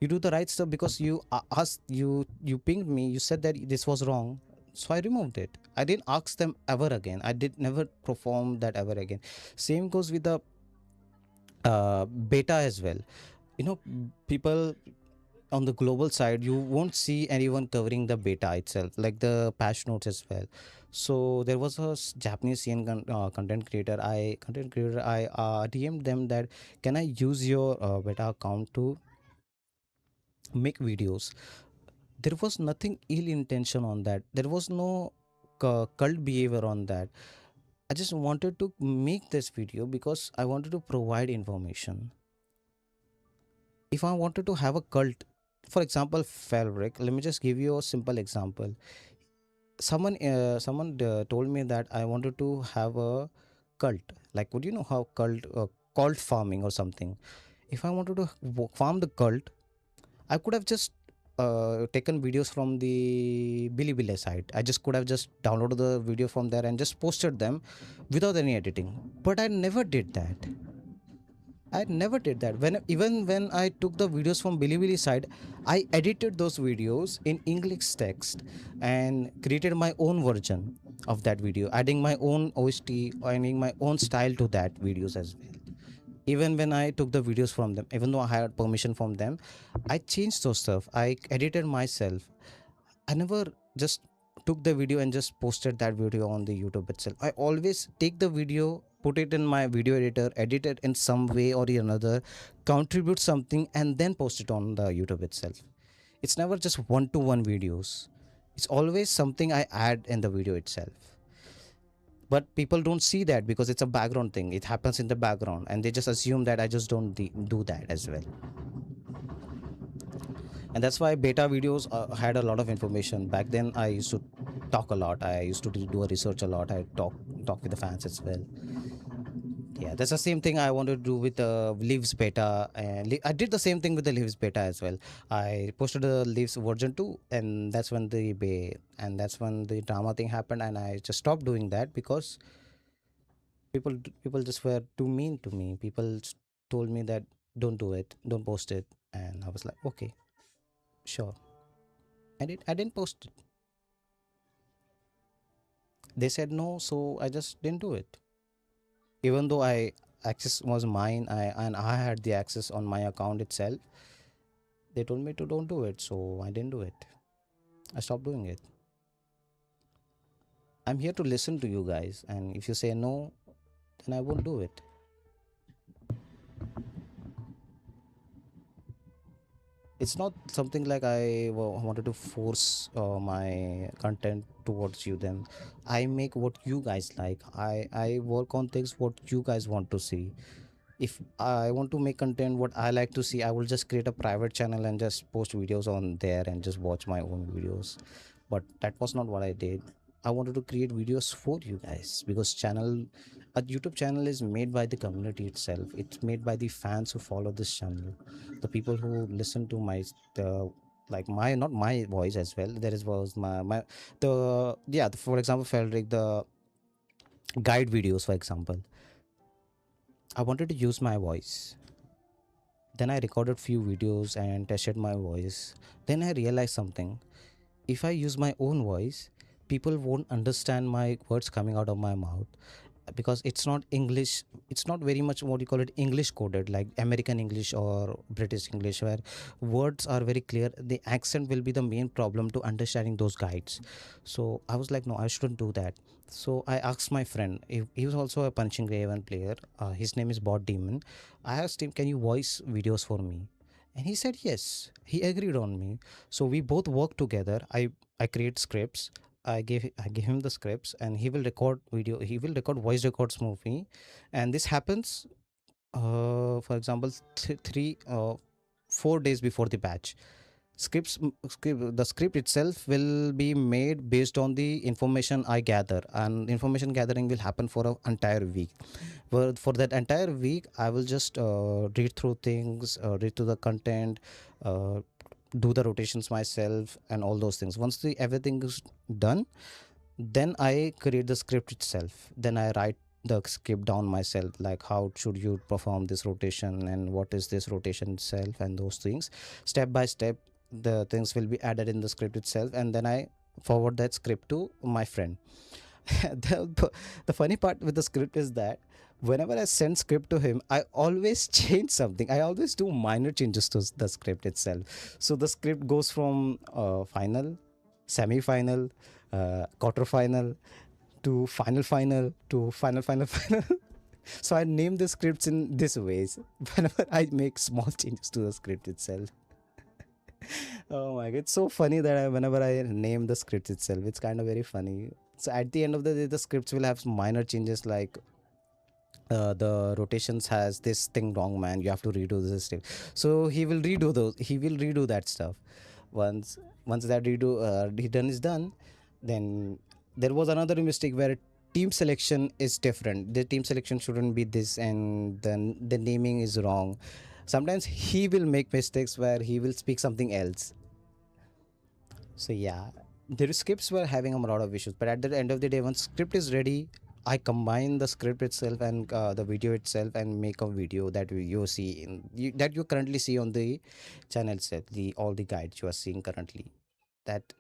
You do the right stuff because you asked, you pinged me, you said that this was wrong, so I removed it. I didn't ask them ever again. I did never perform that ever again. Same goes with the beta as well. You know, people on the global side, you won't see anyone covering the beta itself, like the patch notes as well. So there was a Japanese CN content creator. I DM'd them that, can I use your beta account to make videos? There was nothing ill intention on that. There was no cult behavior on that. I just wanted to make this video because I wanted to provide information. If I wanted to have a cult, for example, Fabric, let me just give you a simple example. Someone told me that I wanted to have a cult. Like, would you know how cult farming or something? If I wanted to farm the cult, I could have just taken videos from the Bilibili site. I just could have just downloaded the video from there and just posted them without any editing. But I never did that. When I took the videos from Bilibili side, I edited those videos in English text and created my own version of that video, adding my own OST, adding my own style to that videos as well. Even when I took the videos from them, even though I had permission from them, I changed those stuff. I edited myself. I never just took the video and just posted that video on the YouTube itself. I always take the video, put it in my video editor, edit it in some way or another, contribute something, and then post it on the YouTube itself. It's never just one-to-one videos. It's always something I add in the video itself. But people don't see that because it's a background thing. It happens in the background, and they just assume that I just don't do that as well. And that's why beta videos had a lot of information. Back then I used to talk a lot. I used to do a research a lot. I talk with the fans as well. Yeah, that's the same thing I wanted to do with the Leaves beta, and I did the same thing with the Leaves beta as well. I posted the Leaves version 2, and that's when the drama thing happened, and I just stopped doing that because people just were too mean to me. Told me that don't do it, don't post it, and I was like, okay, sure. I didn't post it. They said no, so I just didn't do it. Even though I access was mine, I had the access on my account itself. They told me to don't do it, so I didn't do it. I stopped doing it. I'm here to listen to you guys, and if you say no, then I won't do it. It's not something like wanted to force my content towards you. Then I make what you guys like. I work on things what you guys want to see. If I want to make content what I like to see, I will just create a private channel and just post videos on there and just watch my own videos. But that was not what I did. I wanted to create videos for you guys because a YouTube channel is made by the community itself. It's made by the fans who follow this channel, the people who listen to the like my not my voice as well. There is was my the yeah. For example, Frederick, the guide videos, for example, I wanted to use my voice. Then I recorded few videos and tested my voice. Then I realized something. If I use my own voice, people won't understand my words coming out of my mouth because it's not English. It's not very much what you call it English coded like American English or British English, where words are very clear. The accent will be the main problem to understanding those guides. So I was like, no, I shouldn't do that. So I asked my friend, if he was also a Punching Raven player. His name is Bot Demon. I asked him, can you voice videos for me? And he said yes. He agreed on me. So we both worked together. I create scripts. I gave him the scripts, and he will record video. He will record voice records movie, and this happens. For example, 4 days before the batch. The script itself will be made based on the information I gather, and information gathering will happen for an entire week. For that entire week, I will just read through things, read through the content, uh, do the rotations myself and all those things. Once the everything is done, then I create the script itself. Then I write the script down myself, like how should you perform this rotation and what is this rotation itself, and those things step by step. The things will be added in the script itself, and then I forward that script to my friend. The funny part with the script is that whenever I send script to him, I always change something. I always do minor changes to the script itself. So the script goes from final, semi-final, quarter-final to final to final. So I name the scripts in this ways whenever I make small changes to the script itself. Oh my god, it's so funny that whenever I name the scripts itself, it's kind of very funny. So at the end of the day, the scripts will have some minor changes like the rotations has this thing wrong, man. You have to redo this step. So he will redo those. He will redo that stuff. Once once that redone is done, then there was another mistake where team selection is different. The team selection shouldn't be this, and then the naming is wrong. Sometimes he will make mistakes where he will speak something else. So yeah, the scripts were having a lot of issues, but at the end of the day, once script is ready, I combine the script itself and the video itself and make a video that you see that you currently see on the channel itself. The all the guides you are seeing currently. That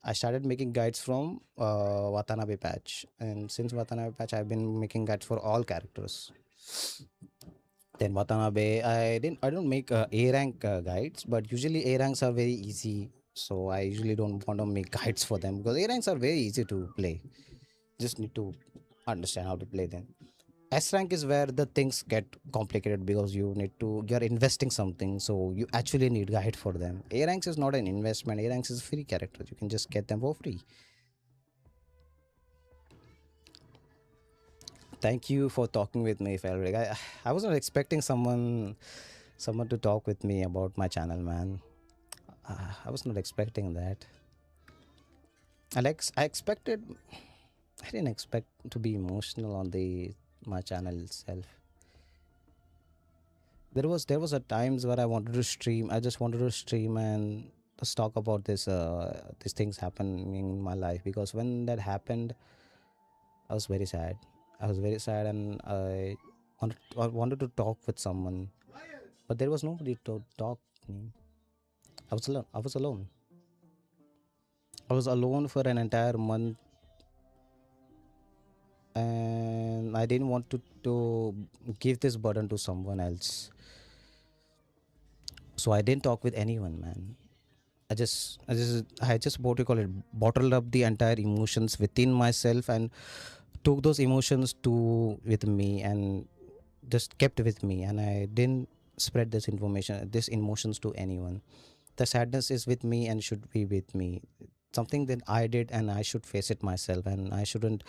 I started making guides from Watanabe patch, and since Watanabe patch, I've been making guides for all characters. Then Watanabe, I don't make A rank guides, but usually A ranks are very easy. So I usually don't want to make guides for them because A ranks are very easy to play. Just need to understand how to play them. S rank is where the things get complicated because you're investing something, so you actually need guide for them. A ranks is not an investment. A ranks is free characters. You can just get them for free. Thank you for talking with me, Felric. I was not expecting someone to talk with me about my channel, man. I was not expecting that. I expected. I didn't expect to be emotional on the my channel itself. There was a times where I wanted to stream. I just wanted to stream and just talk about these things happening in my life, because when that happened, I was very sad. I was very sad, and I wanted to talk with someone, but there was nobody to talk. Mm. I was alone. I was alone. I was alone for an entire month, and I didn't want to give this burden to someone else. So I didn't talk with anyone, man. I just what you call it, bottled up the entire emotions within myself and took those emotions to with me and just kept with me, and I didn't spread this emotions to anyone. The sadness is with me and should be with me. Something that I did, and I should face it myself, and I shouldn't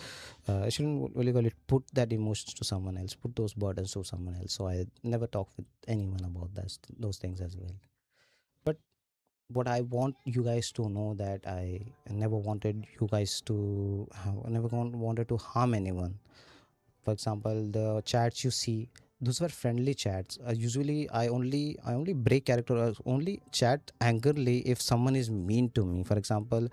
really call it put that emotions to someone else, put those burdens to someone else. So I never talk with anyone about those things as well. But what I want you guys to know, that I never wanted you guys to I never wanted to harm anyone. For example, the chats you see, those were friendly chats. Usually I only break character, or only chat angrily if someone is mean to me. For example,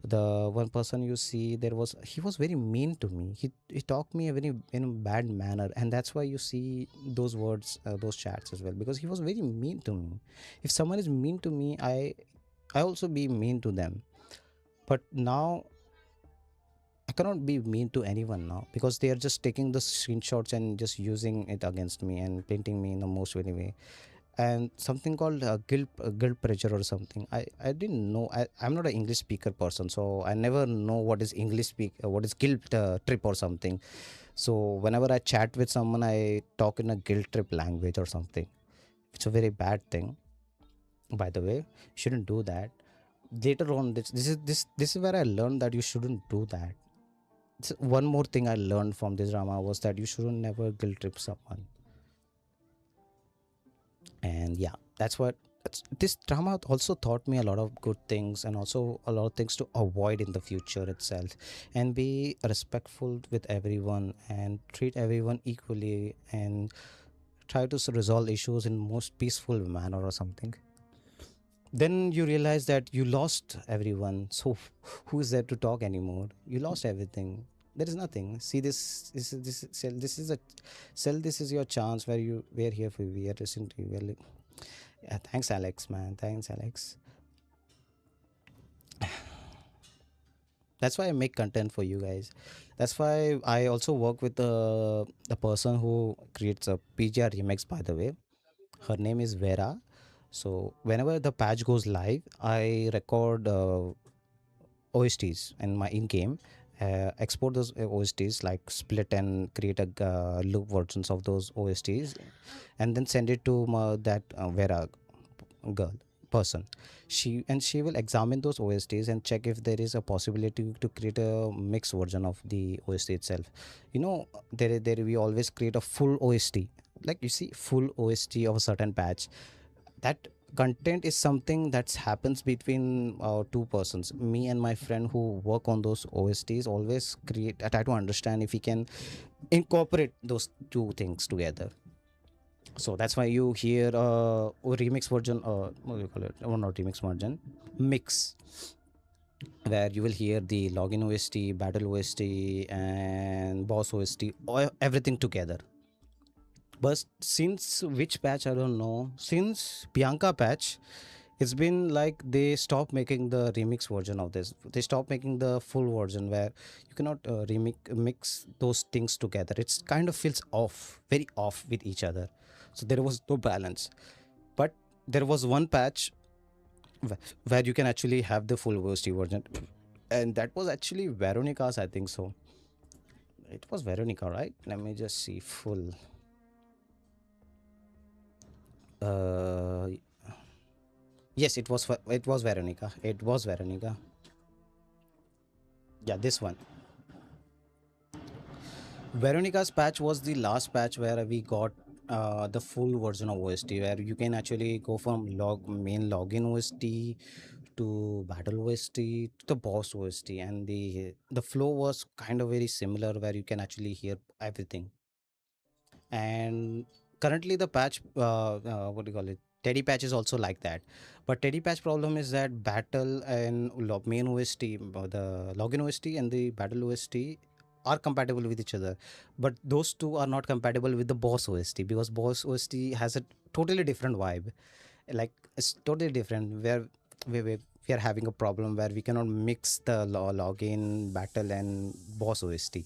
the one person you see, he was very mean to me. He talked me a very in a bad manner, and that's why you see those words, those chats as well, because he was very mean to me. If someone is mean to me, I also be mean to them. But now I cannot be mean to anyone now, because they are just taking the screenshots and just using it against me and painting me in the most very way. And something called guilt pressure or something. I didn't know. I'm not an English speaker person, so I never know what is what is guilt trip or something. So whenever I chat with someone, I talk in a guilt trip language or something. It's a very bad thing, by the way. Shouldn't do that. Later on, this is where I learned that you shouldn't do that. One more thing I learned from this drama was that you shouldn't never guilt trip someone. And yeah, this drama also taught me a lot of good things, and also a lot of things to avoid in the future itself, and be respectful with everyone and treat everyone equally, and try to resolve issues in most peaceful manner or something. Then you realize that you lost everyone, so who is there to talk anymore? You lost everything. There is nothing. See, this is a sell. This is your chance, where we're here for you. We are listening to you. Yeah, thanks, Alex, man. Thanks, Alex. That's why I make content for you guys. That's why I also work with the person who creates a PGR remix, by the way. Her name is Vera. So whenever the patch goes live, I record OSTs in my in-game, export those OSTs, like split and create a loop versions of those OSTs, and then send it to that Vera girl person. She will examine those OSTs and check if there is a possibility to create a mixed version of the OST itself. There we always create a full OST, like you see full OST of a certain patch. That content is something that happens between two persons, me and my friend who work on those OSTs. Always create, I try to understand if we can incorporate those two things together. So that's why you hear a remix version, what do you call it, not remix version, mix, where you will hear the login OST, battle OST, and boss OST, everything together. But since which patch I don't know, since Bianca patch, it's been like they stopped making the remix version of this. They stopped making the full version, where you cannot mix those things together. It's kind of feels off, very off with each other. So there was no balance. But there was one patch where you can actually have the full OST version, and that was actually Veronica's, I think so. It was Veronica, right? Let me just see full. Uh, yes, it was Veronica. It was Veronica. Yeah, this one. Veronica's patch was the last patch where we got the full version of OST, where you can actually go from main login OST to battle OST to the boss OST, and the flow was kind of very similar, where you can actually hear everything. And currently the patch, what do you call it, Teddy Patch is also like that. But Teddy Patch problem is that battle and main OST, the login OST and the battle OST are compatible with each other, but those two are not compatible with the boss OST, because boss OST has a totally different vibe. Like, it's totally different, where we are having a problem where we cannot mix the login, battle and boss OST.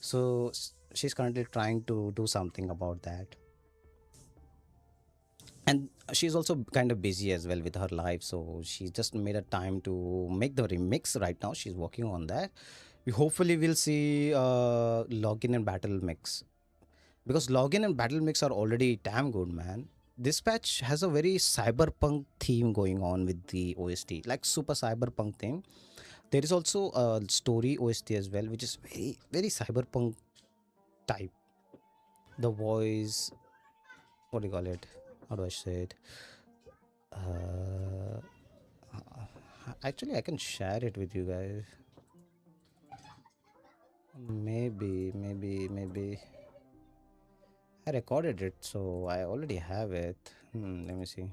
So she's currently trying to do something about that. And she's also kind of busy as well with her life, so she just made a time to make the remix. Right now she's working on that. We hopefully will see login and battle mix, because login and battle mix are already damn good, man. This patch has a very cyberpunk theme going on with the OST, like super cyberpunk theme. There is also a story OST as well, which is very very cyberpunk type. The voice, what do you call it, how do I say it, uh, actually I can share it with you guys. Maybe I recorded it, so I already have it. Let me see.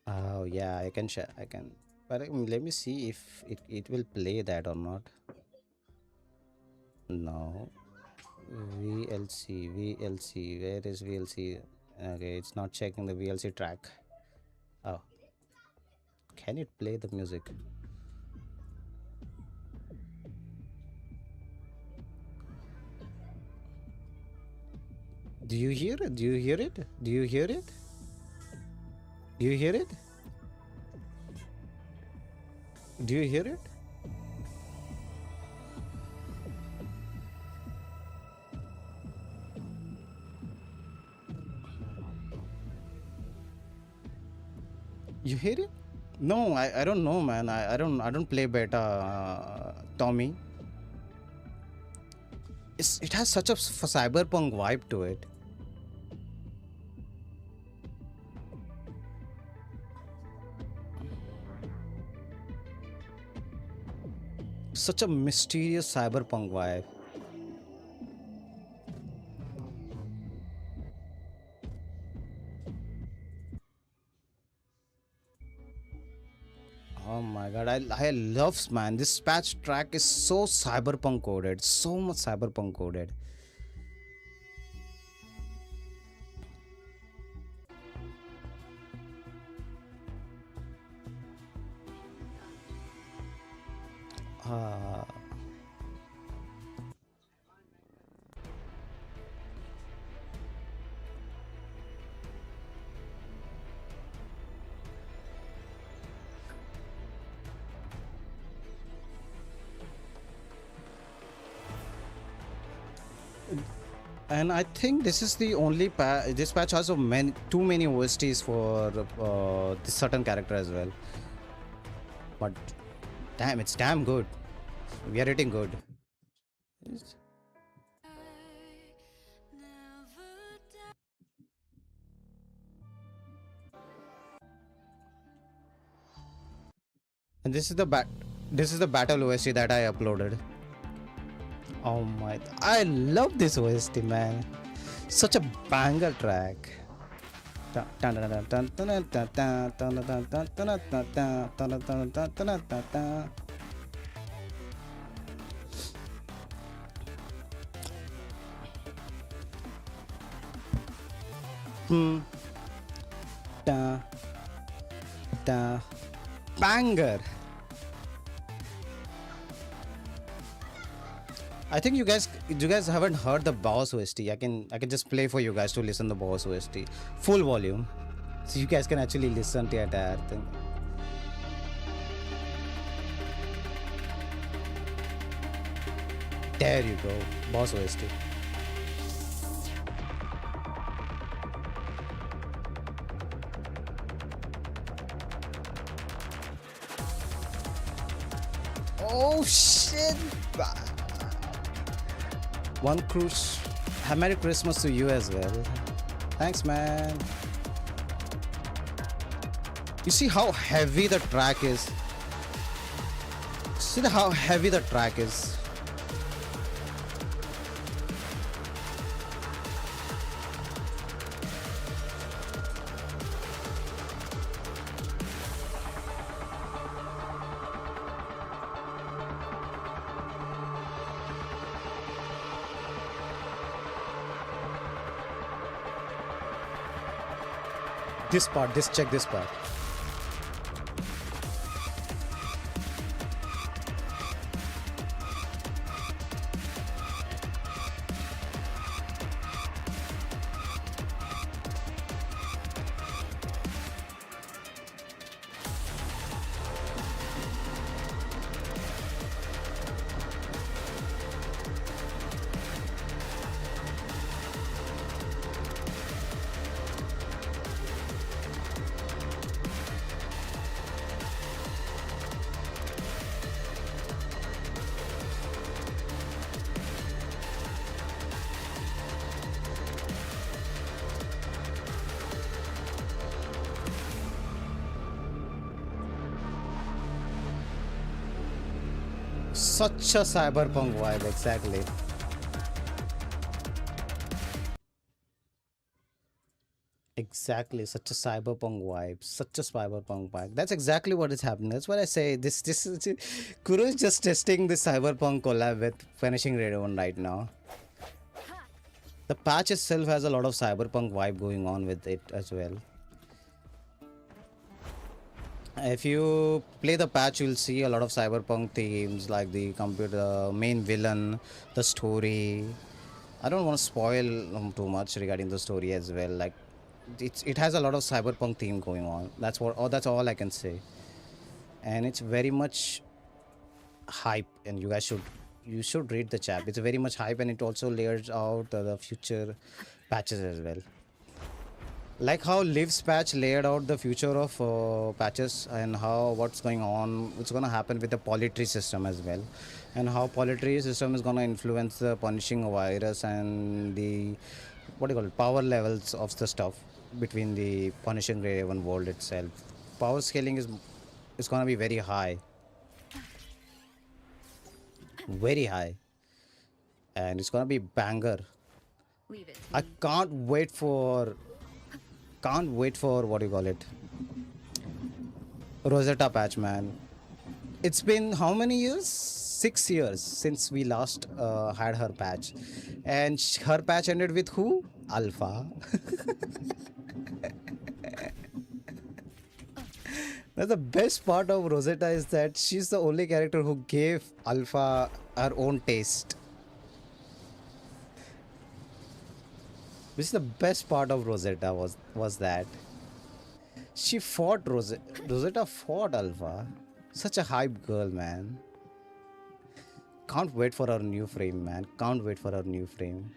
Oh yeah, I can share. I can, but let me see if it will play that or not. No, VLC. Where is VLC? Okay, it's not checking the VLC track. Oh, can it play the music? Do you hear it? Do you hear it? Do you hear it? Do you hear it? Do you hear it? You hear it? No, I don't know, man. I don't play beta, Tommy. It has such a cyberpunk vibe to it. Such a mysterious cyberpunk vibe. Oh my god, I loves, man. This patch track is so cyberpunk coded, so much cyberpunk coded. Uh, and I think this is the only this patch has too many OSTs for this certain character as well. But damn, it's damn good. We are rating good. And this is the battle OST that I uploaded. Oh my, I love this OST, man. Such a banger track. Banger. I think you guys haven't heard the boss OST. I can just play for you guys to listen the boss OST full volume, so you guys can actually listen to the entire thing. There you go, boss OST. Oh shit! One cruise. Merry Christmas to you as well. Thanks, man. You see how heavy the track is? See how heavy the track is? This part, check this part. Such a cyberpunk vibe, exactly. Exactly, such a cyberpunk vibe, such a cyberpunk vibe. That's exactly what is happening. That's what I say. This is Kuro is just testing the cyberpunk collab with Finishing Radio 1 right now. The patch itself has a lot of cyberpunk vibe going on with it as well. If you play the patch, you'll see a lot of cyberpunk themes like the computer main villain, the story. I don't want to spoil too much regarding the story as well. Like it has a lot of cyberpunk theme going on. That's all I can say. And it's very much hype, and you should read the chat. It's very much hype, and it also layers out the future patches as well. Like how Liv's patch laid out the future of patches, and how what's gonna happen with the polytree system as well, and how polytree system is gonna influence the punishing virus and the what do you call it, power levels of the stuff between the punishing Raven world itself. Power scaling is gonna be very high, and it's gonna be banger. Leave it. I can't wait for what do you call it, Rosetta patch, man. It's been how many years? 6 years since we last had her patch, and her patch ended with who? Alpha. That's the best part of Rosetta, is that she's the only character who gave Alpha her own taste. Which is the best part of Rosetta was that she fought Rosetta fought Alpha. Such a hype girl, man. Can't wait for her new frame, man. Can't wait for her new frame.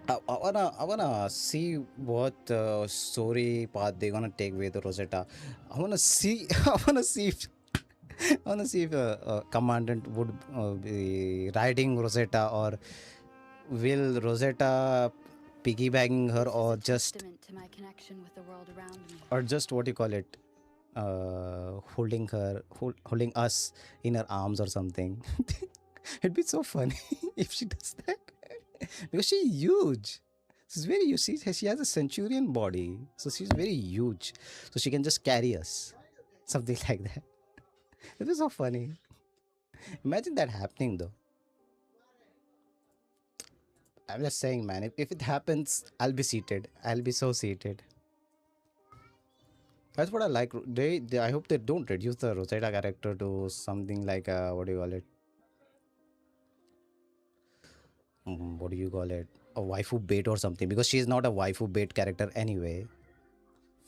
I wanna see what story path they're gonna take with Rosetta. I wanna see. I wanna see if commandant would be riding Rosetta, or will Rosetta piggybacking her, or just Testament to my connection with the world around me. what do you call it, holding us in her arms or something. It'd be so funny if she does that. Because she's huge. She's very huge. She has a centurion body, so she's very huge. So she can just carry us, something like that. It was so funny. Imagine that happening, though. I'm just saying, man. If it happens, I'll be seated. I'll be so seated. That's what I like. I hope they don't reduce the Rosetta character to something like what do you call it? What do you call it? A waifu bait or something, because she's not a waifu bait character anyway.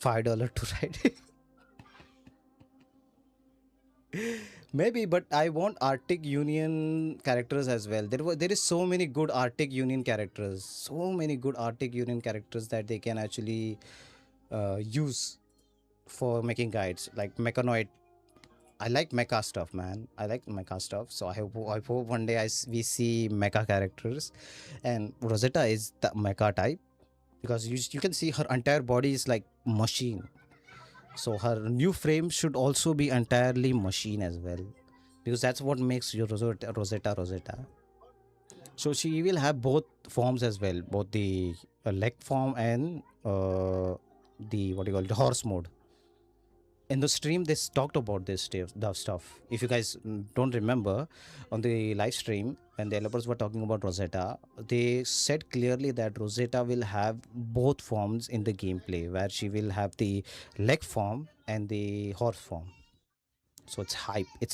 $5 to ride it. Maybe, but I want Arctic Union characters as well. There is so many good Arctic Union characters. So many good Arctic Union characters that they can actually use for making guides. Like Mechanoid. I like mecha stuff, man. I like mecha stuff. So I hope one day we see mecha characters, and Rosetta is the mecha type, because you can see her entire body is like machine. So her new frame should also be entirely machine as well, because that's what makes your Rosetta. So she will have both forms as well, both the leg form and the what do you call it, horse mode. in the stream they talked about this stuff, the stuff. If you guys don't remember, on the live stream when the developers were talking about Rosetta, they said clearly that Rosetta will have both forms in the gameplay, where she will have the leg form and the horse form. So it's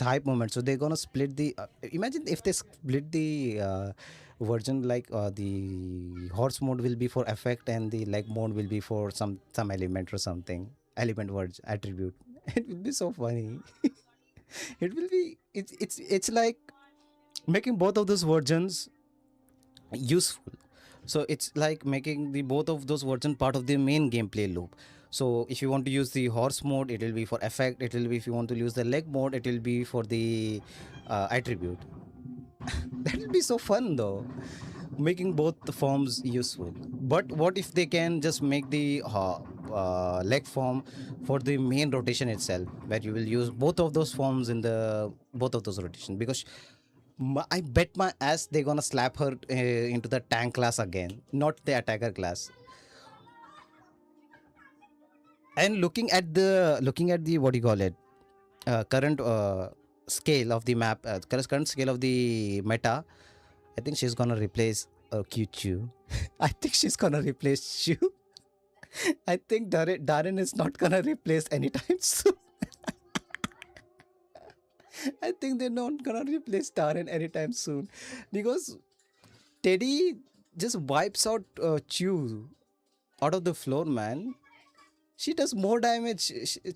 a hype moment. So they're gonna split the imagine if they split the version, like the horse mode will be for effect and the leg mode will be for some element or something, element words attribute. It will be so funny. It will be, it's like making both of those versions useful. So it's like making the both of those versions part of the main gameplay loop. So if you want to use the horse mode, it will be for effect. It will be, if you want to use the leg mode, it will be for the attribute. That will be so fun though, making both the forms useful. But what if they can just make the leg form for the main rotation itself, where you will use both of those forms in the both of those rotations? Because I bet my ass they're gonna slap her into the tank class again, not the attacker class. And looking at the what do you call it, current scale of the map, current scale of the meta, I think she's gonna replace Q. I think she's gonna replace Chu. I think Darren is not gonna replace anytime soon. I think they're not gonna replace Darren anytime soon, because Teddy just wipes out Chu out of the floor, man. She does more damage.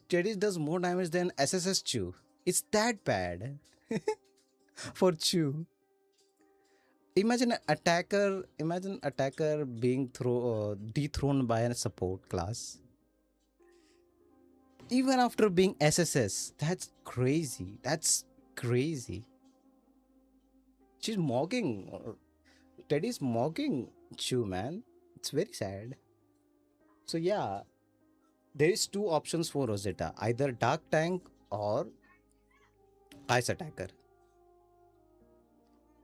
Teddy does more damage than SSS Chu. It's that bad for Chu. Imagine attacker being dethroned by a support class. Even after being SSS. That's crazy. That's crazy. She's mocking. Teddy's mocking Chu, man. It's very sad. So yeah, there is two options for Rosetta: either Dark Tank or Ice Attacker.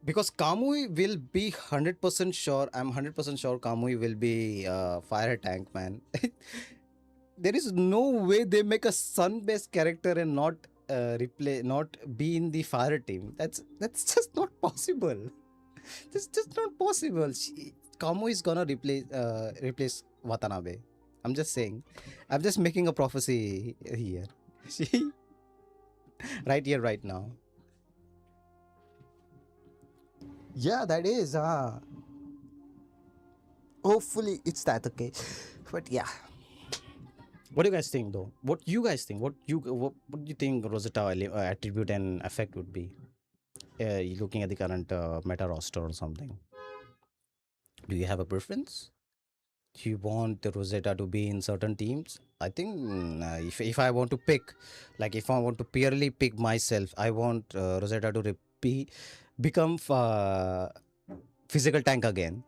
Because Kamui will be 100% sure. I'm 100% sure Kamui will be Fire Tank, man. There is no way they make a sun-based character and not be in the fire team. That's just not possible. That's just not possible. Kamui is gonna replace Watanabe. I'm just saying. I'm just making a prophecy here. See, right here, right now. Yeah, that is. Hopefully, it's that okay. But yeah. What do you guys think, though? What you guys think? What do you think Rosetta attribute and effect would be? Looking at the current meta roster or something. Do you have a preference? Do you want the Rosetta to be in certain teams? I think if I want to pick, like if I want to purely pick myself, I want Rosetta to become physical tank again.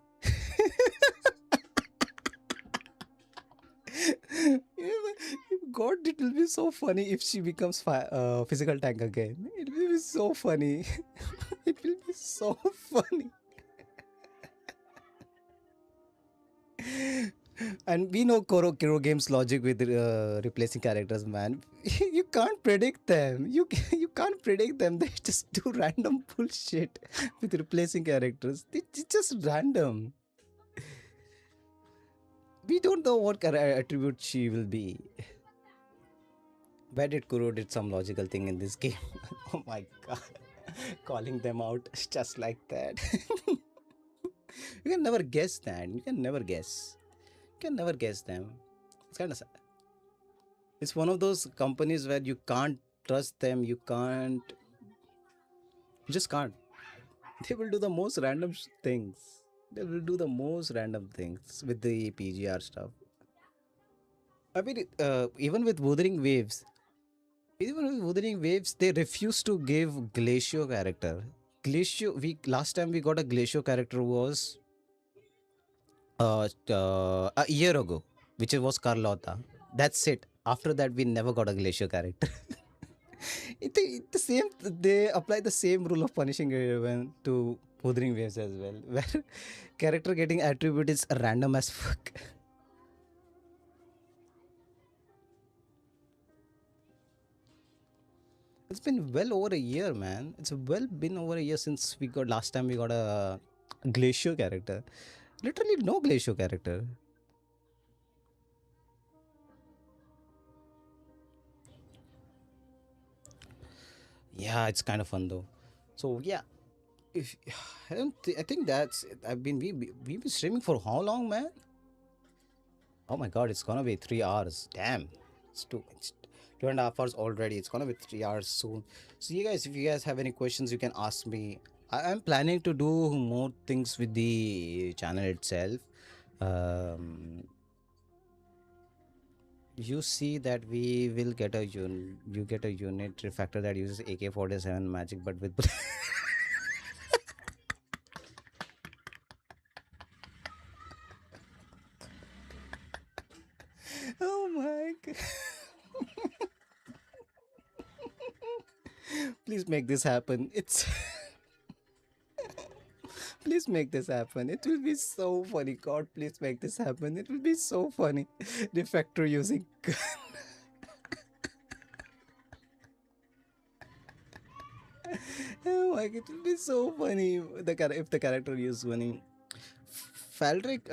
God, it will be so funny if she becomes physical tank again. It will be so funny. It will be so funny. And we know Kuro Games logic with replacing characters, man. You can't predict them. You can't predict them. They just do random bullshit with replacing characters. It's just random. We don't know what attribute she will be. Where did Kuro did some logical thing in this game? Oh my god. Calling them out just like that. You can never guess that. You can never guess. You can never guess them. It's kind of sad. It's one of those companies where you can't trust them. You just can't. They will do the most random things. They will do the most random things with the PGR stuff. I mean, even with Wuthering Waves, they refuse to give Glacio character. Glacio, we last time we got a Glacio character was a year ago, which was Carlotta. That's it. After that, we never got a Glacio character. The same. They apply the same rule of punishing everyone to Wuthering Waves as well, where character getting attribute is random as fuck. It's been well over a year, man. It's well been over a year since we got last time we got a glacier character. Literally no glacier character. Yeah, it's kind of fun though. So yeah, if I think that's it. We've been streaming for how long, man? Oh my god, it's gonna be 3 hours. Damn, it's 2.5 hours already. It's gonna be 3 hours soon. So you guys, if you guys have any questions, you can ask me. I'm planning to do more things with the channel itself. Um, you see that we will get you get a unit refactor that uses AK-47 magic, but with oh my god. Please make this happen. It's please make this happen. It will be so funny. God, please make this happen. It will be so funny. Refactor using oh my god, it will be so funny. If the character uses money. Faldric,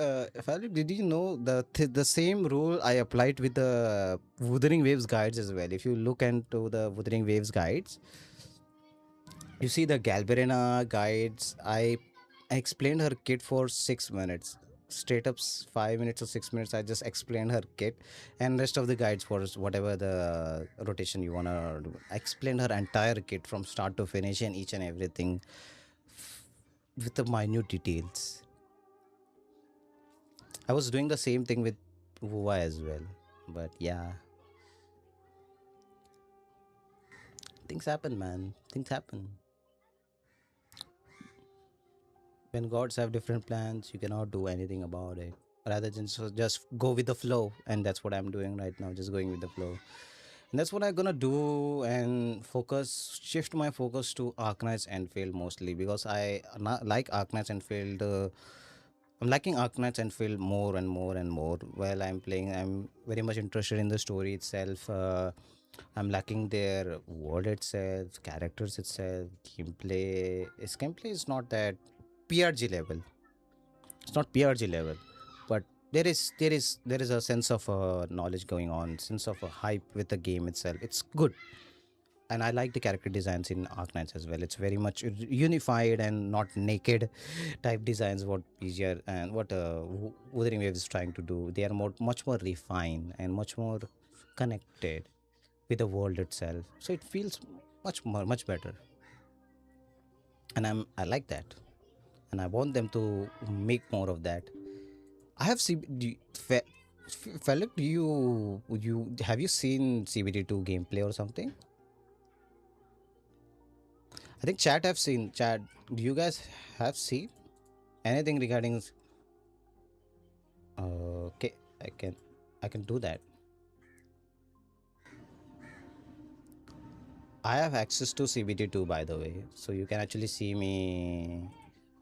did you know the same rule I applied with the Wuthering Waves guides as well? If you look into the Wuthering Waves guides, you see the Galberina guides. I explained her kit for 6 minutes, straight up 5 minutes or 6 minutes. I just explained her kit, and rest of the guides for whatever the rotation you wanna do. I explained her entire kit from start to finish and each and everything with the minute details. I was doing the same thing with Wua as well, but yeah, things happen, man. Things happen. When gods have different plans, you cannot do anything about it. Rather than just go with the flow, and that's what I'm doing right now, just going with the flow. And that's what I'm gonna do and shift my focus to Arknights and Field mostly because I not like Arknights and Field. I'm liking Arknights and Field more and more and more while I'm playing. I'm very much interested in the story itself. I'm liking their world itself, characters itself, gameplay. Its gameplay is not that PRG level. It's not PRG level, but there is a sense of knowledge going on, sense of a hype with the game itself. It's good, and I like the character designs in Arknights as well. It's very much unified and not naked type designs. What PGR and what Wuthering Waves is trying to do, they are much more refined and much more connected with the world itself. So it feels much better, and I like that, and I want them to make more of that. I have seen. Felix, you have you seen CBD2 gameplay or something? I think chat have seen. Chat, do you guys have seen anything regarding? Okay, I can I can do that. I have access to CBD2 by the way, so you can actually see me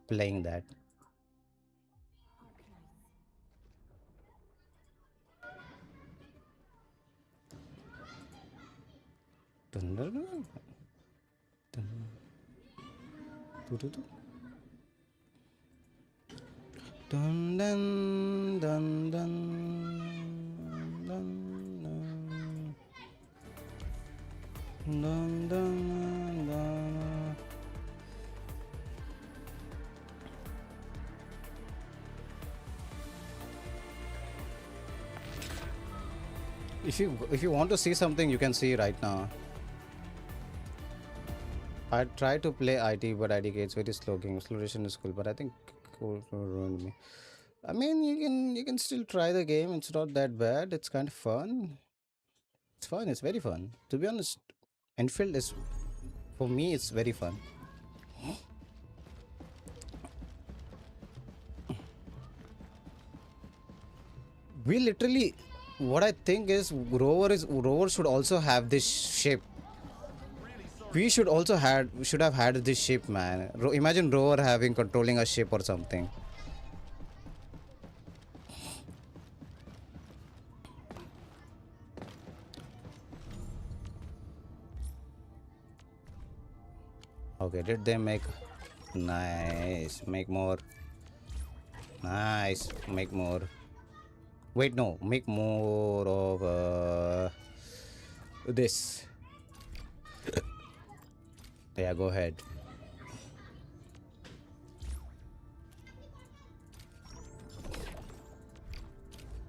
playing that. Dun, dun, dun, dun, dun, dun, dun. Dun, dun, dun, dun, dun, dun. Dun, dun, dun. If you want to see something, you can see right now. I try to play IT, but IDK it's very slow game. Exploration is cool, but I think cool ruined me. I mean, you can still try the game. It's not that bad. It's kind of fun. It's fun. It's very fun. To be honest, Enfield is for me. It's very fun. We literally, what I think is Rover should also have this ship. We should have had this ship, man. Imagine Rover having controlling a ship or something. Okay, did they make? Nice. Make more. Nice. Make more. Wait, no. Make more of this. Yeah, go ahead.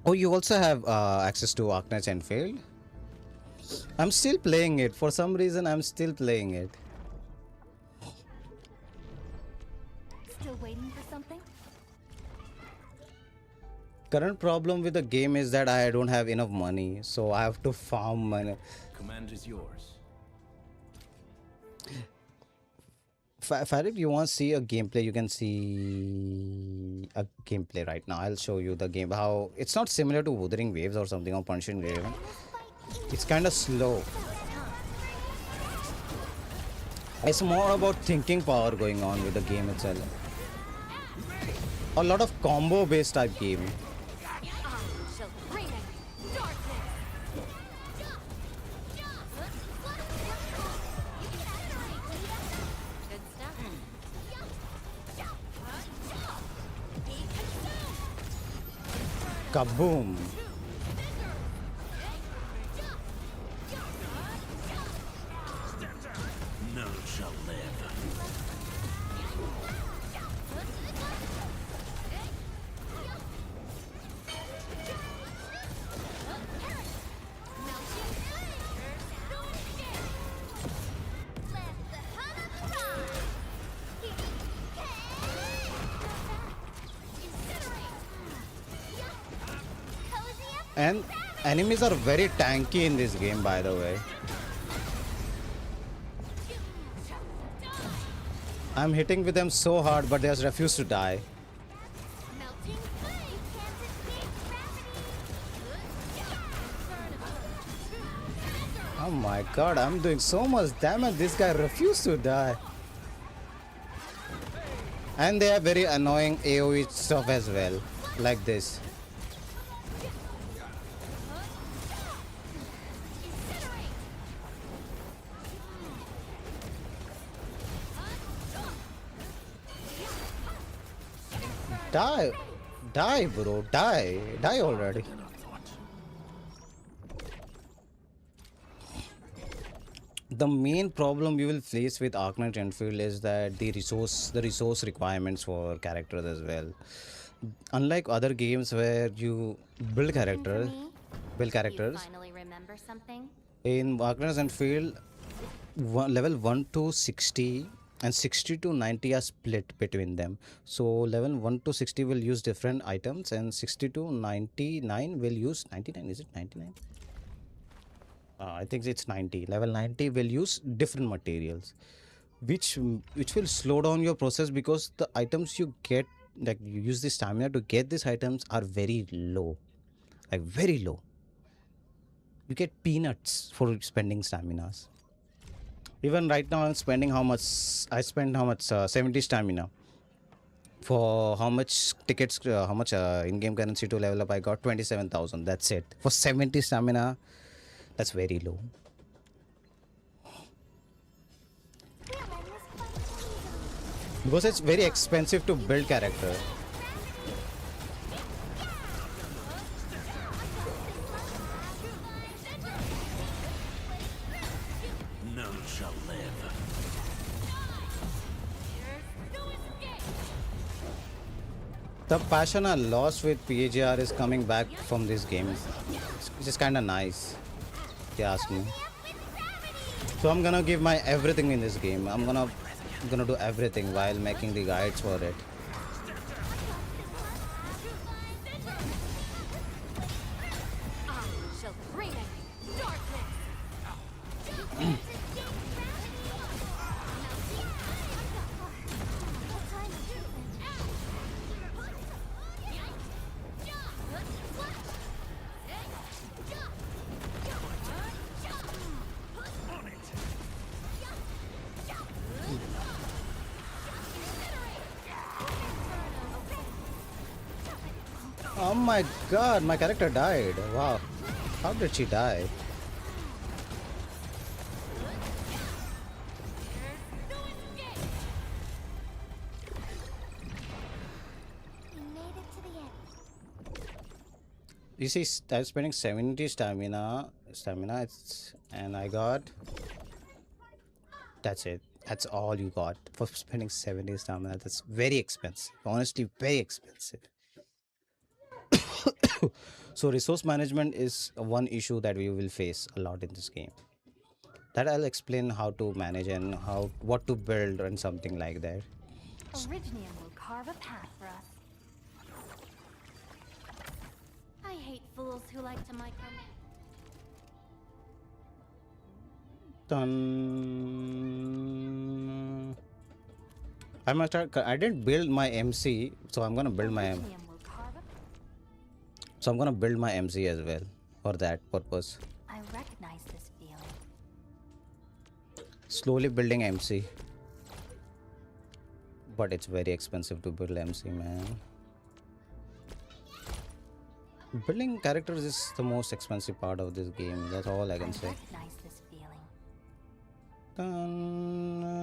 Oh, you also have access to Arknights Enfield? I'm still playing it. For some reason, I'm still playing it. Still waiting for something? Current problem with the game is that I don't have enough money, so I have to farm money. Command is yours. Farid, you want to see a gameplay? You can see a gameplay right now. I'll show you the game. How it's not similar to Wuthering Waves or something or Punching Raven. It's kind of slow. It's more about thinking power going on with the game itself. A lot of combo based type game. Shall bring it. Darkness. Good stuff. Kaboom! None shall live. And enemies are very tanky in this game, by the way. I'm hitting with them so hard, but they just refuse to die. Melting flame. You can't escape gravity. Oh my god, I'm doing so much damage. This guy refused to die. And they are very annoying AoE stuff as well, like this. Die, die, bro, die already. The main problem you will face with Arknight Enfield is that the resource requirements for characters as well. Unlike other games where you build characters, You finally remember something? in Arknight Enfield, level 1 to 60 and 60 to 90 are split between them. So level 1 to 60 will use different items, and 60 to 99 will use 99. Is it 99? I think it's 90. Level 90 will use different materials, which will slow down your process, because the items you get, like you use the stamina to get these items, are very low, like very low. You get peanuts for spending staminas. Even right now, I'm spending how much? I spent how much? 70 stamina. For how much tickets? How much in-game currency to level up? I got 27,000. That's it. For 70 stamina, that's very low. Because it's very expensive to build character. None shall live. The passion I lost with PAGR is coming back from this game, which is kind of nice, if you ask me. So I'm gonna give my everything in this game. I'm gonna do everything while making the guides for it. Shall bring it. Darkness. Oh my god, my character died. Wow. How did she die? You see, I'm spending 70 stamina. And I got. That's it. That's all you got for spending 70 stamina. That's very expensive. Honestly, very expensive. So resource management is one issue that we will face a lot in this game. That I'll explain how to manage and how what to build and something like that. Originium will carve a path for us. I hate fools who like to micromanage. Dun. I didn't build my MC, so I'm gonna build my Originium will carve a so I'm gonna build my MC as well for that purpose. I recognize this feeling. Slowly building MC, but it's very expensive to build MC, man. Building characters is the most expensive part of this game. That's all I I can say. recognize this feeling. Dun.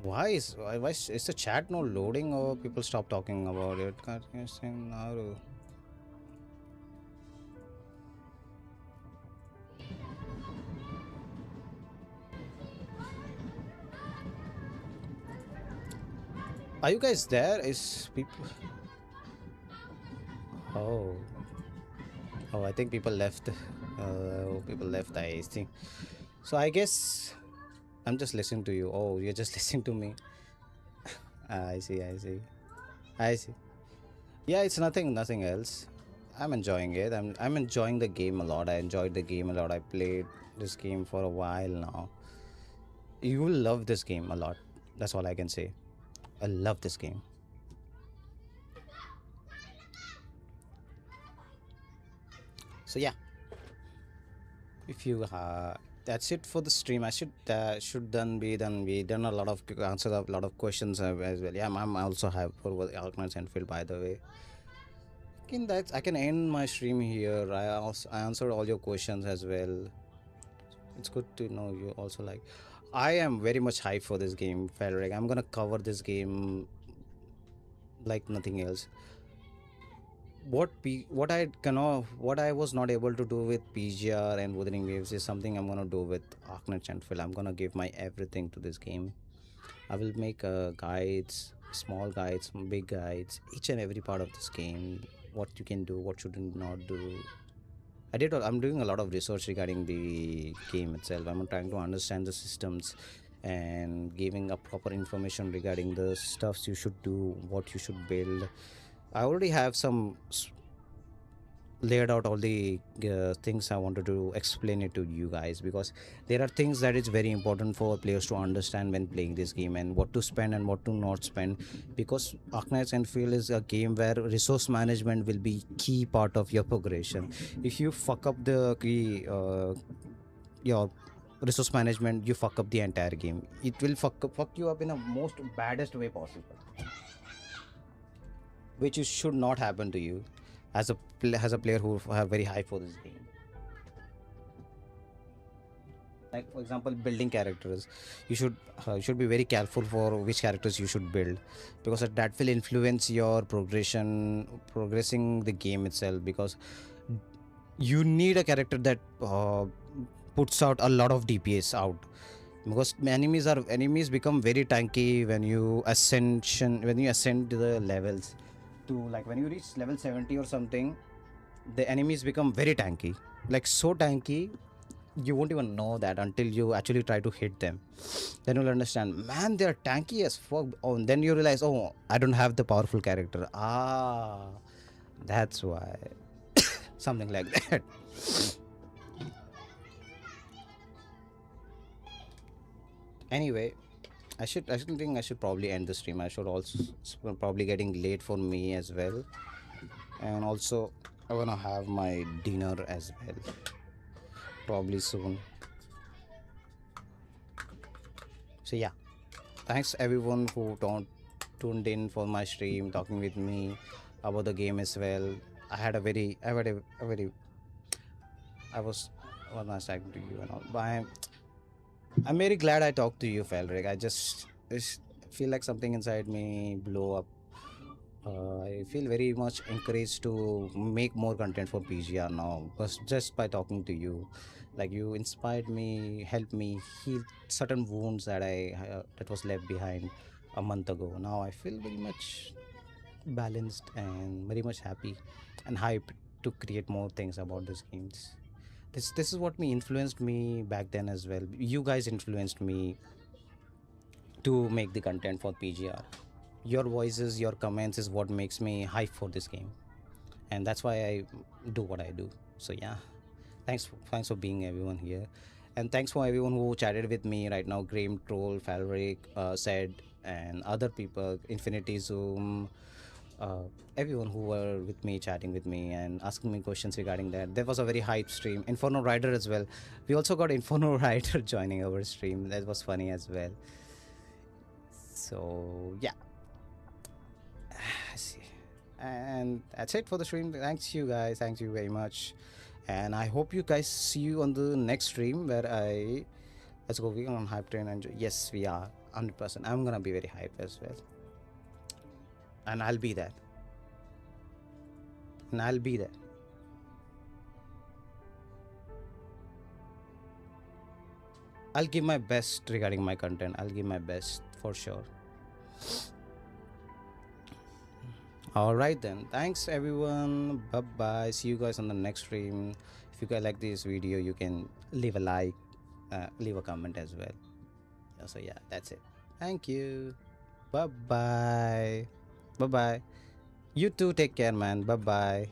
Why is the chat not loading or people stop talking about it? Can't you sing Naru? Are you guys there? Is people? Oh, oh, I think people left. People left. I think. So I guess I'm just listening to you. Oh, you're just listening to me. I see. I see. I see. Yeah, it's nothing else. I'm enjoying it. I'm enjoying the game a lot. I enjoyed the game a lot. I played this game for a while now. You will love this game a lot. That's all I can say. I love this game. So yeah, if you that's it for the stream. I should done be done. We done a lot of answered a lot of questions as well. Yeah, I'm also have for Arkness and Phil, by the way. I can end my stream here. I answered all your questions as well. It's good to know you also like. I am very much hyped for this game, Felric. I'm gonna cover this game like nothing else. What I was not able to do with PGR and Wuthering Waves is something I'm gonna do with Arkness and Phil. I'm gonna give my everything to this game. I will make guides, small guides, big guides, each and every part of this game. What you can do, what should you not do. I'm doing a lot of research regarding the game itself. I'm trying to understand the systems and giving a proper information regarding the stuffs you should do, what you should build. I already have some laid out all the things I wanted to explain it to you guys, because there are things that is very important for players to understand when playing this game, and what to spend and what to not spend, because Arknights and Field is a game where resource management will be key part of your progression. If you fuck up the key your resource management, you fuck up the entire game. It will fuck you up in a most baddest way possible, which should not happen to you as a player who have very high for this game. Like for example, building characters, you should be very careful for which characters you should build, because that will influence your progressing the game itself. Because you need a character that puts out a lot of DPS out, because enemies become very tanky when you ascend the levels to, like, when you reach level 70 or something, the enemies become very tanky, like so tanky you won't even know that until you actually try to hit them. Then you'll understand, man, they're tanky as fuck. Oh, and then you realize, oh, I don't have the powerful character. That's why. Something like that. Anyway, I think I should probably end the stream. I should also probably getting late for me as well, and also I wanna have my dinner as well, probably soon. So yeah, thanks everyone who tuned in for my stream, talking with me about the game as well. I was nice talking to you and all, but I'm very glad I talked to you, Felric. feel like something inside me blow up. I feel very much encouraged to make more content for PGR now, just by talking to you. Like you inspired me, helped me heal certain wounds that was left behind a month ago. Now I feel very much balanced and very much happy and hyped to create more things about these games. This is what me influenced me back then as well. You guys influenced me to make the content for PGR. Your voices, your comments is what makes me hype for this game, and that's why I do what I do. So yeah, thanks for being everyone here, and thanks for everyone who chatted with me right now. Graham, Troll, Falric, said, and other people, Infinity Zoom, uh, everyone who were with me, chatting with me and asking me questions regarding that. That was a very hype stream. Inferno Rider as well. We also got Inferno Rider joining our stream. That was funny as well. So yeah, I see. And that's it for the stream. Thanks you guys. Thank you very much. And I hope you guys see you on the next stream where let's go. We're on hype train and yes, we are 100%. I'm gonna be very hype as well, and I'll be there. And I'll be there. I'll give my best regarding my content. I'll give my best for sure. All right then. Thanks everyone. Bye bye. See you guys on the next stream. If you guys like this video, you can leave a like, leave a comment as well. So yeah, that's it. Thank you. Bye bye. Bye bye. You too. Take care, man. Bye bye.